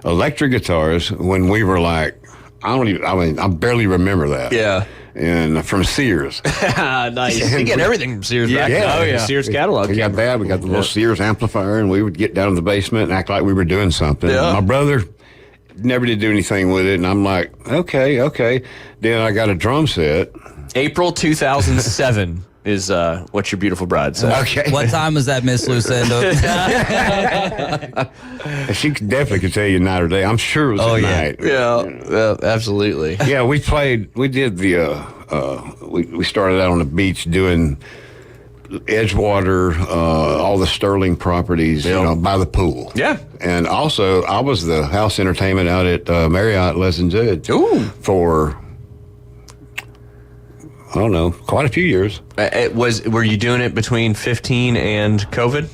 electric guitars, when we were like, I barely remember that. Yeah. And from Sears. Nice. You get everything from Sears back then. Oh, yeah. Sears catalog. We got that. We got the little Sears amplifier, and we would get down in the basement and act like we were doing something. Yeah. My brother never did do anything with it, and I'm like, okay. Then I got a drum set. April 2007 is what your beautiful bride said. Okay. What time was that, Miss Lucinda? She definitely could tell you night or day. I'm sure it was at night. Yeah, absolutely. Yeah, we did we started out on the beach doing Edgewater, all the Sterling properties, by the pool. Yeah. And also, I was the house entertainment out at Marriott Pleasant Judge for, I don't know, quite a few years. Were you doing it between 15 and COVID?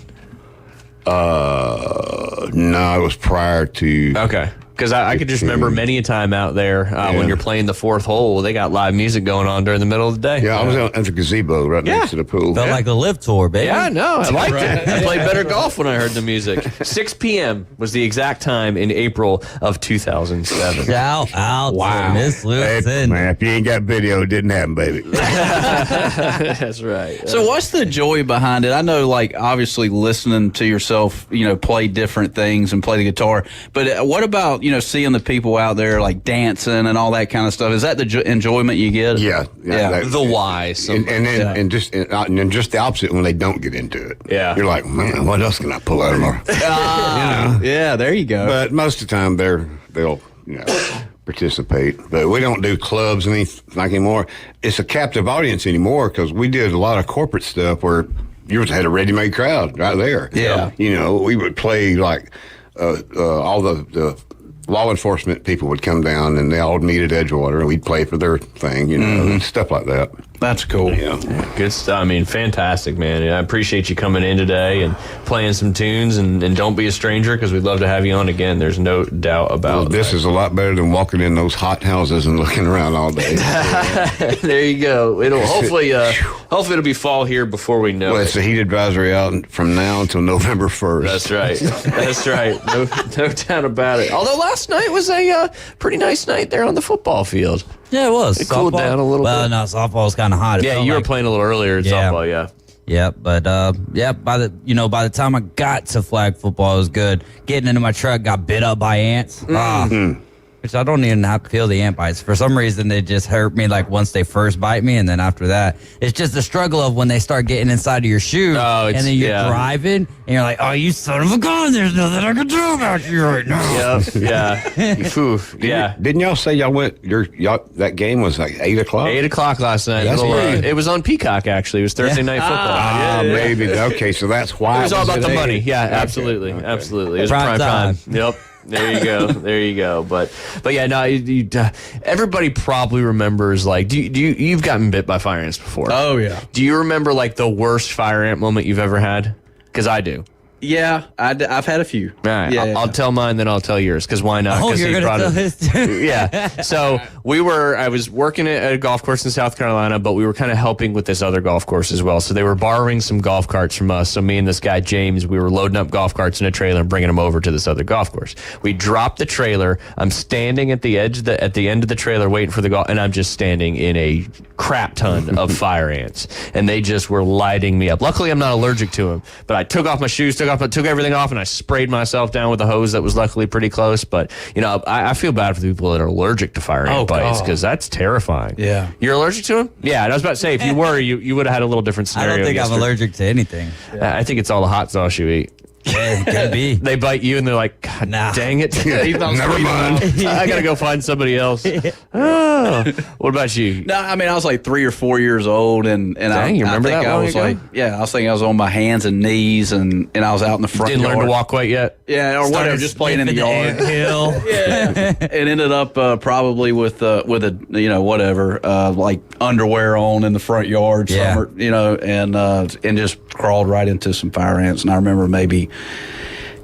No, it was prior to. Okay. Because I could just remember many a time out there when you're playing the fourth hole, they got live music going on during the middle of the day. Yeah, I was at the gazebo right next to the pool. Felt like a live tour, baby. Yeah, no, I liked it. I played better golf when I heard the music. 6 p.m. was the exact time in April of 2007. Shout out to Miss Lucinda. Hey, man, if you ain't got video, it didn't happen, baby. That's right. So what's the joy behind it? I know, like, obviously listening to yourself, play different things and play the guitar. But what about, seeing the people out there, like, dancing and all that kind of stuff? Is that the enjoyment you get? Yeah. The why. And just the opposite when they don't get into it. Yeah. You're like, man, what else can I pull out of them? Yeah, there you go. But most of the time they'll participate. But we don't do clubs and anything like anymore. It's a captive audience anymore because we did a lot of corporate stuff where you had a ready-made crowd right there. Yeah. We would play like all the law enforcement people would come down and they all meet at Edgewater and we'd play for their thing, and stuff like that. That's cool. Yeah. Good stuff. I mean, fantastic, man. And I appreciate you coming in today and playing some tunes and don't be a stranger because we'd love to have you on again. There's no doubt about this is a lot better than walking in those hot houses and looking around all day. There you go. It'll hopefully it'll be fall here before we know it's a heat advisory out from now until November 1st. That's right. That's right. No doubt about it. Although last night was a pretty nice night there on the football field. Yeah, it was. It cooled down a little bit. Well, no, softball was kind of hot. Yeah, you were playing a little earlier in softball, yeah. Yeah, but by the time I got to flag football, it was good. Getting into my truck, got bit up by ants. Which I don't even have to feel the ant bites. For some reason, they just hurt me like once they first bite me, and then after that, it's just the struggle of when they start getting inside of your shoe, and then you're driving, and you're like, "Oh, you son of a gun! There's nothing I can do about you right now." Yeah. Didn't y'all say y'all went? That game was like 8 o'clock. 8 o'clock last night. It was on Peacock actually. It was Thursday night football. Maybe. Okay, so that's why it was all about the money. Yeah, absolutely. It was prime time. Yep. There you go. But yeah, no. Everybody probably remembers. Like, you've gotten bit by fire ants before? Oh yeah. Do you remember like the worst fire ant moment you've ever had? Because I do. Yeah, I've had a few. All right, I'll tell mine, then I'll tell yours. Because why not? Oh, you're gonna tell his too. Yeah. So I was working at a golf course in South Carolina, but we were kind of helping with this other golf course as well. So they were borrowing some golf carts from us. So me and this guy James, we were loading up golf carts in a trailer and bringing them over to this other golf course. We dropped the trailer. I'm standing at the end of the trailer waiting for the golf, and I'm just standing in a crap ton of fire ants, and they just were lighting me up. Luckily, I'm not allergic to them, but I took off my shoes, took off off, but took everything off, and I sprayed myself down with a hose that was luckily pretty close. But, I feel bad for the people that are allergic to fire ant bites because that's terrifying. Yeah. You're allergic to them? Yeah, and I was about to say, if you were, you would have had a little different scenario. I don't think I'm allergic to anything. I think it's all the hot sauce you eat. Yeah, it could be. They bite you and they're like, God dang it. Never mind. I got to go find somebody else. Oh. What about you? No, I mean, I was like 3 or 4 years old, and Dang, you remember I think that I long was ago? I was thinking I was on my hands and knees, and I was out in the front Didn't yard. learn to walk quite yet? Yeah, or Started whatever, just playing in the yard. Hill. Yeah. It ended up probably with a whatever like underwear on in the front yard, Yeah. summer, and just crawled right into some fire ants. And I remember maybe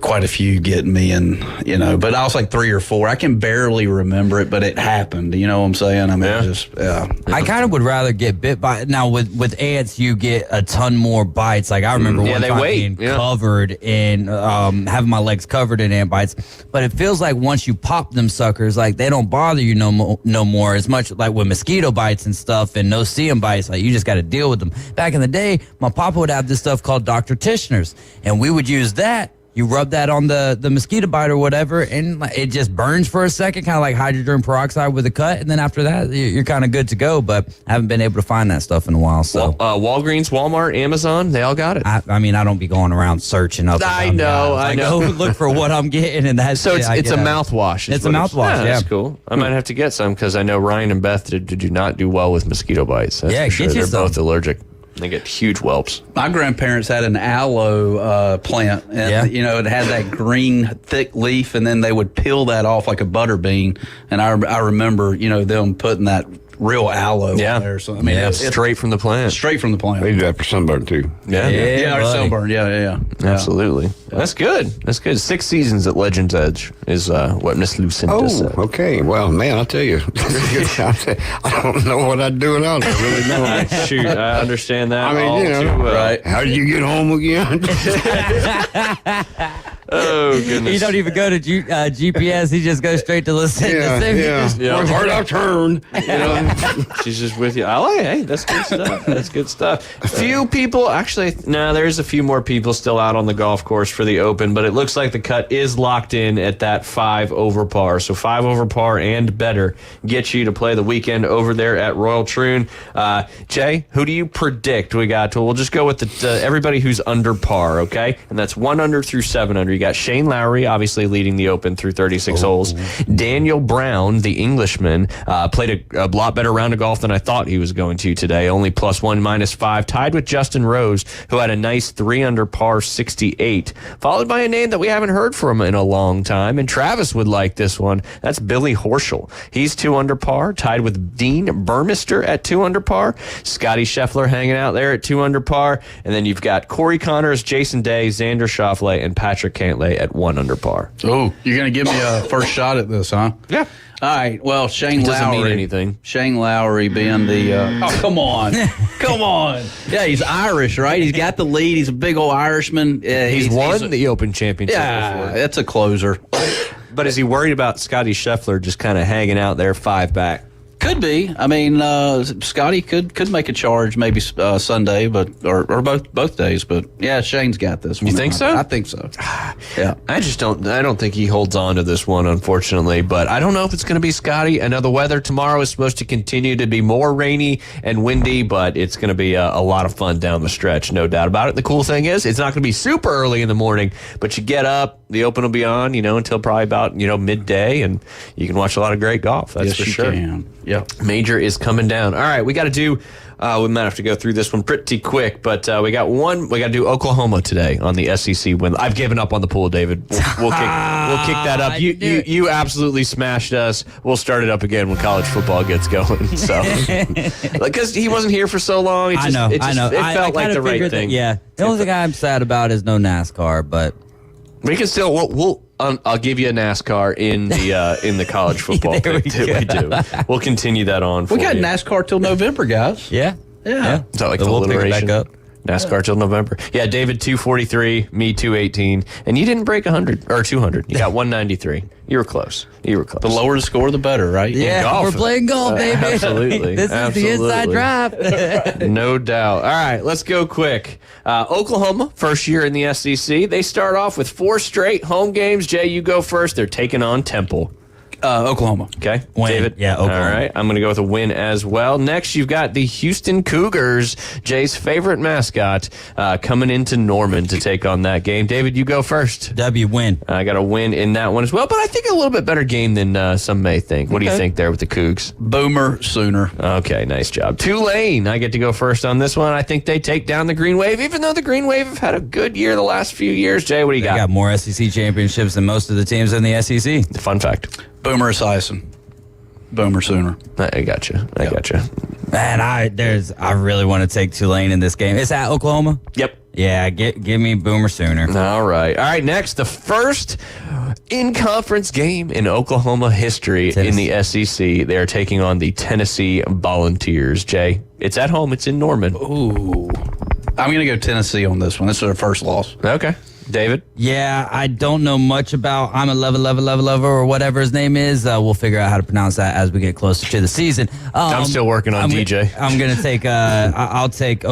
quite a few getting me, and but I was like 3 or 4. I can barely remember it, but it happened. You know what I'm saying? I mean, I kind of would rather get bit by. Now with ants, you get a ton more bites. Like I remember one time being covered in having my legs covered in ant bites. But it feels like once you pop them suckers, like they don't bother you no more as much. Like with mosquito bites and stuff and no-see-em bites, like you just got to deal with them. Back in the day, my papa would have this stuff called Dr. Tishner's, and we would use that. You rub that on the mosquito bite or whatever, and it just burns for a second, kind of like hydrogen peroxide with a cut. And then after that, you're kind of good to go. But I haven't been able to find that stuff in a while. So Walgreens, Walmart, Amazon, they all got it. I mean, I don't be going around searching up. I know. I go look for what I'm getting, and that's so it's a mouthwash. It's a mouthwash. Yeah, that's cool. I might have to get some because I know Ryan and Beth do not do well with mosquito bites. That's for sure. Get you They're some. both allergic. They get huge whelps. My grandparents had an aloe plant, and it had that green thick leaf, and then they would peel that off like a butter bean. And I remember, them putting that real aloe on there. So I mean, it's straight from the plant. Straight from the plant. They do that for sunburn too. Yeah, or sunburn. Yeah. Absolutely. That's good. That's good. 6 seasons at Legends Edge is what Miss Lucinda said. Okay. Well, man, I'll tell you, I don't know what I'd do without it. I really don't. Shoot, I understand that. I mean, right. How did you get home again? Oh, goodness. He don't even go to GPS. He just goes straight to Lucinda. Yeah. Hard out turn. She's just with you. Hey, that's good stuff. That's good stuff. Few people, actually, there's a few more people still out on the golf course for the Open, but it looks like the cut is locked in at that 5 over par. So 5 over par and better gets you to play the weekend over there at Royal Troon. Jay, who do you predict we got to? We'll just go with everybody who's under par, okay? And that's 1 under through 7 under. You got Shane Lowry, obviously leading the Open through 36 holes. Daniel Brown, the Englishman, played a lot better round of golf than I thought he was going to today. Only +1, -5. Tied with Justin Rose, who had a nice 3 under par 68. Followed by a name that we haven't heard from in a long time, and Travis would like this one. That's Billy Horschel. He's 2 under par, tied with Dean Burmester at 2 under par. Scotty Scheffler hanging out there at 2 under par. And then you've got Corey Connors, Jason Day, Xander Schauffele, and Patrick Cantlay at 1 under par. Oh, you're going to give me a first shot at this, huh? Yeah. All right. Well, Shane It doesn't Lowry. mean anything. Shane Lowry being the. Oh, come on. Come on. Yeah, he's Irish, right? He's got the lead. He's a big old Irishman. He's won the Open Championship before. That's a closer. But is he worried about Scotty Scheffler just kind of hanging out there 5 back? Could be. I mean, Scotty could make a charge maybe Sunday, or both days. But yeah, Shane's got this one. You think so? I think so. Yeah. I don't think he holds on to this one, unfortunately. But I don't know if it's going to be Scotty. I know the weather tomorrow is supposed to continue to be more rainy and windy, but it's going to be a lot of fun down the stretch, no doubt about it. The cool thing is, it's not going to be super early in the morning, but you get up, the Open will be on, until probably about midday, and you can watch a lot of great golf. That's for sure. Can. Yeah. Major is coming down. All right, we got to do. We might have to go through this one pretty quick, but we got to do Oklahoma today on the SEC win. I've given up on the pool, David. We'll kick that up. You absolutely smashed us. We'll start it up again when college football gets going. So, because he wasn't here for so long, I know. It felt like the right thing. The only thing I'm sad about is no NASCAR, but we can still. I'll give you a NASCAR in the college football pick that we do. We'll continue that on. We got NASCAR till November, guys. Yeah. Is that like the we'll pick it alliteration? back up. NASCAR till November. Yeah, David 243, me 218, and you didn't break 100 or 200. You got 193. You were close. The lower the score, the better, right? Yeah, golf. we're playing golf, baby. Absolutely. This is the inside drive. No doubt. All right, let's go quick. Oklahoma, first year in the SEC. They start off with 4 straight home games. Jay, you go first. They're taking on Temple. Oklahoma. Okay. Win. David? Yeah, Oklahoma. All right. I'm going to go with a win as well. Next, you've got the Houston Cougars, Jay's favorite mascot, coming into Norman to take on that game. David, you go first. W, win. I got a win in that one as well, but I think a little bit better game than some may think. What do you think there with the Cougs? Boomer Sooner. Okay, nice job. Tulane, I get to go first on this one. I think they take down the Green Wave, even though the Green Wave have had a good year the last few years. Jay, what do you got? They got more SEC championships than most of the teams in the SEC. Fun fact. Boomer Esiason. Boomer Sooner. I got you. I got you. Man, I really want to take Tulane in this game. It's at Oklahoma? Yep. Yeah, give me Boomer Sooner. All right. All right, next, the first in-conference game in Oklahoma history in the SEC. They are taking on the Tennessee Volunteers. Jay, it's at home. It's in Norman. Ooh. I'm going to go Tennessee on this one. This is their first loss. Okay. David? Yeah, I don't know much about I'm a lover or whatever his name is. We'll figure out how to pronounce that as we get closer to the season. I'm still working on DJ. I'm going to take I'll take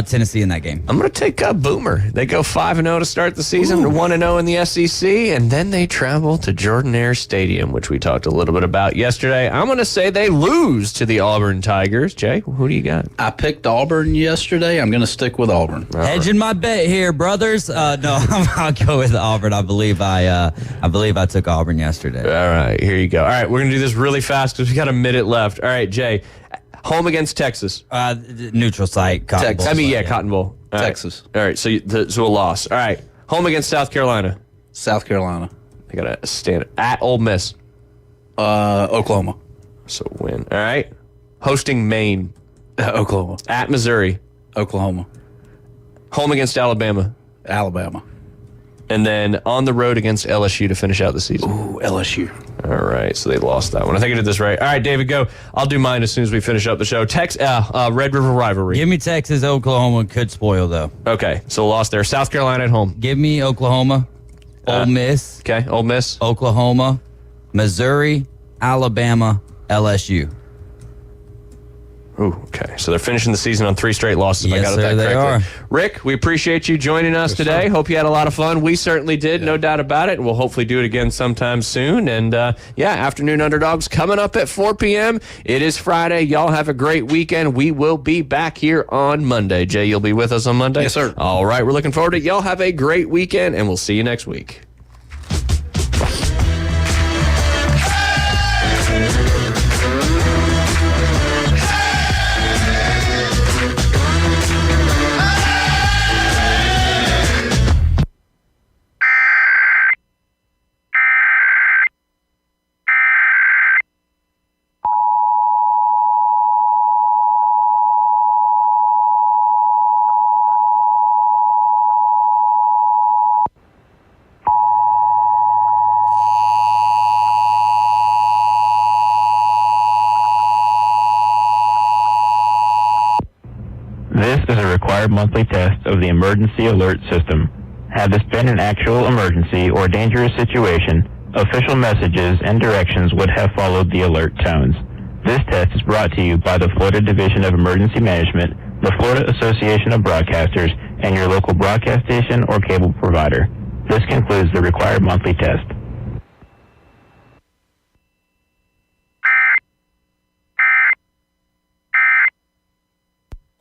Tennessee in that game. I'm going to take Boomer. They go 5-0 to start the season. They're 1-0 in the SEC, and then they travel to Jordan-Hare Stadium, which we talked a little bit about yesterday. I'm going to say they lose to the Auburn Tigers. Jay, who do you got? I picked Auburn yesterday. I'm going to stick with Auburn. Hedging my bet here, brothers. No, I'll go with Auburn. I believe I took Auburn yesterday. All right, here you go. All right, we're going to do this really fast because we got a minute left. All right, Jay, home against Texas. Neutral site, Cotton Bowl. Cotton Bowl. All Texas. Right. All right, so a loss. All right, home against South Carolina. South Carolina. I got to stand at Ole Miss. Oklahoma. So win. All right, hosting Maine. Oklahoma. At Missouri. Oklahoma. Home against Alabama. Alabama. And then on the road against LSU to finish out the season. Ooh, LSU. All right, so they lost that one. I think I did this right. All right, David, go. I'll do mine as soon as we finish up the show. Red River Rivalry. Give me Texas. Oklahoma could spoil, though. Okay, so lost there. South Carolina at home. Give me Oklahoma. Ole Miss. Okay, Ole Miss. Oklahoma. Missouri. Alabama. LSU. Ooh, okay. So they're finishing the season on 3 straight losses. If I got it that correctly. Are. Rick, we appreciate you joining us today. Hope you had a lot of fun. We certainly did, no doubt about it. We'll hopefully do it again sometime soon. And Afternoon Underdogs coming up at 4 p.m. It is Friday. Y'all have a great weekend. We will be back here on Monday. Jay, you'll be with us on Monday? Yes, sir. All right. We're looking forward to it. Y'all have a great weekend, and we'll see you next week. This is a required monthly test of the emergency alert system. Had this been an actual emergency or dangerous situation, official messages and directions would have followed the alert tones. This test is brought to you by the Florida Division of Emergency Management, the Florida Association of Broadcasters, and your local broadcast station or cable provider. This concludes the required monthly test.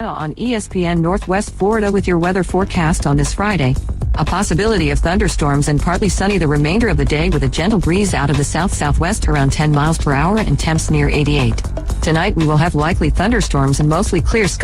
On ESPN Northwest Florida with your weather forecast on this Friday. A possibility of thunderstorms and partly sunny the remainder of the day with a gentle breeze out of the south-southwest around 10 miles per hour and temps near 88. Tonight we will have likely thunderstorms and mostly clear skies.